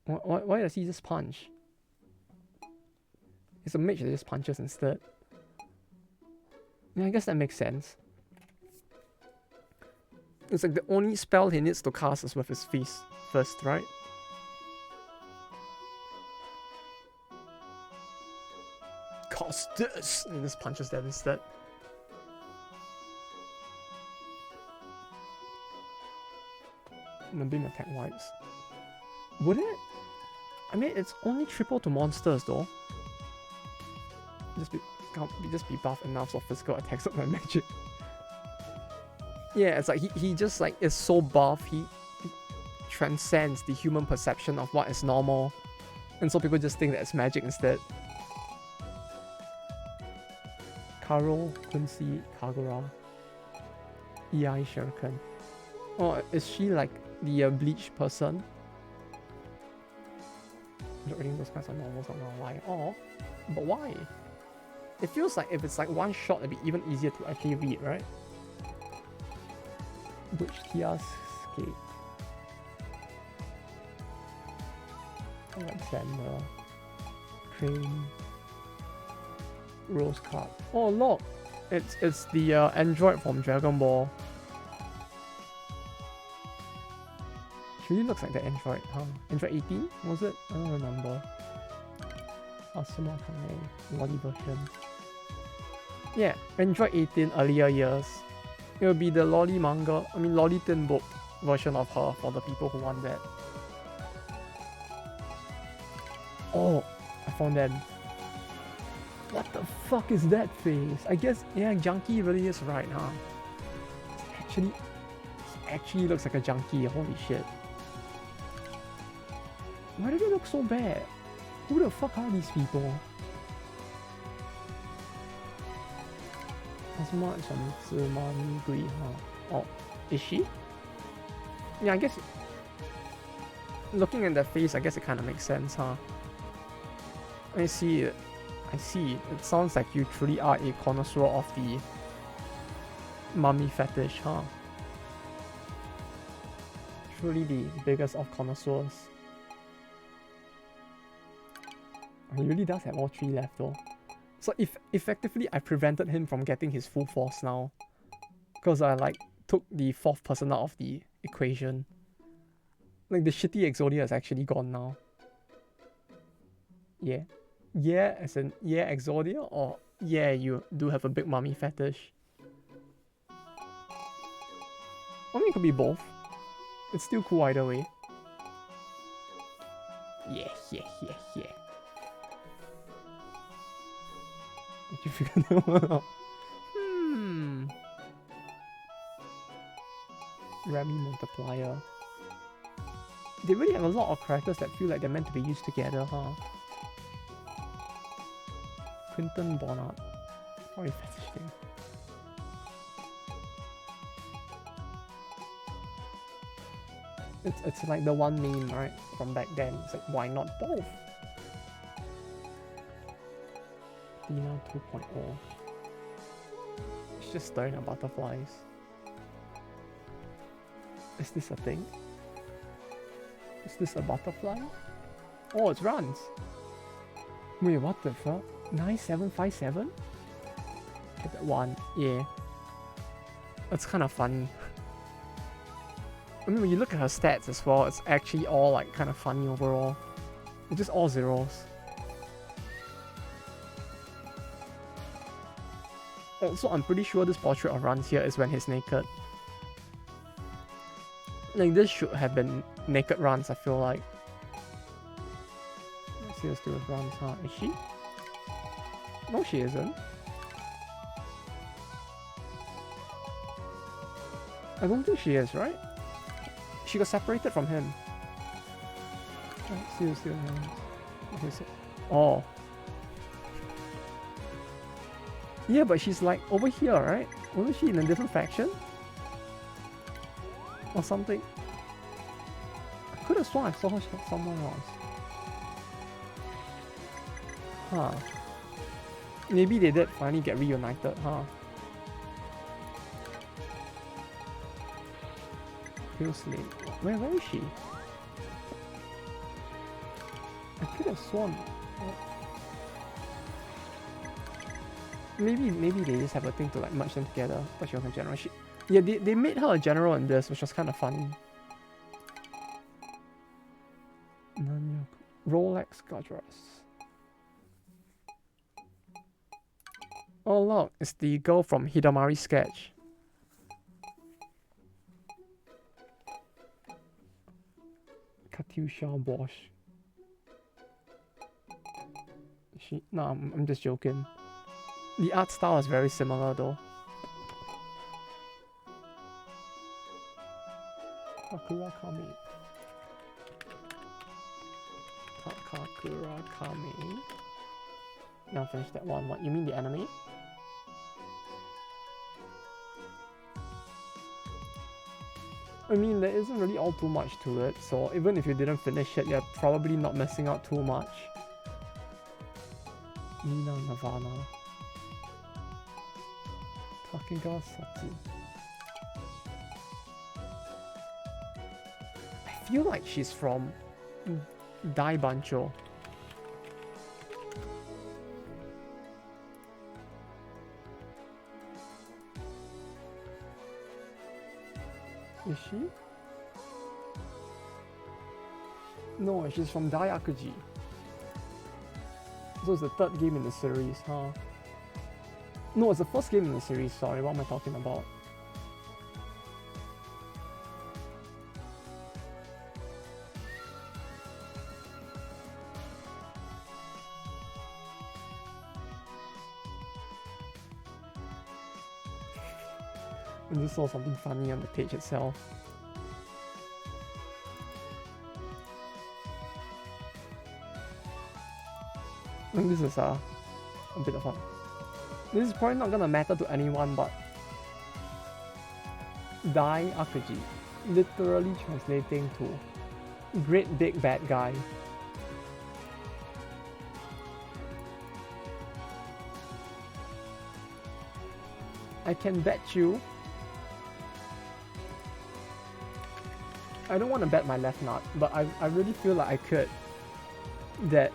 Why does he just punch? He's a mage that just punches instead. Yeah, I guess that makes sense. It's like the only spell he needs to cast is with his fist first, right? Cast this! And just punches them instead. And the beam attack wipes. Would it? I mean, it's only triple to monsters though. Just be buff enough so physical attacks with my magic. Yeah, it's like he just like is so buff, he transcends the human perception of what is normal. And so people just think that it's magic instead. Karo, Quincy, Kagura, EI Shuriken. Oh, is she like the bleach person? I'm not reading those kinds of novels, I'm not gonna lie. Oh, but why? It feels like if it's like one shot, it'd be even easier to actually read, right? Which Tia's Escape. Alexander. Crane. Rose card. Oh look! It's the android from Dragon Ball. She really looks like the android, huh? Android 18? Was it? I don't remember. Asuma Kame. Lolly version. Yeah, Android 18 earlier years. It will be the Lolly manga, Lolly Tin book version of her for the people who want that. Oh, I found that. What the fuck is that face? I guess, yeah, Junkie really is right, huh? It actually looks like a Junkie, holy shit. Why do they look so bad? Who the fuck are these people? Asuma is from Tsumanigui, huh? Oh, is she? Yeah, I guess... Looking at that face, I guess it kind of makes sense, huh? I see it. I see. It sounds like you truly are a connoisseur of the mummy fetish, huh? Truly the biggest of connoisseurs. He really does have all 3 left though. So if effectively I prevented him from getting his full force now. Because I like took the fourth person out of the equation. Like the shitty Exodia is actually gone now. Yeah. Yeah, as in yeah Exodia, or yeah you do have a big mummy fetish. I mean it could be both. It's still cool either way. Yeah. Did you figure that one out? Remy multiplier. They really have a lot of characters that feel like they're meant to be used together, huh? Quinton Bonard. Sorry, fetish thing. It's like the one meme, right? From back then. It's like, why not both? Dina 2.0. It's just staring at butterflies. Is this a thing? Is this a butterfly? Oh, it's Rance. Wait, what the fuck? 9757? Get that one, yeah. That's kind of funny. I mean, when you look at her stats as well, it's actually all like kind of funny overall. It's just all zeros. Also, I'm pretty sure this portrait of Rance here is when he's naked. Like, this should have been naked Rance, I feel like. Let's see what's still with Rance, huh? Is she? No, she isn't. I don't think she is, right? She got separated from him. Let's see what's still with Rance. Okay, so... Oh. Yeah, but she's like over here, right? Wasn't she in a different faction? Or something? I could have sworn I saw her somewhere else. Huh. Maybe they did finally get reunited, huh? Seriously. Where is she? I could have sworn. Maybe they just have a thing to like merge them together. But she was a general. Yeah, they made her a general in this, which was kind of funny. Rolex Gudras. Oh look, it's the girl from Hidamari's sketch. Katyusha Bosch. No, I'm just joking. The art style is very similar though. Kakura Kami. Kakura Kami. Now finish that one. What, you mean the anime? I mean, there isn't really all too much to it, so even if you didn't finish it, you're probably not missing out too much. Nina Nirvana. Takiga Satsu. I feel like she's from Dai Bancho. Is she? No, she's from Daiakuji. So it's the third game in the series, huh? No, it's the first game in the series, sorry, what am I talking about? I just saw something funny on the page itself. I think this is a bit of fun. This is probably not gonna matter to anyone, but Dai Akuji, literally translating to Great Big Bad Guy. I can bet you. I don't want to bet my left nut, but I really feel like I could. That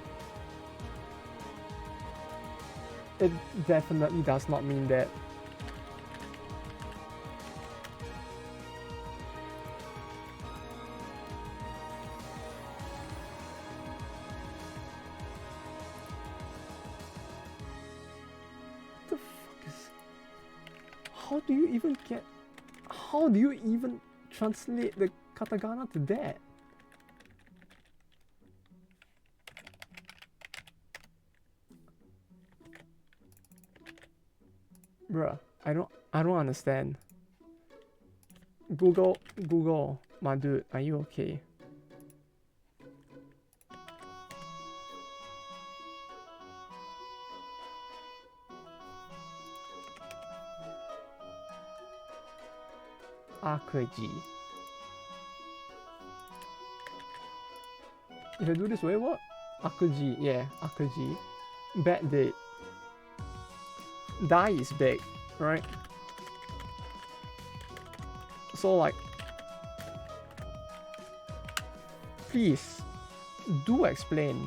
It definitely does not mean that. What the fuck is... How do you even get... How do you even translate the katakana to that? Bruh, I don't understand. Google, my dude, are you okay? Akuji. If I do this way, what? Akuji, yeah, Akuji. Bad date. Die is big, right? So like, please, do explain.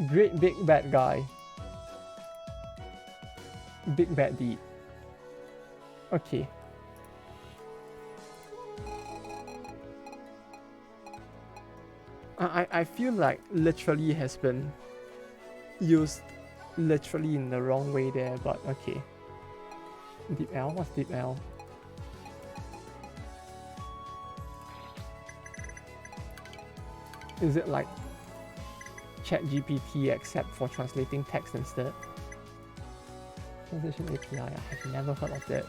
Great big bad guy. Big bad deed. Okay. I feel like literally has been used literally in the wrong way there, but okay. Deep L? What's Deep L? Is it like ChatGPT except for translating text instead? Translation API, I have never heard of that.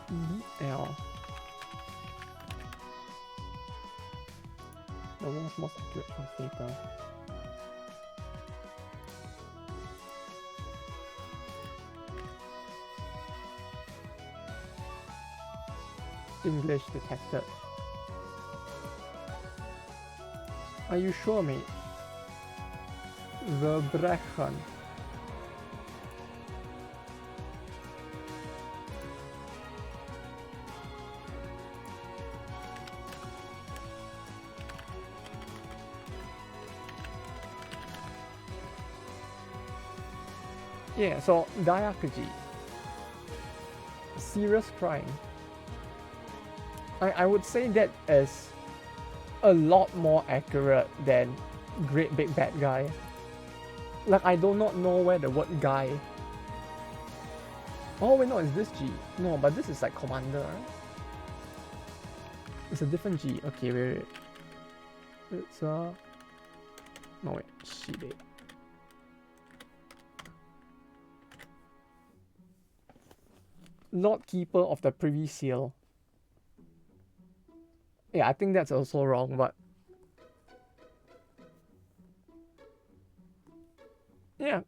Deep L. The world's most accurate translator. English detected. Are you sure, mate? Verbrechen. Yeah, so Dayakuji. Serious crime. I would say that is a lot more accurate than great big bad guy. Like, I do not know where the word guy... Oh wait, no, it's this G. No, but this is like commander. It's a different G. Okay, wait. It's no wait, Shide. Lord Keeper of the Privy Seal. Yeah, I think that's also wrong, but... Yeah.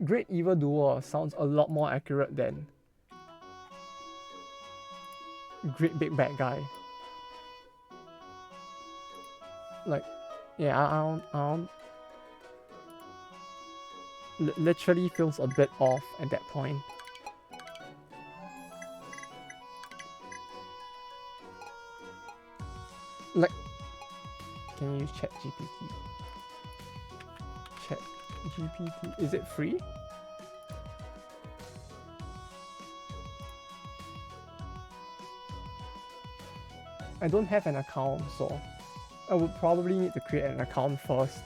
Great Evil Doer sounds a lot more accurate than Great Big Bad Guy. Like, yeah, I don't literally feels a bit off at that point. Like, can you use ChatGPT? ChatGPT, is it free? I don't have an account, so I would probably need to create an account first.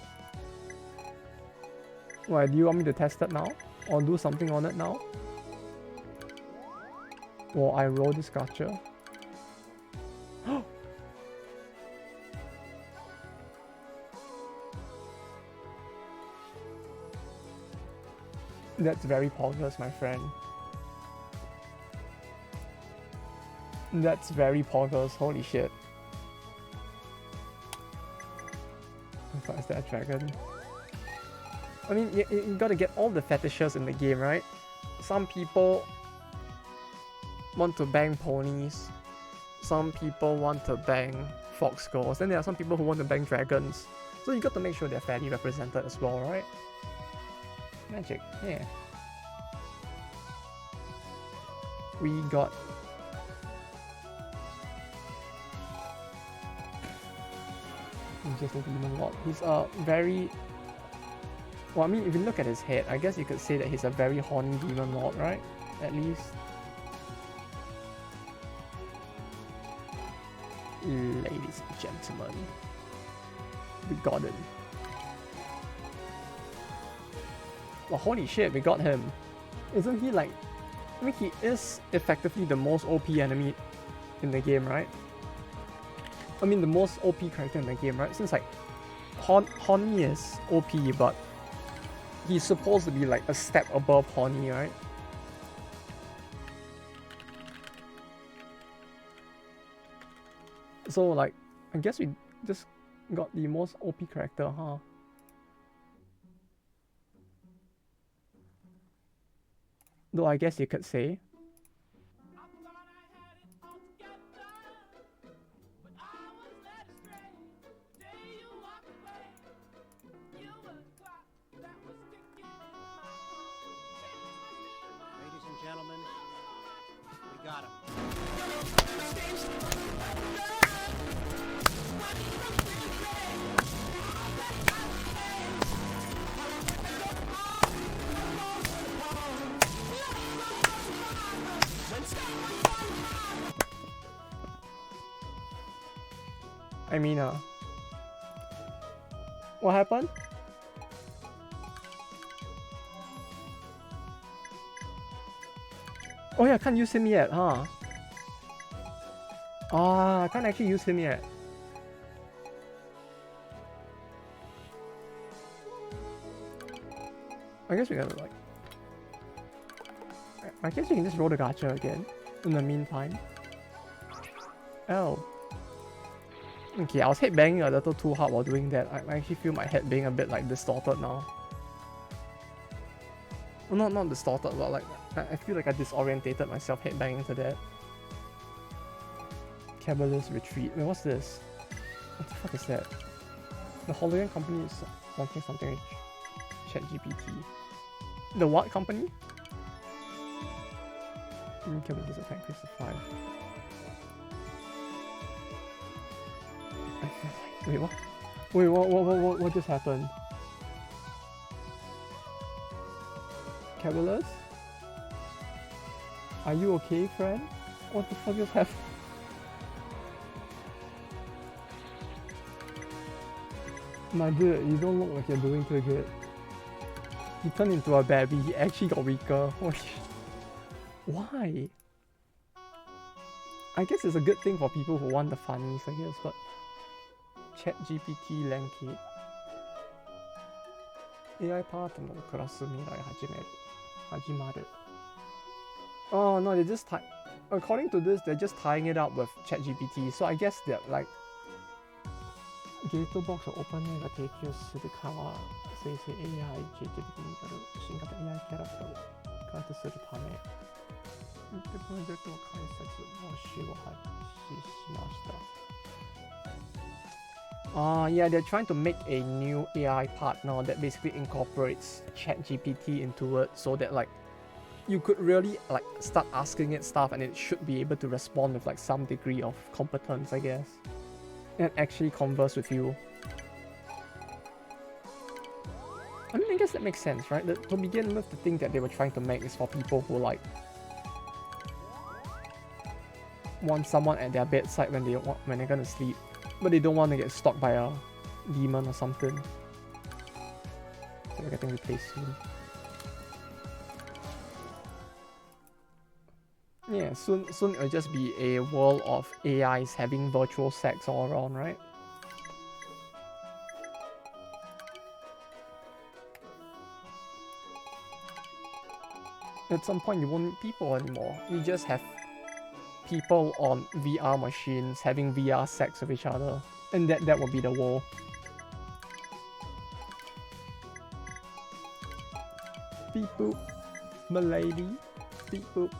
Why, do you want me to test it now? Or do something on it now? Or I roll this gacha? That's very poggers, my friend. That's very poggers, holy shit. I thought, is that a dragon? I mean, you gotta get all the fetishes in the game, right? Some people want to bang ponies. Some people want to bang fox girls. Then there are some people who want to bang dragons. So you got to make sure they're fairly represented as well, right? Magic, yeah. We got... He's just a demon lord. He's a very... Well, I mean, if you look at his head, I guess you could say that he's a very horny demon lord, right? At least. Ladies and gentlemen, we got him. Well, holy shit, we got him. Isn't he like... I mean, he is effectively the most OP enemy in the game, right? I mean, the most OP character in the game, right? Since like, Horny is OP, but he's supposed to be like a step above Horny, right? So like, I guess we just got the most OP character, huh? Though I guess you could say. Ladies and gentlemen, we got him. I mean, what happened? Oh yeah, I can't use him yet, huh? Ah, I can't actually use him yet. I guess we gotta like... I guess we can just roll the gacha again in the meantime. Oh. Okay, I was headbanging a little too hard while doing that. I actually feel my head being a bit like distorted now. Well, not distorted, but like I feel like I disorientated myself headbanging to that. Cabalist's Retreat. Wait, what's this? What the fuck is that? The hologram company is launching something with ChatGPT. The what company? Cabalist attack increase to 5. Wait, what? Wait, what just happened? Cabalist? Are you okay, friend? What the fuck just happened? My dude, you don't look like you're doing too good. He turned into a baby, he actually got weaker. Holy shit. Why? I guess it's a good thing for people who want the funnies, I guess, but... ChatGPT 連携 AI パートナーのクラス未来始まる Oh no, they're just according to this, they're just tying it up with ChatGPT. So I guess that like ゲートボックスを OpenAI が提供するかは生成 AI GPT による新型 AI キャラクターを開発するためプロジェクトの開設募集を開始しました。Yeah, they're trying to make a new AI partner that basically incorporates ChatGPT into it so that like you could really like start asking it stuff and it should be able to respond with like some degree of competence, I guess, and actually converse with you. I mean, I guess that makes sense, right? To begin with, the thing that they were trying to make is for people who like want someone at their bedside when they're gonna sleep. But they don't want to get stalked by a demon or something. So they're getting replaced soon. Yeah, soon it'll just be a world of AIs having virtual sex all around, right? At some point you won't need people anymore. You just have people on VR machines having VR sex with each other, and that will be the world. Beep boop, milady. Beep boop.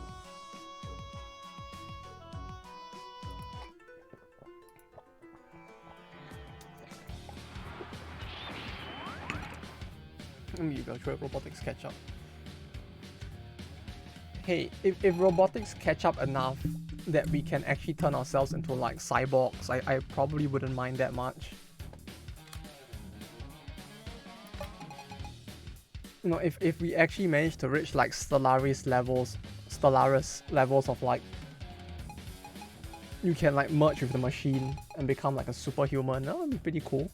Let me go try robotics catch up. Hey, if robotics catch up enough that we can actually turn ourselves into like cyborgs, I probably wouldn't mind that much. You know, if we actually manage to reach like Stellaris levels of like, you can like merge with the machine and become like a superhuman, that would be pretty cool.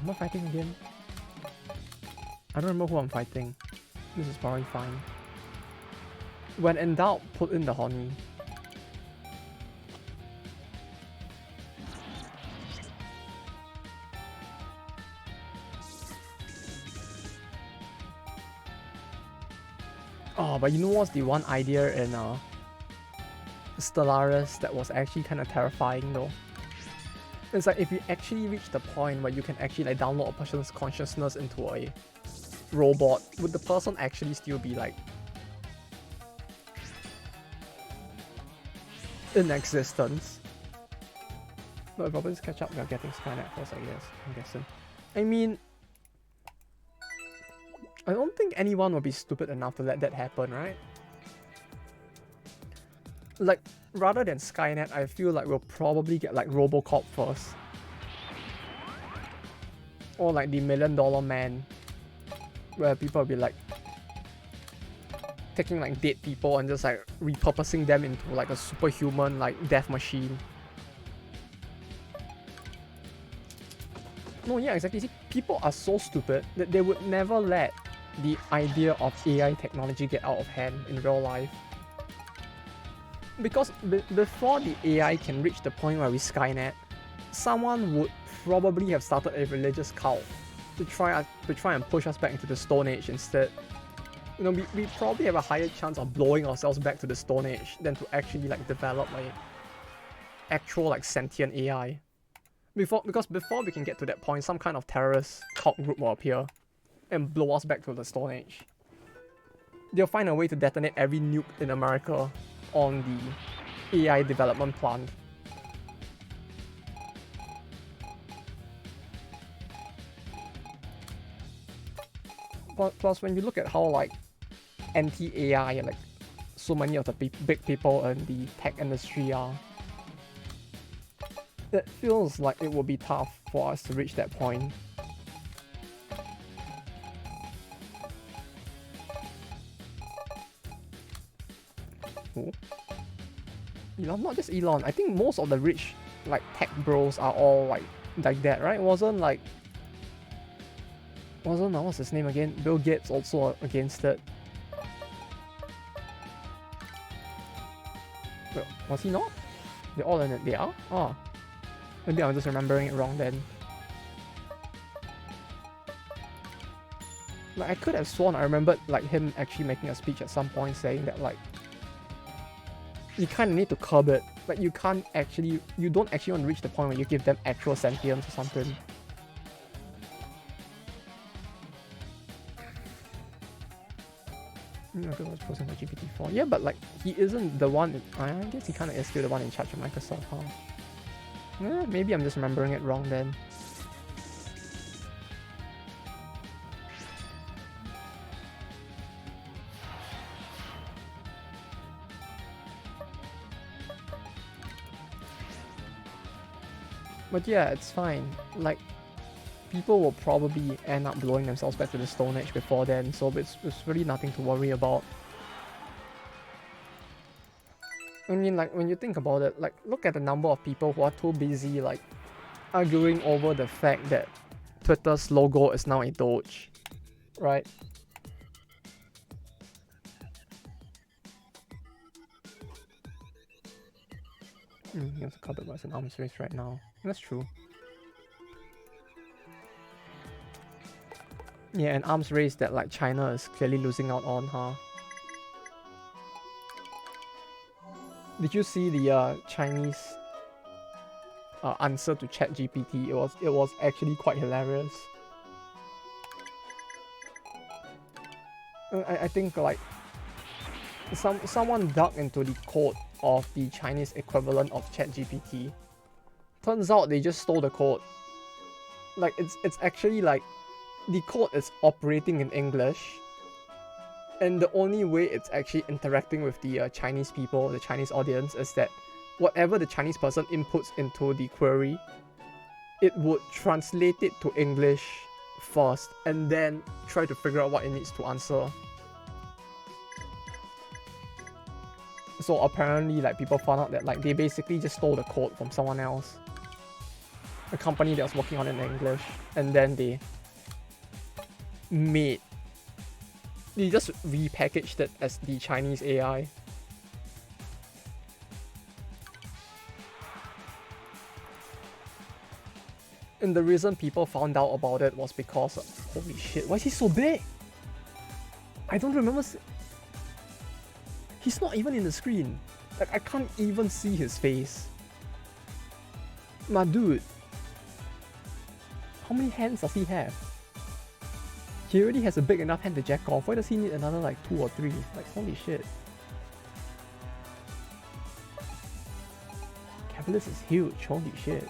Am I fighting again? I don't remember who I'm fighting. This is probably fine. When in doubt, put in the honey. Oh, but you know what's the one idea in Stellaris that was actually kind of terrifying though? It's like if you actually reach the point where you can actually like download a person's consciousness into a robot, would the person actually still be like in existence? No, if robots catch up, we are getting Skynet first, I guess. I'm guessing. I mean, I don't think anyone would be stupid enough to let that happen, right? Like, rather than Skynet, I feel like we'll probably get like Robocop first. Or like the $1 Million Man, where people will be like taking like dead people and just like repurposing them into like a superhuman like death machine. No, yeah, exactly. See, people are so stupid that they would never let the idea of AI technology get out of hand in real life. Because before the AI can reach the point where we Skynet, someone would probably have started a religious cult to try and push us back into the Stone Age instead. You know, we probably have a higher chance of blowing ourselves back to the Stone Age than to actually like develop like actual like sentient AI. Because before we can get to that point, some kind of terrorist cult group will appear and blow us back to the Stone Age. They'll find a way to detonate every nuke in America on the AI development plant. Plus, when you look at how like anti-AI, like so many of the big people in the tech industry are, it feels like it will be tough for us to reach that point. Who? Elon? Not just Elon. I think most of the rich like tech bros are all like that, right? Wasn't what's his name again? Bill Gates also against it. Wait, was he not? They're all in it. They are? Oh. Maybe I'm just remembering it wrong then. Like I could have sworn I remembered like him actually making a speech at some point saying that like you kind of need to curb it. Like you don't actually want to reach the point where you give them actual sentience or something. Because I was posting for GPT-4. Yeah, but like he isn't the one. I guess he kind of is still the one in charge of Microsoft, huh? Maybe I'm just remembering it wrong then. But yeah, it's fine. Like, people will probably end up blowing themselves back to the Stone Age before then, so it's really nothing to worry about. I mean, like, when you think about it, like, look at the number of people who are too busy, like, arguing over the fact that Twitter's logo is now a Doge, right? He also covered what's an arms race right now. That's true. Yeah, an arms race that like China is clearly losing out on, huh? Did you see the Chinese answer to ChatGPT? It was actually quite hilarious. I think like someone dug into the code of the Chinese equivalent of ChatGPT. Turns out they just stole the code. Like it's actually like the code is operating in English, and the only way it's actually interacting with the Chinese people, the Chinese audience, is that whatever the Chinese person inputs into the query, it would translate it to English first and then try to figure out what it needs to answer. So apparently, like, people found out that, like, they basically just stole the code from someone else, a company that was working on it in English, and then they just repackaged it as the Chinese AI. And the reason people found out about it was because holy shit, why is he so big? I don't remember. He's not even in the screen. Like, I can't even see his face. My dude. How many hands does he have? He already has a big enough hand to jack off. Why does he need another like 2 or 3? Like, holy shit. Cavaliers is huge. Holy shit.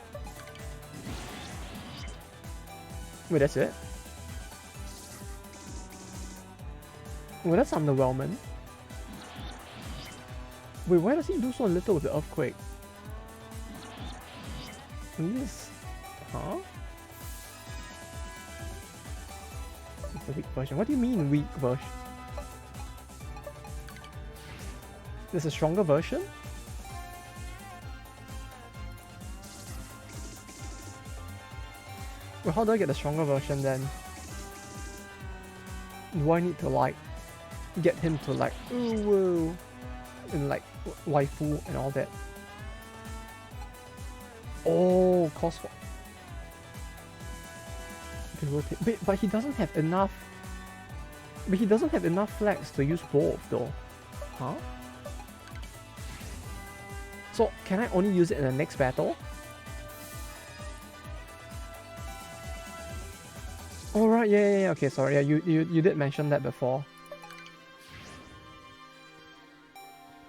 Wait, that's it? Well, that's underwhelming. Wait, why does he do so little with the earthquake? Yes. Huh? It's the weak version. What do you mean weak version? There's a stronger version? Well, how do I get the stronger version then? Do I need to like get him to like ooh woo and like waifu and all that? Oh, cost for wait, but he doesn't have enough. But he doesn't have enough flags to use both though. Huh? So can I only use it in the next battle? Oh right, yeah. Okay, sorry. Yeah, you did mention that before.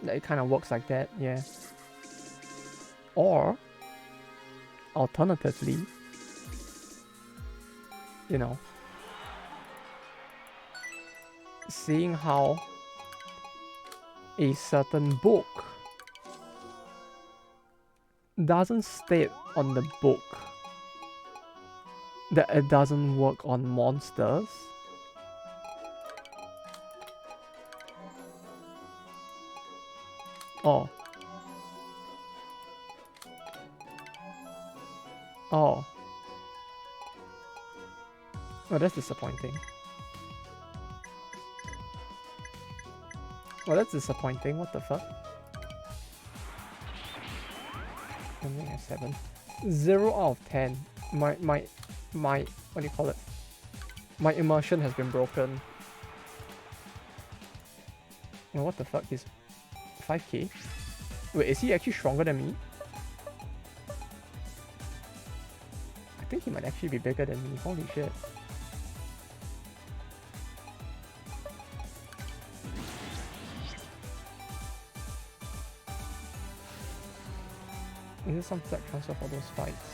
That it kind of works like that, yeah. Or alternatively, you know, seeing how a certain book doesn't state on the book that it doesn't work on monsters. Oh. Oh. Oh, that's disappointing. Well, that's disappointing. What the fuck? Only a 7. 0 out of 10. My what do you call it? My immersion has been broken. Oh, what the fuck? He's 5k? Wait, is he actually stronger than me? I think he might actually be bigger than me. Holy shit. Is there some flag transfer for those fights?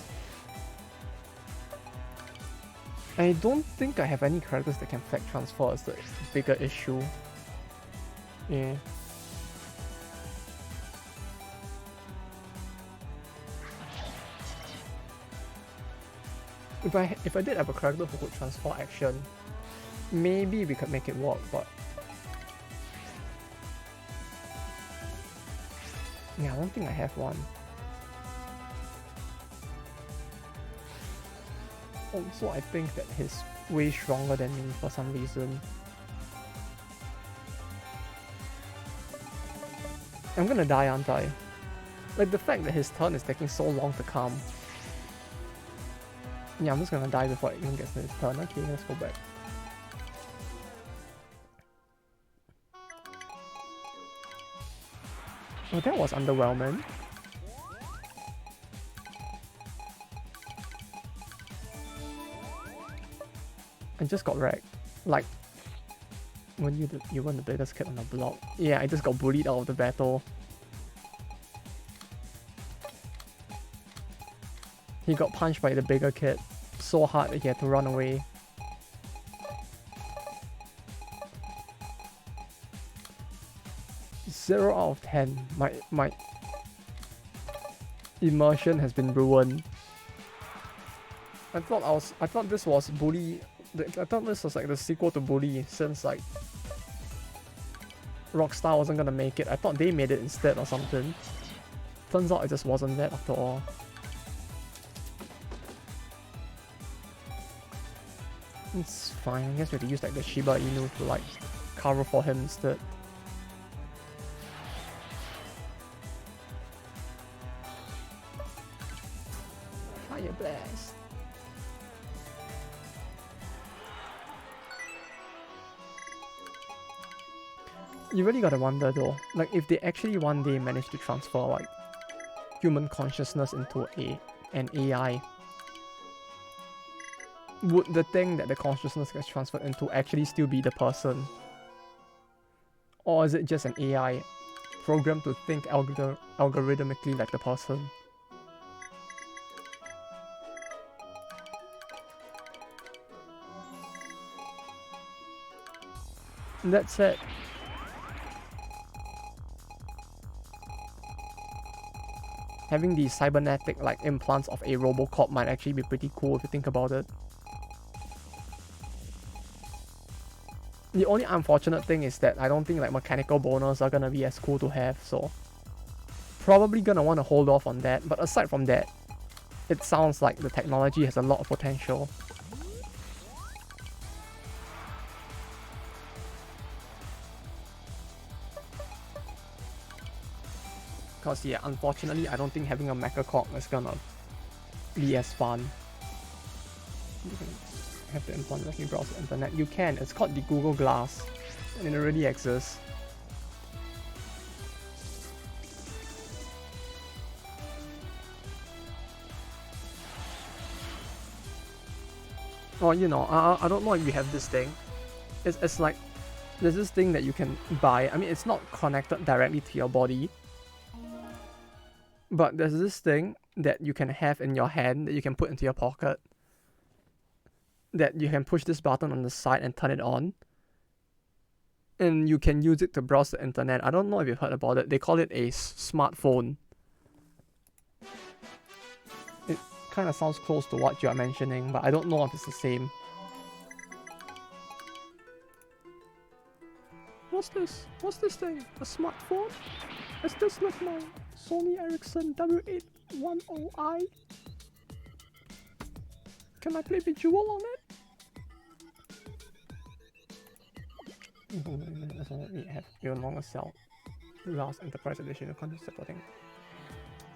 I don't think I have any characters that can flag transfer as the bigger issue. Yeah. If I did have a character who could transfer action, maybe we could make it work, but yeah, I don't think I have one. Also, I think that he's way stronger than me for some reason. I'm gonna die, aren't I? Like, the fact that his turn is taking so long to come. Yeah, I'm just gonna die before it even gets to his turn. Okay, let's go back. Oh, that was underwhelming. I just got wrecked. Like, when you weren't the biggest kid on the block. Yeah, I just got bullied out of the battle. He got punched by the bigger kid so hard that he had to run away. Zero out of 10. My immersion has been ruined. I thought this was Bully. I thought this was like the sequel to Bully, since like Rockstar wasn't gonna make it. I thought they made it instead or something. Turns out it just wasn't that after all. It's fine. I guess we have to use like the Shiba Inu to like cover for him instead. Fire blast. You really gotta wonder though, like if they actually one day manage to transfer like human consciousness into an AI, would the thing that the consciousness gets transferred into actually still be the person? Or is it just an AI programmed to think algorithmically like the person? That said, having the cybernetic like implants of a Robocop might actually be pretty cool if you think about it. The only unfortunate thing is that I don't think like mechanical boners are gonna be as cool to have, so probably gonna want to hold off on that. But aside from that, it sounds like the technology has a lot of potential. Cause yeah, unfortunately I don't think having a mechacorp is gonna be as fun. You can have the implant let me browse the internet. You can, it's called the Google Glass, and it already exists. Oh, you know, I don't know if you have this thing. It's like, there's this thing that you can buy. I mean, it's not connected directly to your body, but there's this thing that you can have in your hand that you can put into your pocket, that you can push this button on the side and turn it on, and you can use it to browse the internet. I don't know if you've heard about it. They call it a smartphone. It kind of sounds close to what you are mentioning, but I don't know if it's the same. What's this? What's this thing? A smartphone? Is this like my Sony Ericsson W810i? Can I play Bejeweled on it? We have even longer sell Glass Enterprise Edition. You continue supporting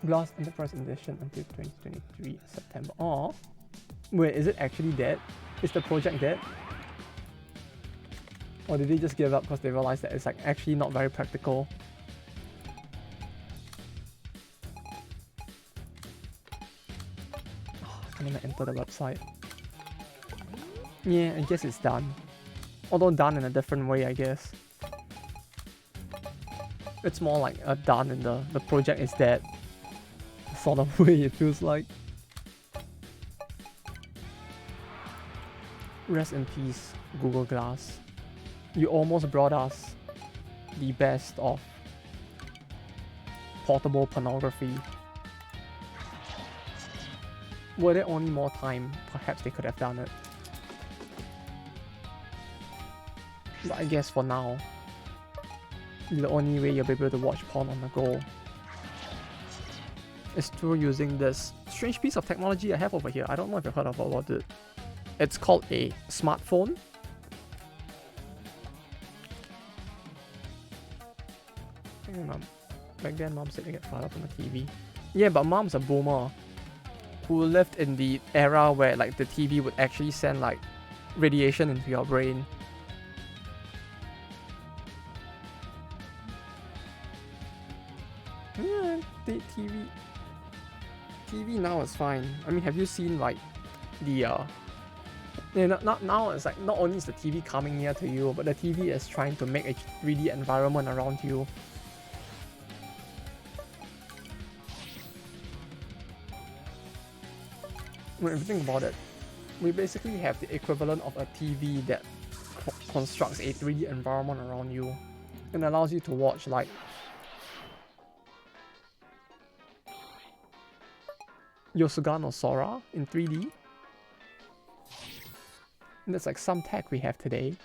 Glass Enterprise Edition until 2023 September. Oh, wait, is it actually dead? Is the project dead? Or did they just give up because they realized that it's like actually not very practical? I'm gonna enter the website. Yeah, I guess it's done. Although done in a different way, I guess. It's more like a done in the project is dead sort of way it feels like. Rest in peace, Google Glass. You almost brought us the best of portable pornography. Were there only more time, perhaps they could have done it. But I guess for now, the only way you'll be able to watch porn on the go is through using this strange piece of technology I have over here. I don't know if you've heard about it. It's called a smartphone. Back then, mom said they get fired up on the TV. Yeah, but mom's a boomer who lived in the era where like the TV would actually send like radiation into your brain. Yeah, the TV now is fine. I mean, have you seen like the not now it's like not only is the TV coming near to you, but the TV is trying to make a 3D environment around you. When you think about it, we basically have the equivalent of a TV that constructs a 3D environment around you and allows you to watch like Yosuga no Sora in 3D. And that's like some tech we have today.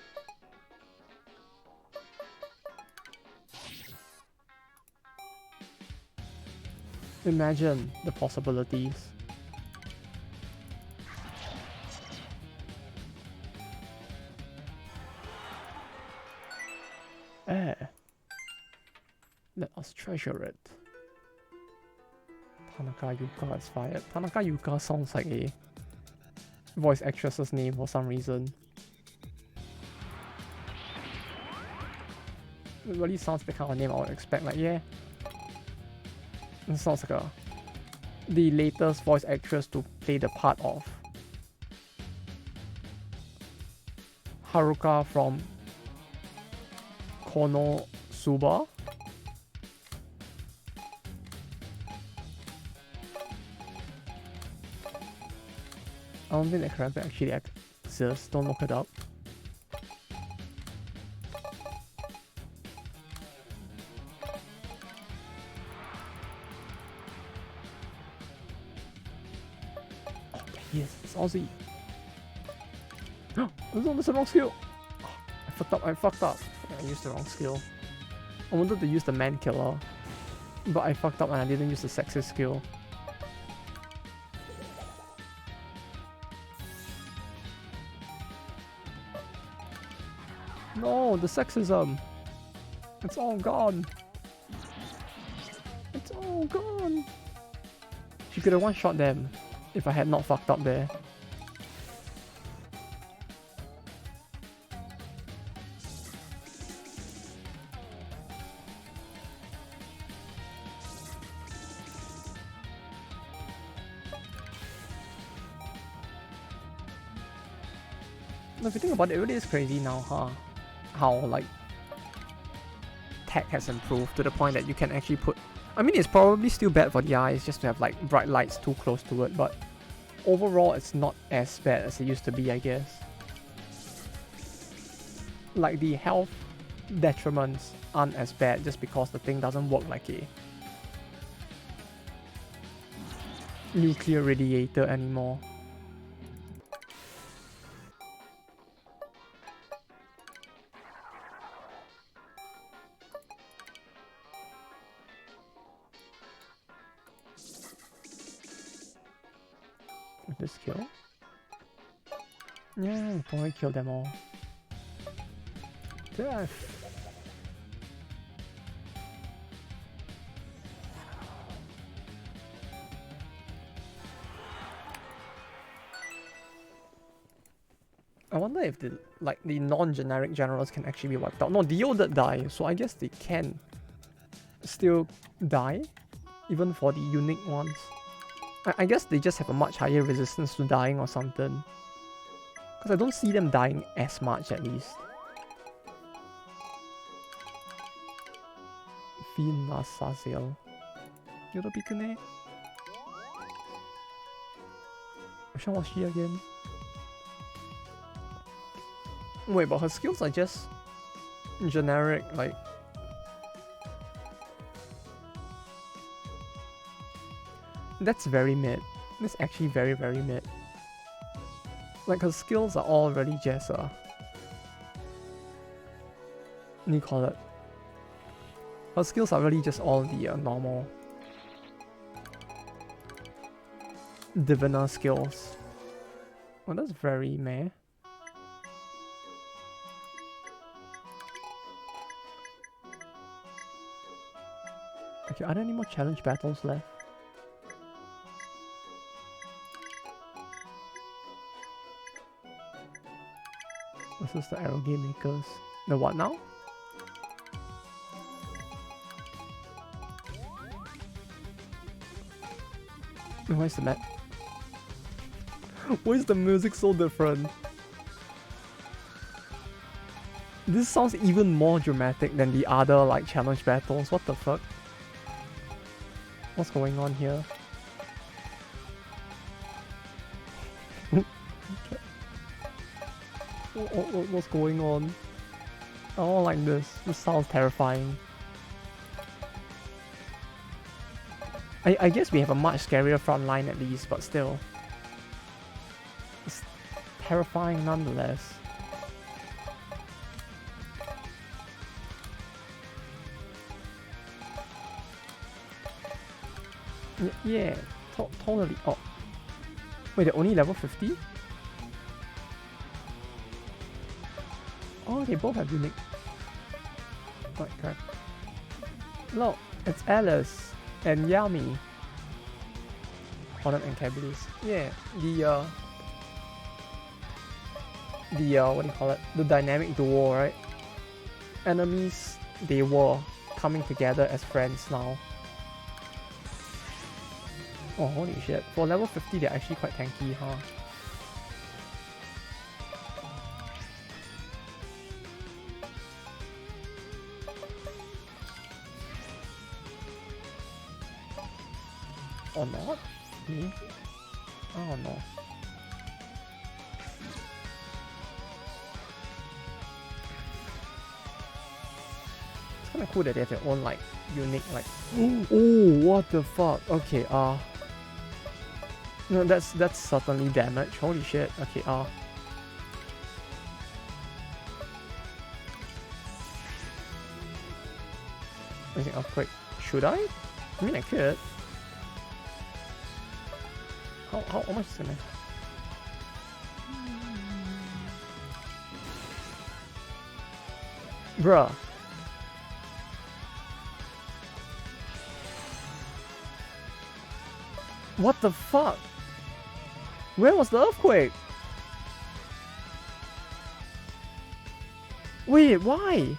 Imagine the possibilities. Let us treasure it. Tanaka Yuka is fired. Tanaka Yuka sounds like a voice actress's name for some reason. It really sounds the kind of name I would expect. Like, yeah. It sounds like the latest voice actress to play the part of Haruka from Konosuba. I don't think that character actually exists. Don't look it up. Oh, yes, it's Aussie. That's the wrong skill. Oh, I fucked up. I used the wrong skill. I wanted to use the man killer, but I fucked up and I didn't use the sexist skill. No, the sexism. It's all gone. It's all gone. She could have one-shot them if I had not fucked up there. If you think about it, it really is crazy now, huh? How, like, tech has improved to the point that you can actually put... I mean, it's probably still bad for the eyes just to have, like, bright lights too close to it, but overall, it's not as bad as it used to be, I guess. Like, the health detriments aren't as bad just because the thing doesn't work like a nuclear radiator anymore. This kill? Yeah, we'll probably kill them all. Death! I wonder if the non-generic generals can actually be wiped out. No, Dio did die, so I guess they can still die, even for the unique ones. I guess they just have a much higher resistance to dying or something. Because I don't see them dying as much, at least. Fiend Nasazel. Yorobikune? Which one was she again? Wait, but her skills are just generic, like... That's very mid. That's actually very, very mid. Like, her skills are all really just, what do you call it? Her skills are really just all the normal diviner skills. Oh, that's very meh. Okay, are there any more challenge battles left? This is the arrow game makers. The what now? Why is the map? Why is the music so different? This sounds even more dramatic than the other like challenge battles. What the fuck? What's going on here? What's going on? I don't like this. This sounds terrifying. I guess we have a much scarier front line at least, but still. It's terrifying nonetheless. Yeah, totally. Oh, wait, they're only level 50? Oh, they both have unique. Oh, God. Look, it's Alice and Yami. Hornet and Caboose. Yeah, the what do you call it? The dynamic duo, right? Enemies, they were coming together as friends now. Oh, holy shit. For level 50, they're actually quite tanky, huh? Or not? Me? I don't know. It's kinda cool that they have their own, like, unique, like... Oh, what the fuck? Okay, no, that's certainly damage. Holy shit. Okay, Anything earthquake? Should I? I mean, I could. How much is it, man? Bruh. What the fuck? Where was the earthquake? Wait, why?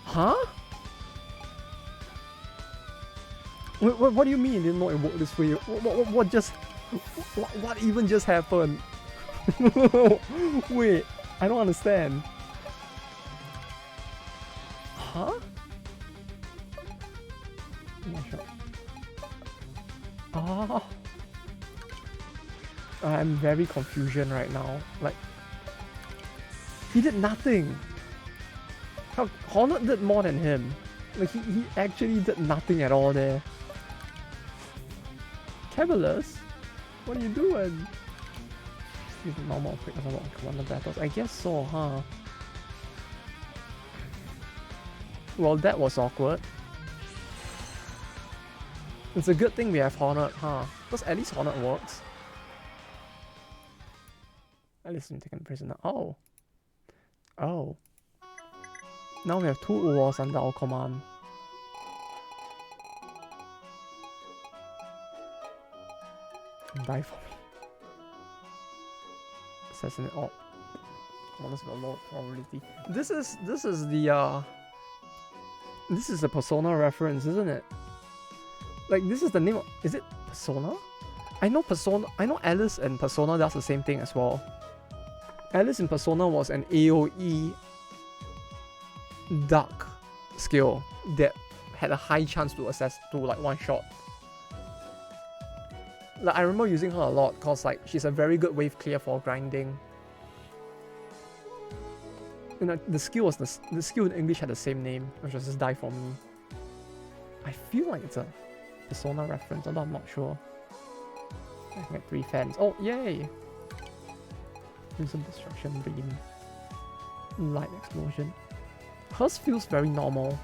Huh? What do you mean it did not work this way? What just... What even just happened? Wait, I don't understand. Huh? I'm not sure. Ah. I'm very confusion right now. Like, he did nothing. Hornet did more than him. Like, he actually did nothing at all there. Cavaliers? What are you doing? Use normal quick as well commander battles. I guess so, huh? Well, that was awkward. It's a good thing we have Hornet, huh? Because at least Hornet works. At least I'm taken prisoner. Oh. Oh. Now we have 2 wars under our command. Die for me. Assassinate. Oh. Oh, that's a low probability. This is a Persona reference, isn't it? Like, this is the name of... Is it Persona? I know Alice and Persona does the same thing as well. Alice in Persona was an AoE duck skill that had a high chance to assess to like one shot. Like, I remember using her a lot because like she's a very good wave clear for grinding. And the skill was the skill in English had the same name, which was just Die For Me. I feel like it's a Persona reference, although I'm not sure. I can get 3 fans. Oh, yay! Crimson Destruction Beam. Light Explosion. Hers feels very normal.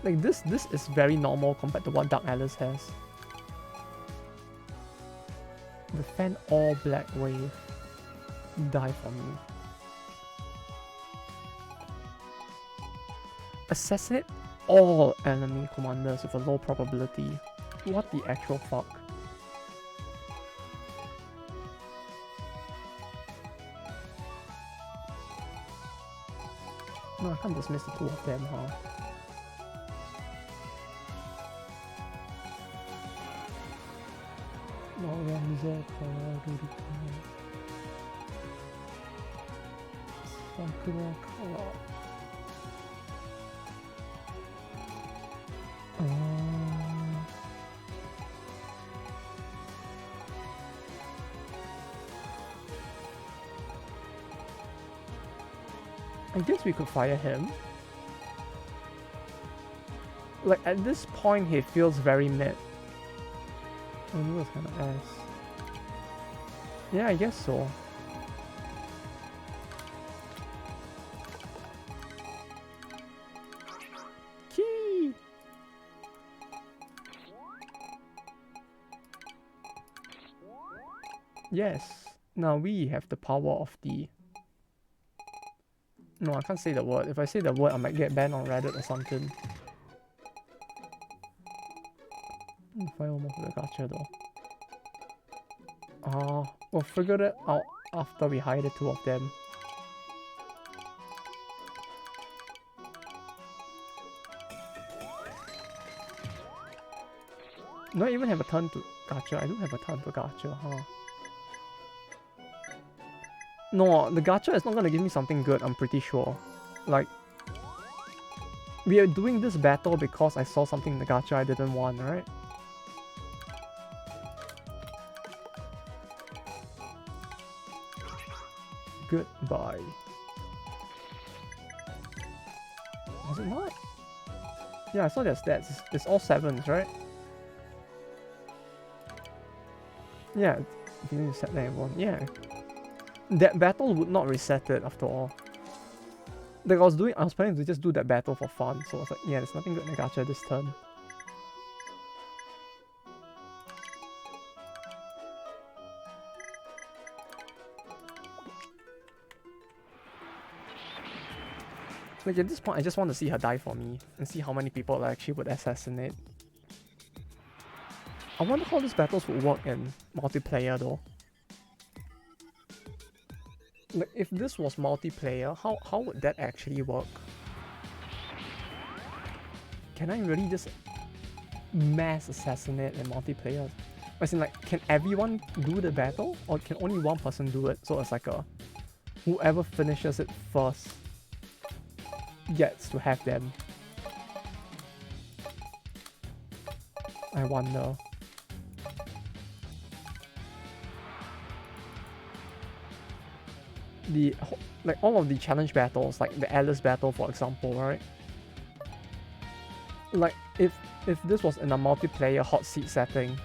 Like, this is very normal compared to what Dark Alice has. The fan all black wave. Die For Me. Assassinate all enemy commanders with a low probability. What the actual fuck? No, I can't dismiss the 2 of them, huh? Lorenzo Colorado. Sakura Color. I guess we could fire him. Like, at this point, he feels very mid. Oh, he was kind of ass. Yeah, I guess so. Yes. Now we have the power of the... No, I can't say the word. If I say the word, I might get banned on Reddit or something. Find one more for the gacha though. We'll figure it out after we hire the two of them. Do I even have a turn to gacha? I do have a turn to gacha, huh? No, the gacha is not gonna give me something good, I'm pretty sure. Like, we are doing this battle because I saw something in the gacha I didn't want, right? Goodbye. Was it not? Yeah, I saw their stats. It's all 7s, right? Yeah, you need to set that one. Yeah. That battle would not reset it after all. Like I was planning to just do that battle for fun, so I was like, yeah, there's nothing good in the gacha this turn. Like at this point, I just want to see her die for me and see how many people I actually would assassinate. I wonder how these battles would work in multiplayer though. Like if this was multiplayer, how would that actually work? Can I really just mass assassinate in multiplayer? As in like, can everyone do the battle? Or can only one person do it? So it's like a... whoever finishes it first gets to have them. I wonder. Like all of the challenge battles, like the Alice battle for example, right? Like if this was in a multiplayer hot seat setting.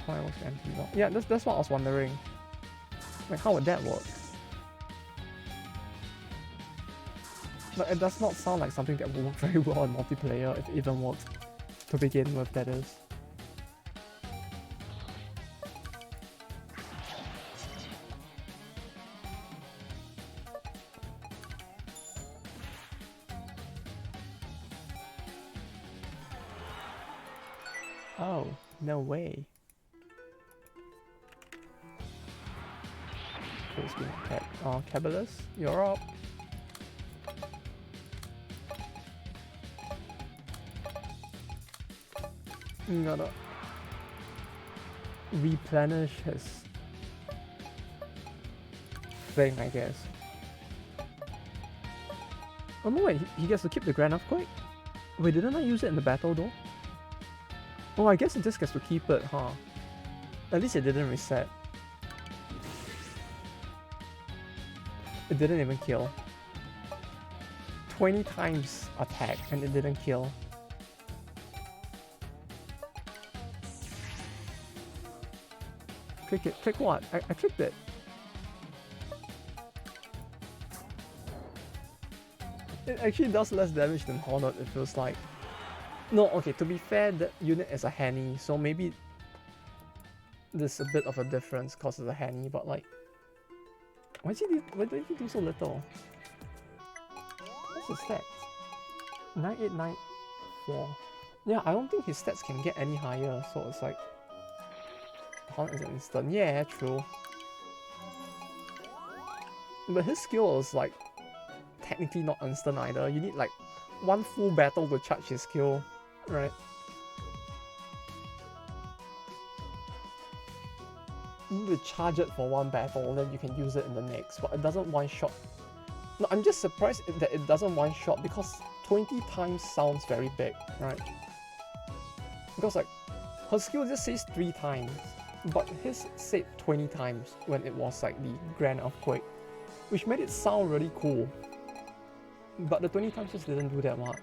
Why was empty though? Yeah, that's what I was wondering. Like how would that work? But it does not sound like something that would work very well in multiplayer, if it even works to begin with, that is. Oh, no way. Who's being attacked? Oh, Cabalus, you're up. Gotta replenish his thing, I guess. Oh no, wait, he gets to keep the Grand Earthquake? Wait, didn't I use it in the battle though? Oh, I guess it just gets to keep it, huh? At least it didn't reset. It didn't even kill. 20 times attack and it didn't kill. Click it. Click what? I clicked it. It actually does less damage than Honored, it feels like. No, okay, to be fair, that unit is a Henny, so maybe there's a bit of a difference because it's a Henny, but like... Why did he do so little? What's his stats? 9894. Yeah, I don't think his stats can get any higher, so it's like... Honored is an instant. Yeah, true. But his skill is like technically not instant either. You need like one full battle to charge his skill, right? You need to charge it for one battle, then you can use it in the next, but it doesn't one-shot. No, I'm just surprised that it doesn't one-shot because 20 times sounds very big, right? Because like, her skill just says 3 times, but his said 20 times when it was like the Grand Earthquake, which made it sound really cool. But the 20 times just didn't do that much.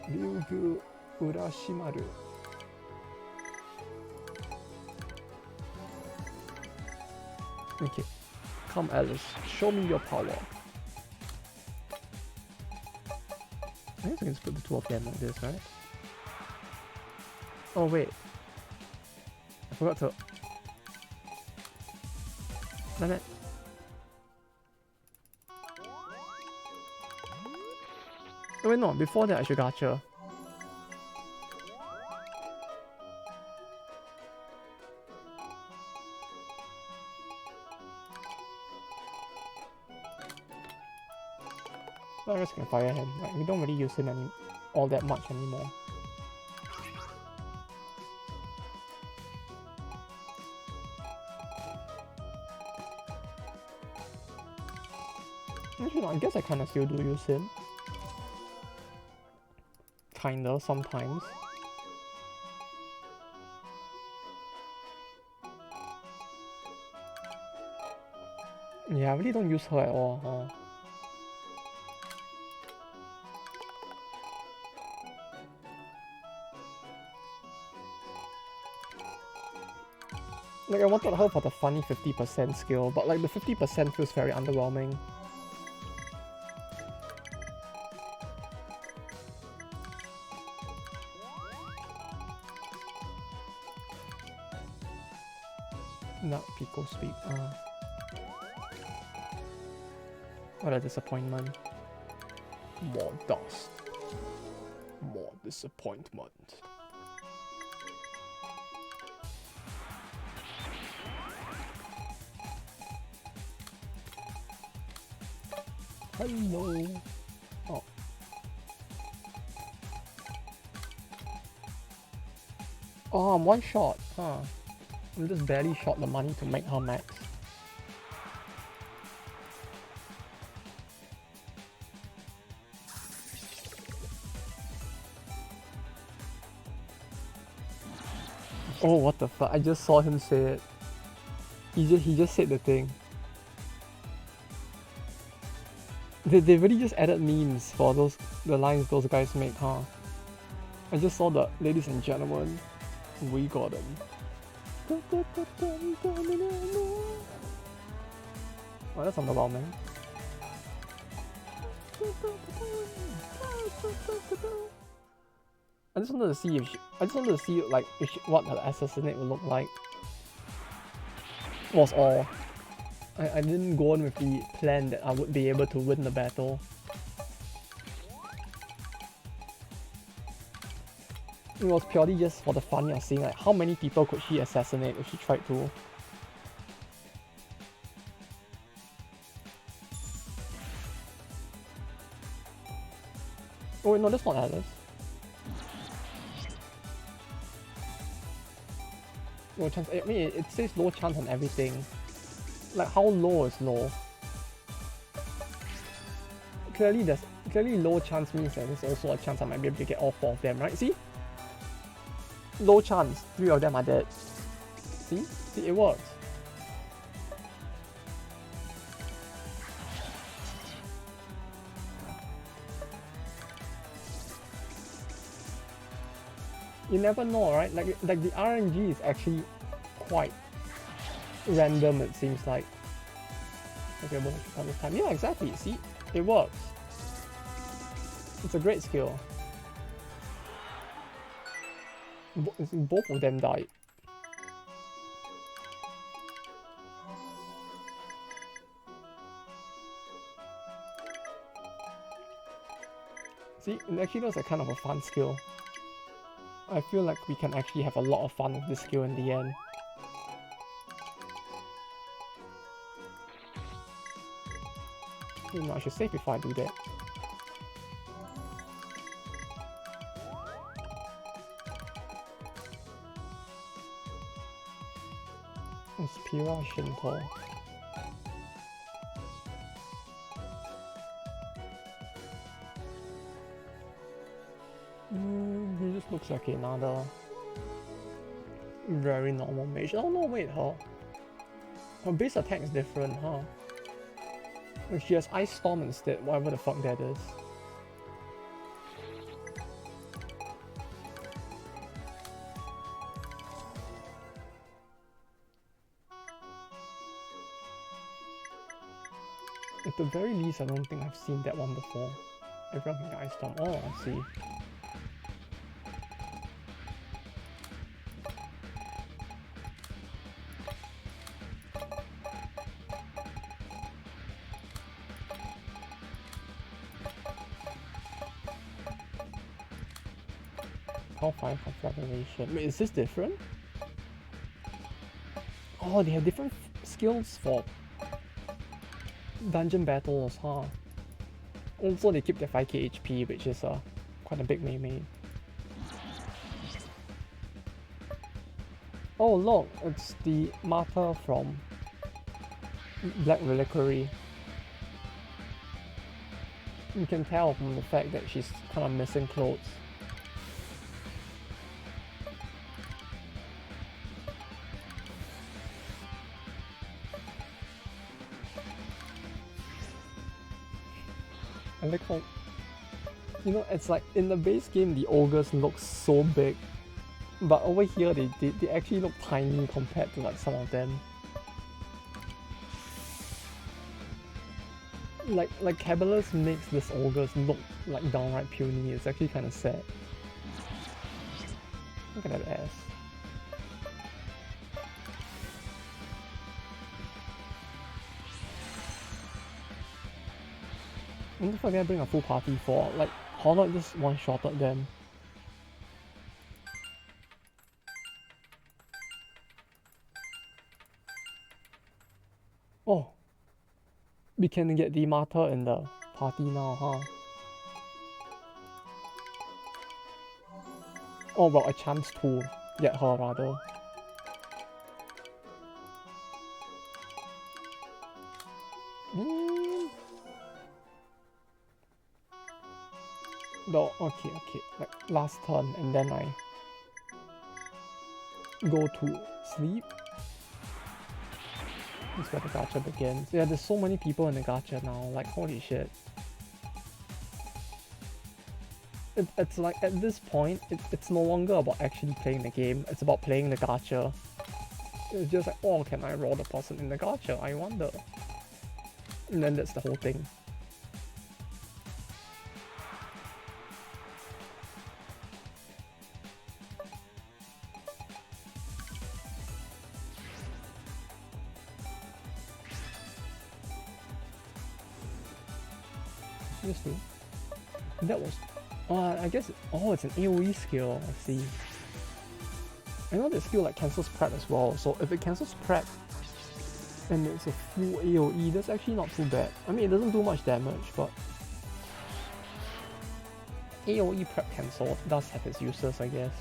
Ryugu Urashimaru. Okay, come Alice, show me your power. I guess I can just put the two of them like this, right? Oh wait. I forgot to... Damn it. Oh wait, no. Before that I should gacha. I guess I can fire him. Like, we don't really use him all that much anymore. Actually, no, I guess I kind of still do use him. Kinda, sometimes. Yeah, I really don't use her at all, huh? Like, I wanted her for the funny 50% skill, but like the 50% feels very underwhelming. Not Pico speak. What a disappointment. More dust. More disappointment. Hello. Oh. Oh, I'm one shot. Huh. I'm just barely short the money to make her max. Oh, what the fuck? I just saw him say it. He just said the thing. They really just added memes for the lines those guys make, huh? I just saw the ladies and gentlemen, we got them. Oh, that's underwhelming. I just wanted to see like what the assassinate would look like. Was all. I didn't go on with the plan that I would be able to win the battle. It was purely just for the fun of seeing like how many people could she assassinate if she tried to. Oh wait, no, that's not Alice. Low chance. I mean, it says low chance on everything. Like, how low is low? Clearly low chance means that there's also a chance I might be able to get all 4 of them, right? See? Low chance, 3 of them are dead. See? See, it works. You never know, right? Like the RNG is actually quite random, it seems like. Okay, well, this time. Yeah, exactly. See, it works. It's a great skill. Both of them died. See, it actually looks like kind of a fun skill. I feel like we can actually have a lot of fun with this skill in the end. You know, I should save before I do that. Inspira Shinto. He just looks like another very normal mage. Oh no, wait, her base attack is different, huh? She has Ice Storm instead, whatever the fuck that is. At the very least, I don't think I've seen that one before. Everyone can get Ice Storm. Oh, I see. Hellfire Confederation. Wait, is this different? Oh, they have different skills for dungeon battles, huh? Also, they keep their 5k HP, which is quite a big melee. Oh look, it's the Martha from Black Reliquary. You can tell from the fact that she's kind of missing clothes. I like how, you know, it's like in the base game the ogres look so big, but over here they actually look tiny compared to like some of them. Like Cabalus makes this ogres look like downright puny. It's actually kind of sad. Look at that ass. I wonder if I can bring a full party for, like, Hornet just one-shotted them. Oh, we can get the Martyr in the party now, huh? Oh well, a chance to get her rather. No, okay, like last turn and then I go to sleep. That's where the gacha begins. Yeah, there's so many people in the gacha now, like holy shit. It's like at this point, it's no longer about actually playing the game, it's about playing the gacha. It's just like, oh, can I roll the person in the gacha? I wonder. And then that's the whole thing. Seriously? That was... I guess... it's an AoE skill, I see. I know that skill like cancels prep as well, so if it cancels prep and it's a full AoE, that's actually not too bad. I mean, it doesn't do much damage, but AoE prep cancel does have its uses, I guess.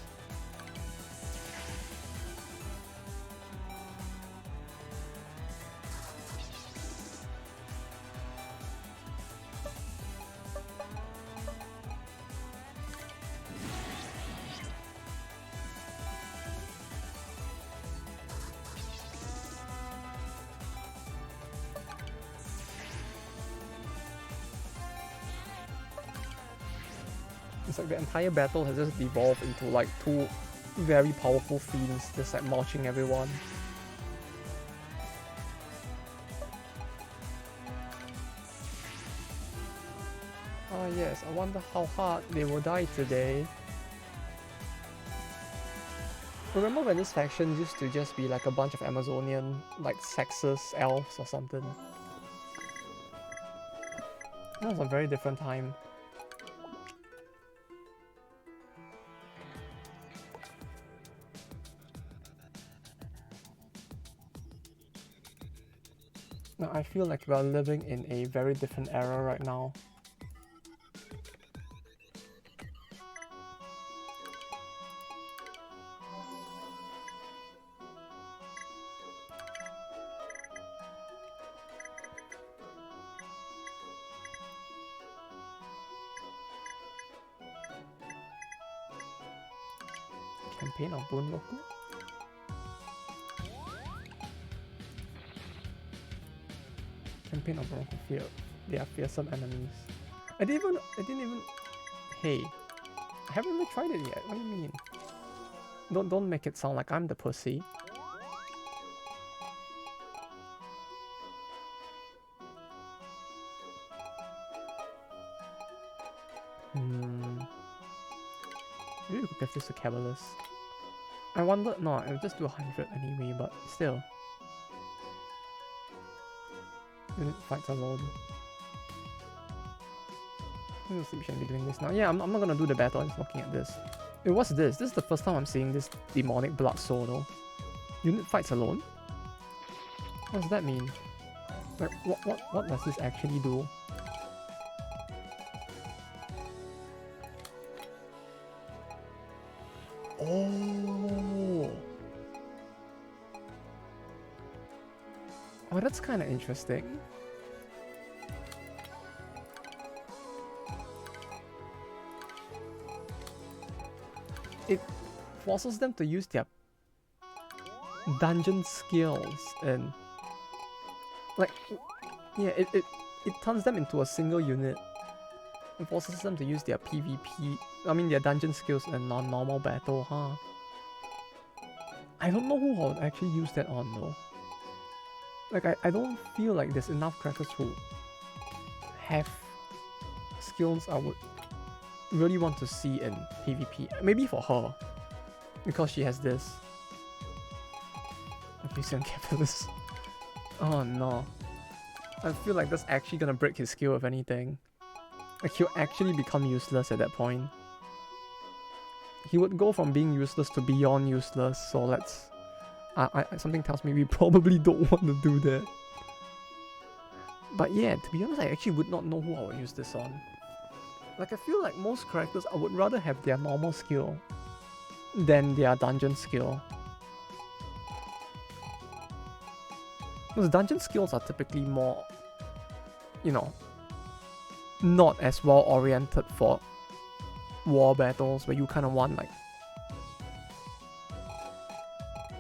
It's like the entire battle has just evolved into like two very powerful fiends just like marching everyone. Ah yes, I wonder how hard they will die today. Remember when this faction used to just be like a bunch of Amazonian, like sexist elves or something? That was a very different time. Now, I feel like we're living in a very different era right now. Campaign of Bunroku? Campaign of Bunroku, fear. They are fearsome enemies. I didn't even... Hey. I haven't even tried it yet. What do you mean? Don't make it sound like I'm the pussy. Maybe we could give this to Cabalus. I wonder... No, I'll just do 100 anyway, but still. Unit fights alone. I think we shouldn't be doing this now. Yeah, I'm not gonna do the battle, I'm just looking at this. What's this? This is the first time I'm seeing this demonic blood solo. Unit fights alone? What does that mean? Like, what does this actually do? Oh! Oh, that's kind of interesting. It forces them to use their dungeon skills and like, yeah, it turns them into a single unit. It forces them to use their PvP, their dungeon skills in a non-normal battle, huh? I don't know who I would actually use that on though. Like, I don't feel like there's enough characters who have skills I would really want to see in PvP. Maybe for her, because she has this. Abuse capitalist. Oh no. I feel like that's actually gonna break his skill if anything. Like, he'll actually become useless at that point. He would go from being useless to beyond useless, so let's... something tells me we probably don't want to do that. But yeah, to be honest, I actually would not know who I would use this on. Like, I feel like most characters, I would rather have their normal skill than their dungeon skill. Because dungeon skills are typically more, not as well oriented for war battles where you kind of want like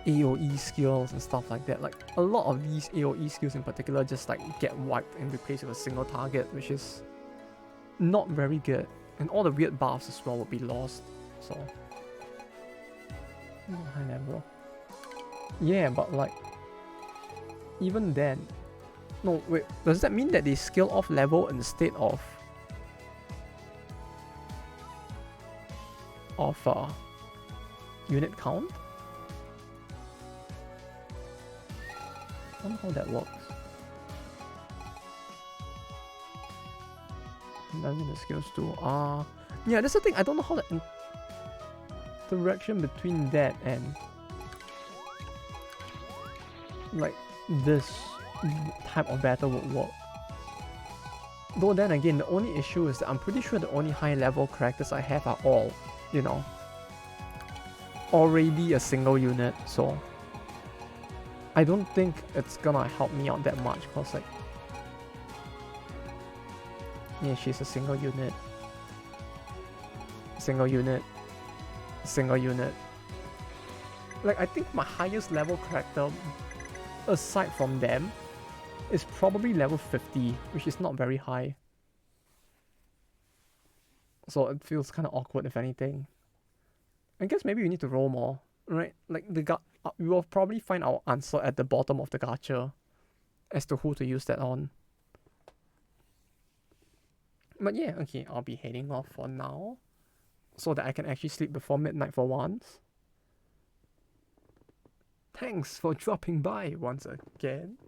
AoE skills and stuff like that. Like, a lot of these AoE skills in particular just like get wiped and replaced with a single target, which is not very good. And all the weird buffs as well would be lost. So, high level. Yeah, but like, even then, no, wait, does that mean that they scale off level instead of unit count? I don't know how that works. And then the skills too. Yeah, that's the thing. I don't know how the interaction between that and like this type of battle would work. Though then again, the only issue is that I'm pretty sure the only high level characters I have are all, already a single unit, so I don't think it's gonna help me out that much, cause like, yeah, she's a single unit. Single unit. Single unit. Like, I think my highest level character, aside from them, is probably level 50, which is not very high. So it feels kind of awkward, if anything. I guess maybe we need to roll more, right? Like, we will probably find our answer at the bottom of the gacha as to who to use that on. But yeah, okay, I'll be heading off for now, so that I can actually sleep before midnight for once. Thanks for dropping by once again.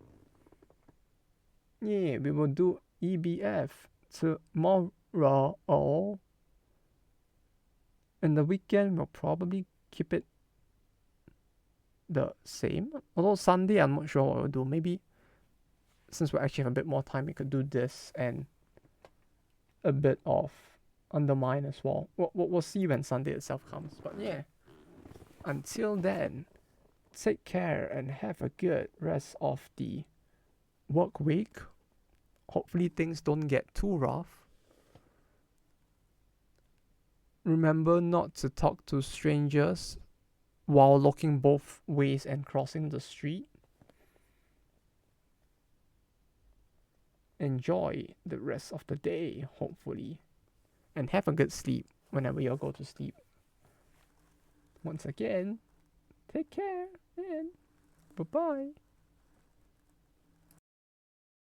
Yeah, we will do EBF tomorrow. And the weekend we'll probably keep it the same. Although Sunday, I'm not sure what we'll do. Maybe since we actually have a bit more time, we could do this and a bit of Undermine as well. We'll see when Sunday itself comes. But yeah, until then, take care and have a good rest of the work week. Hopefully things don't get too rough. Remember not to talk to strangers while looking both ways and crossing the street. Enjoy the rest of the day, hopefully. And have a good sleep whenever you go to sleep. Once again, take care and bye-bye.